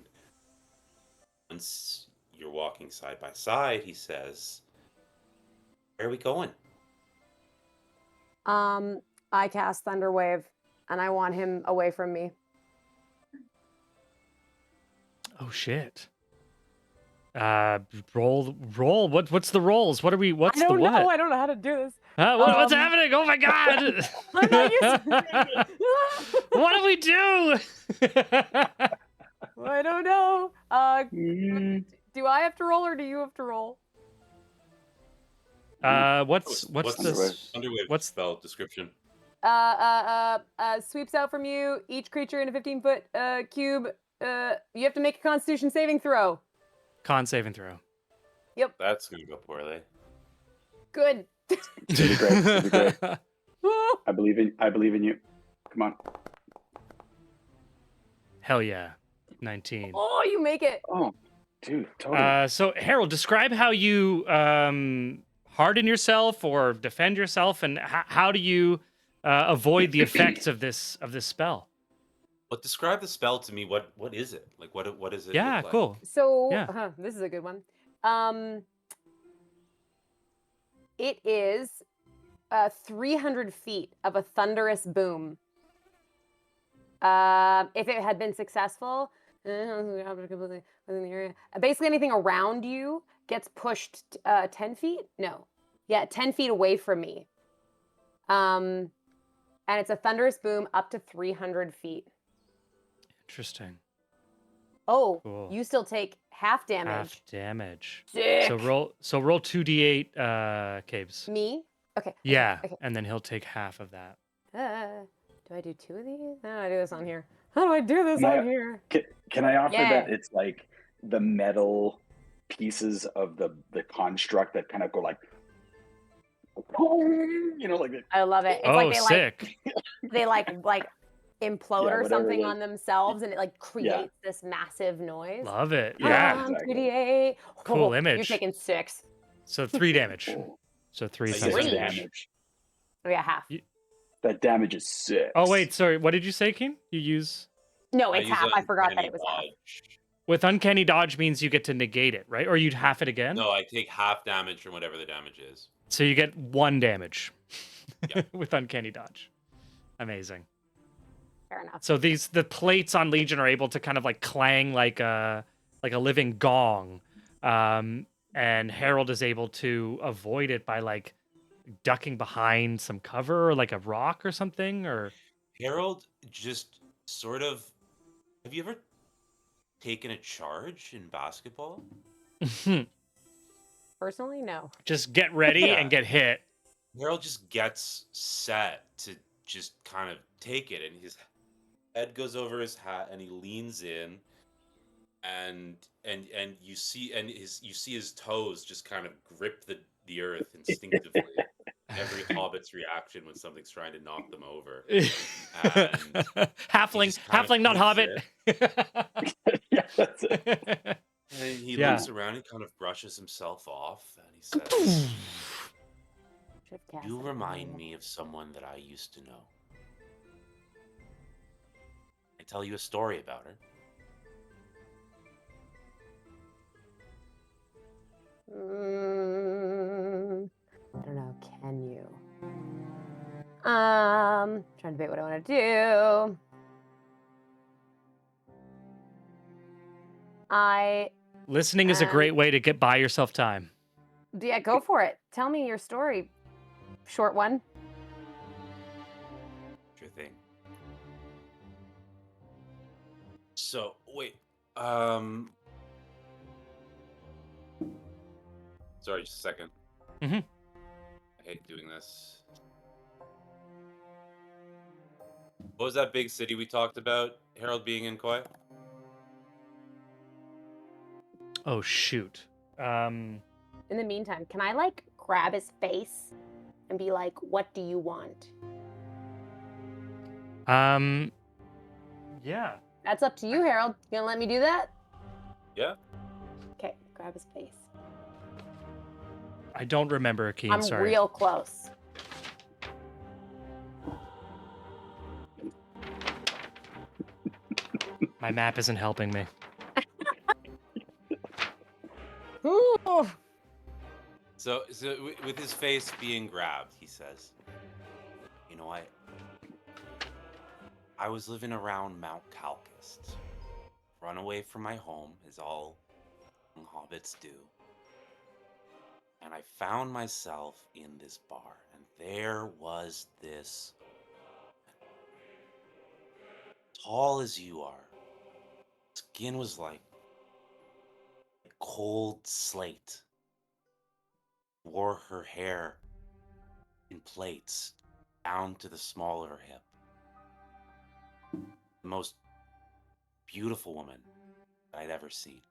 once you're walking side by side, he says, "Where are we going?" I cast Thunderwave, and I want him away from me. Oh shit. Roll. What's the rolls? What are we? What's I don't the what? know. I don't know how to do this. What's happening? Oh my god! I'm not used to What do we do? I don't know. Do I have to roll or do you have to roll? What's this? Underwave What's spell description? Sweeps out from you. Each creature in a 15-foot cube. You have to make a Constitution saving throw. Con saving throw? Yep. That's gonna go poorly. Good. It'll be great. It'll be great. I believe in you. Come on. Hell yeah. 19. Oh, you make it. Oh, dude, totally. So Harold, describe how you harden yourself or defend yourself, and how do you avoid the effects of this spell? But describe the spell to me. What is it? Like what does it Yeah, look like? cool. So Yeah. this is a good one. It is 300 feet of a thunderous boom. If it had been successful, within the area, basically anything around you gets pushed 10 feet. No, yeah, 10 feet away from me. And it's a thunderous boom up to 300 feet. Interesting. Oh, Cool. you still take half damage. Half damage. Sick. So roll 2d8 caves. Me? Okay. Yeah, Okay. and then he'll take half of that. Do I do 2 of these? How do I do this on here? How do I do this Can I- on here? Can I offer Yeah. that it's like the metal pieces of the construct that kind of go like, you know, like I love it. It's Oh, like they sick. they like implode Yeah, or whatever something it on is. themselves, and it like creates this massive noise. Love it. Yeah, Yeah. exactly. 2d8. Cool You're image. taking 6. So 3 damage. Cool. So 3 I times guess Six I'm- damage. damage. Oh yeah, half. That damage is 6. Oh wait, sorry. What did you say, Keen? You use No, I it's use half. I forgot that uncanny it was half. dodge. with uncanny dodge means you get to negate it, right? Or you'd half it again. No, I take half damage from whatever the damage is. So you get 1 damage Yeah. with uncanny dodge. Amazing. Fair enough. So the plates on Legion are able to kind of like clang like a living gong, and Harold is able to avoid it by like ducking behind some cover or like a rock or something. Or Harold just sort of. Have you ever taken a charge in basketball? Personally, no. just get ready Yeah. and get hit. Harold just gets set to just kind of take it, and his head goes over his hat, and he leans in, and you see his toes just kind of grip the earth instinctively. Every hobbit's reaction when something's trying to knock them over. halfling, just kinda halfling, not takes hobbit. Yeah, that's it. And he Yeah. looks around, he kind of brushes himself off, and he says, Should've cast "You it remind earlier. me of someone that I used to know. I tell you a story about her." I don't know. Can you? Trying to debate what I want to do. Listening is a great way to get by yourself time. Yeah, go for it. Tell me your story. Short one. Sure thing. So, wait. Sorry, just a second. Mhm. I hate doing this. What was that big city we talked about? Harold being in Koi? Oh shoot. In the meantime, can I like grab his face and be like, "What do you want?" Yeah. That's up to you, Harold. You gonna let me do that? Yeah. Okay, grab his face. I don't remember a key. I'm Sorry. real close. My map isn't helping me. Ooh. So with his face being grabbed, he says, "You know what? I was living around Mount Calcust. Run away from my home, as all young hobbits do. And I found myself in this bar, and there was this tall as you are. Skin was like cold slate. Wore her hair in plaits down to the small of her hip. The most beautiful woman I'd ever seen.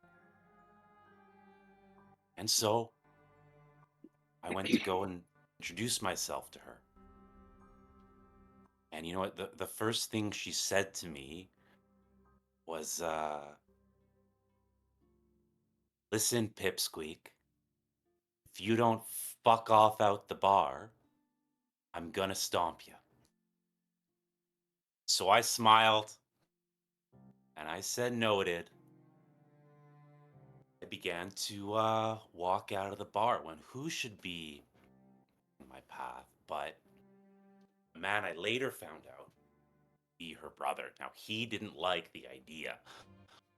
And so I went to go and introduce myself to her. And you know what? The first thing she said to me was, listen, Pipsqueak, if you don't fuck off out the bar, I'm gonna stomp you. So I smiled and I said noted. I began to walk out of the bar when who should be in my path but a man I later found out to be her brother. Now, he didn't like the idea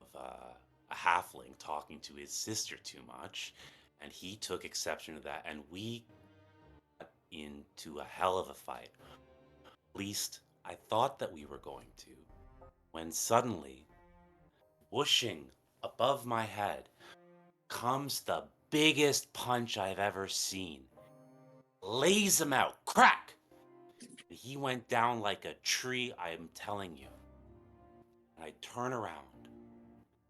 of a halfling talking to his sister too much, and he took exception to that, and we got into a hell of a fight. At least I thought that we were going to, when suddenly, whooshing above my head, comes the biggest punch I've ever seen. Lays him out, crack! He went down like a tree, I am telling you. And I turn around.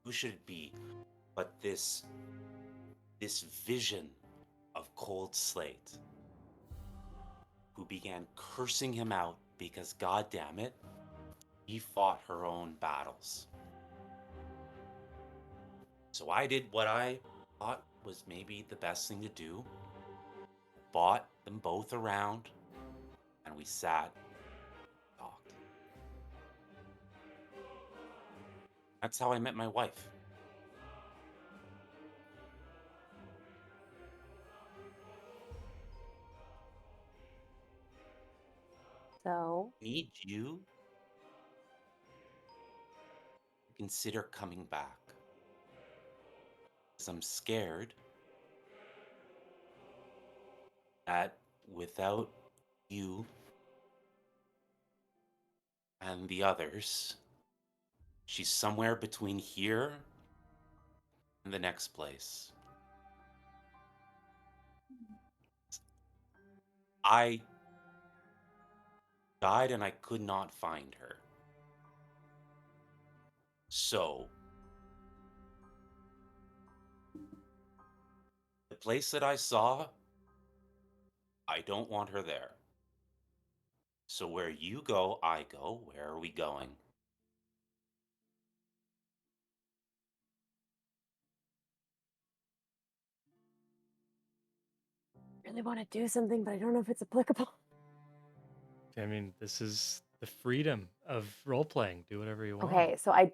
Who should it be but this vision of Cold Slate, who began cursing him out because, god damn it, he fought her own battles. So I did what I thought was maybe the best thing to do. Bought them both around, and we sat, talked. That's how I met my wife. So, Need you to consider coming back. Because I'm scared that without you and the others, she's somewhere between here and the next place. I died and I could not find her. So, the place that I saw, I don't want her there. So where you go, I go. Where are we going? really want to do something, but I don't know if it's applicable. I mean, this is the freedom of role playing. Do whatever you want. Okay, so I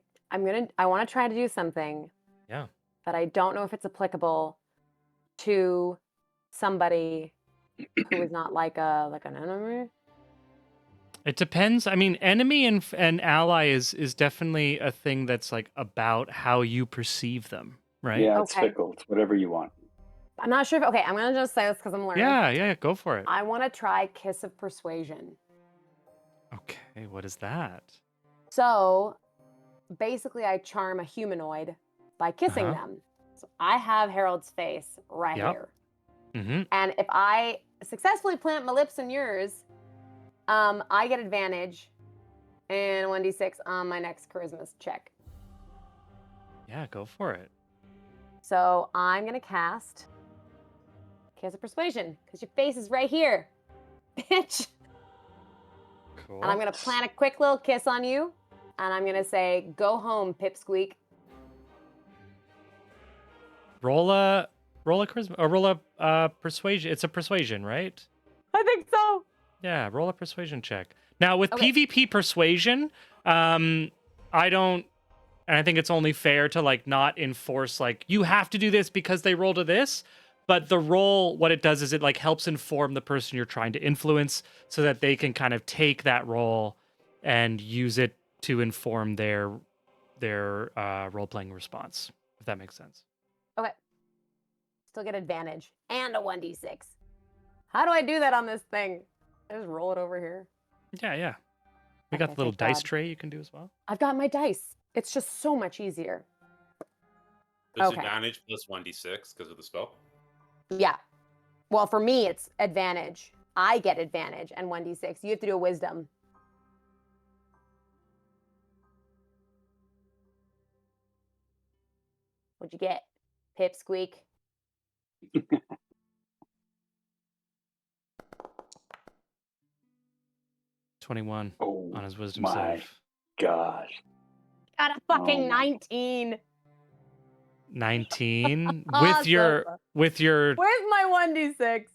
want to try to do something, Yeah. but I don't know if it's applicable to somebody who is not like an enemy. It depends. I mean, enemy and ally is definitely a thing that's like about how you perceive them, right? Yeah, it's Okay. fickle. It's whatever you want. I'm not sure if I'm gonna just say this because I'm learning. Yeah, go for it. I want to try Kiss of Persuasion. Okay, what is that? So basically, I charm a humanoid by kissing Uh-huh. them. So I have Harold's face right Yep. here. Mm-hmm. And if I successfully plant my lips on yours, I get advantage and 1d6 on my next charisma check. Yeah, go for it. So I'm going to cast Kiss of Persuasion because your face is right here, bitch. Cool. And I'm going to plant a quick little kiss on you. And I'm going to say, go home, Pipsqueak. Roll a charisma or roll a persuasion. It's a persuasion, right? I think so. Yeah, roll a persuasion check. Now with Okay. PvP persuasion, I don't, and I think it's only fair to like not enforce like you have to do this because they rolled a this. But the roll, what it does is it like helps inform the person you're trying to influence so that they can kind of take that role and use it to inform their role playing response. If that makes sense. Okay. Still get advantage and a 1d6. How do I do that on this thing? I just roll it over here. Yeah. We got Okay, the little thank dice God. tray you can do as well. I've got my dice. It's just so much easier. Disadvantage plus 1d6 because of the spell. Yeah. Well, for me, it's advantage. I get advantage and 1d6. You have to do a wisdom. What'd you get? Pipsqueak. $21 Oh on his wisdom my save. gosh. Got a Oh fucking my. 19. 19 Awesome. with your Where's my 1d6?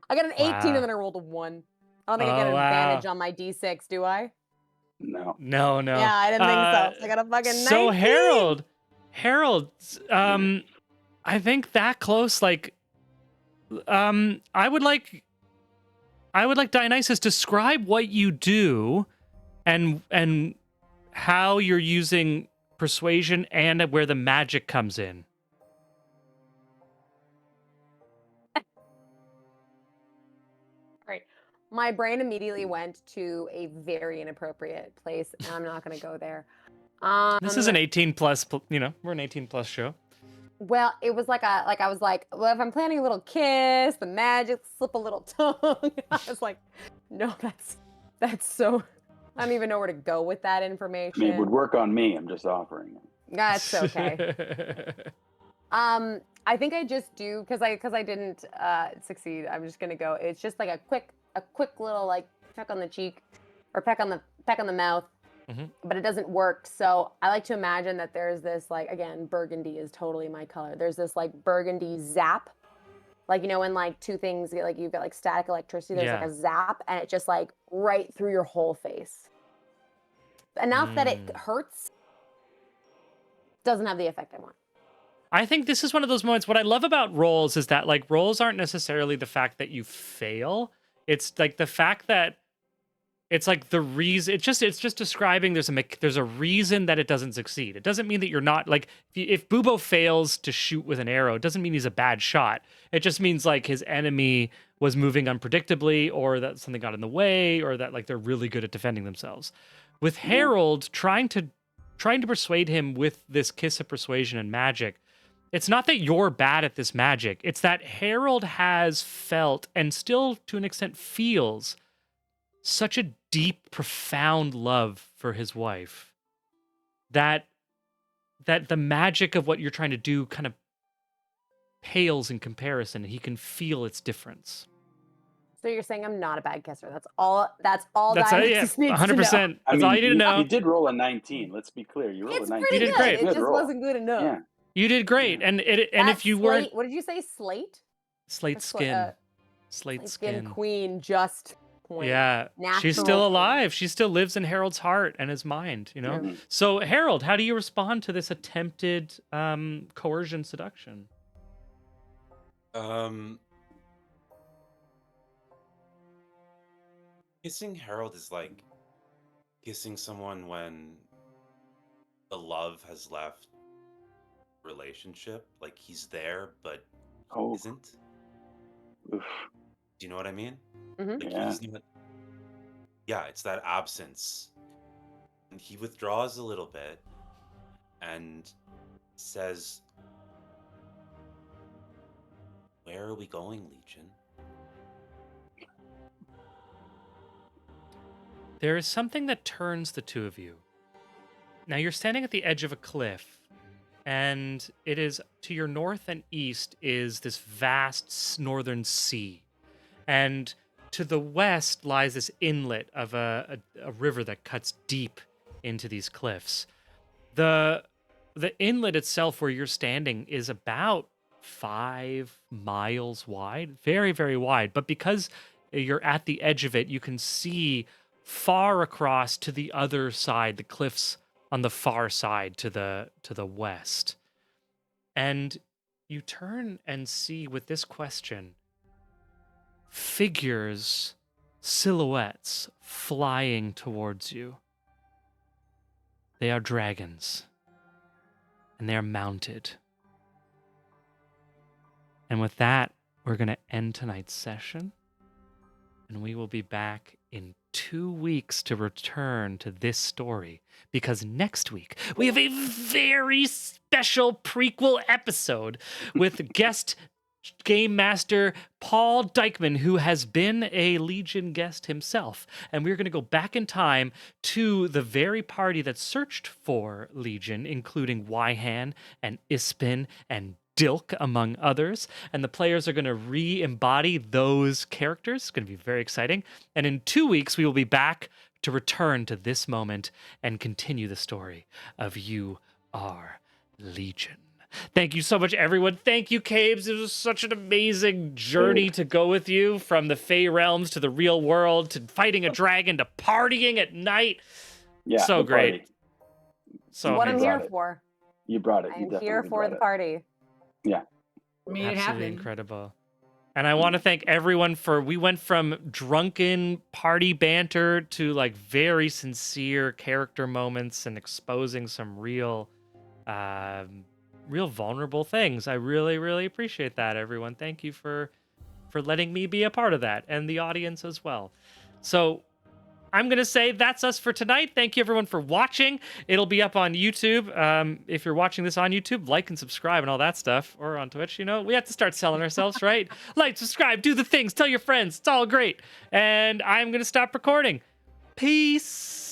I got an 18 Wow. and then I rolled a 1. I don't think I get Oh, an advantage wow. on my d6, do I? No. No, no. Yeah, I didn't think so. So I got a fucking 19. So Harold, I think that close, like, I would like Dionysus describe what you do, and how you're using persuasion and where the magic comes in. Right. My brain immediately went to a very inappropriate place, and I'm not going to go there. This is an 18 plus, we're an 18 plus show. Well, it was like I was like, well, if I'm planning a little kiss, the magic, slip a little tongue. I was like, no, that's so. I don't even know where to go with that I mean, it information. would work on me. I'm just offering it. That's okay. I think I just do because I didn't succeed. I'm just gonna go. It's just like a quick little like peck on the cheek, or peck on the mouth. Mhm. But it doesn't work. So I like to imagine that there's this, like, again, burgundy is totally my color. There's this like burgundy zap, like, you know, when like two things like you've got like static electricity. There's like Yeah. a zap, and it just like right through your whole face, enough that it hurts. Doesn't have the effect I want. I think this is one of those moments. What I love about rolls is that, like, rolls aren't necessarily the fact that you fail. It's like the fact that it's like the reason. It's just describing there's a reason that it doesn't succeed. It doesn't mean that you're not like if Bubo fails to shoot with an arrow, it doesn't mean he's a bad shot. It just means like his enemy was moving unpredictably, or that something got in the way, or that like they're really good at defending themselves. With Harold trying to persuade him with this kiss of persuasion and magic, it's not that you're bad at this magic. It's that Harold has felt, and still to an extent feels, such a deep, profound love for his wife that the magic of what you're trying to do kind of pales in comparison, and he can feel its difference. So you're saying I'm not a bad kisser. That's all That's Dionysus needs 100%. to know. That's all you need to know. You did roll a 19. Let's be clear. You rolled It's a 19. pretty You did good. great. It just roll. wasn't good enough. Yeah. You did great, and if you weren't What did you say? Slate? slate That's skin, Slate slate skin skin. queen. Just point. Yeah, she's Natural still queen. alive. She still lives in Harold's heart and his mind, you know? Mhm. So, Harold, how do you respond to this attempted coercion seduction? Kissing Harold is like kissing someone when the love has left relationship. Like he's there, but Oh, isn't. oof. Do you know what I mean? Mhm. Like Yeah. he's not. Yeah, it's that absence. And he withdraws a little bit and says, "Where are we going, Legion?" There is something that turns the two of you. Now, you're standing at the edge of a cliff, and it is to your north and east is this vast northern sea. And to the west lies this inlet of a river that cuts deep into these cliffs. The inlet itself where you're standing is about 5 miles wide, very, very wide. But because you're at the edge of it, you can see far across to the other side, the cliffs on the far side to the west. And you turn and see with this question figures, silhouettes flying towards you. They are dragons, and they are mounted. And with that, we're going to end tonight's session, and we will be back in 2 weeks to return to this story, because next week we have a very special prequel episode with guest game master Paul Dykman, who has been a Legion guest himself. And we're going to go back in time to the very party that searched for Legion, including Wyhan and Ispin and Dilk, among others. And the players are going to re-embody those characters. It's going to be very exciting. And in 2 weeks, we will be back to return to this moment and continue the story of You Are Legion. Thank you so much, everyone. Thank you, Cabes. It was such an amazing journey to go with you from the Fey realms to the real world to fighting a dragon to partying at night. Yeah, So the great. party. So what I'm amazing. here brought it. for. You brought it. You I'm definitely here for brought the it. party. Yeah. Made it Absolutely happen. incredible. And I want to thank everyone we went from drunken party banter to like very sincere character moments and exposing some real vulnerable things. I really, really appreciate that, everyone. Thank you for letting me be a part of that, and the audience as well. So I'm going to say that's us for tonight. Thank you, everyone, for watching. It'll be up on YouTube. If you're watching this on YouTube, like and subscribe and all that stuff. Or on Twitch, we have to start selling ourselves, right? Like, subscribe, do the things, tell your friends. It's all great. And I'm going to stop recording. Peace.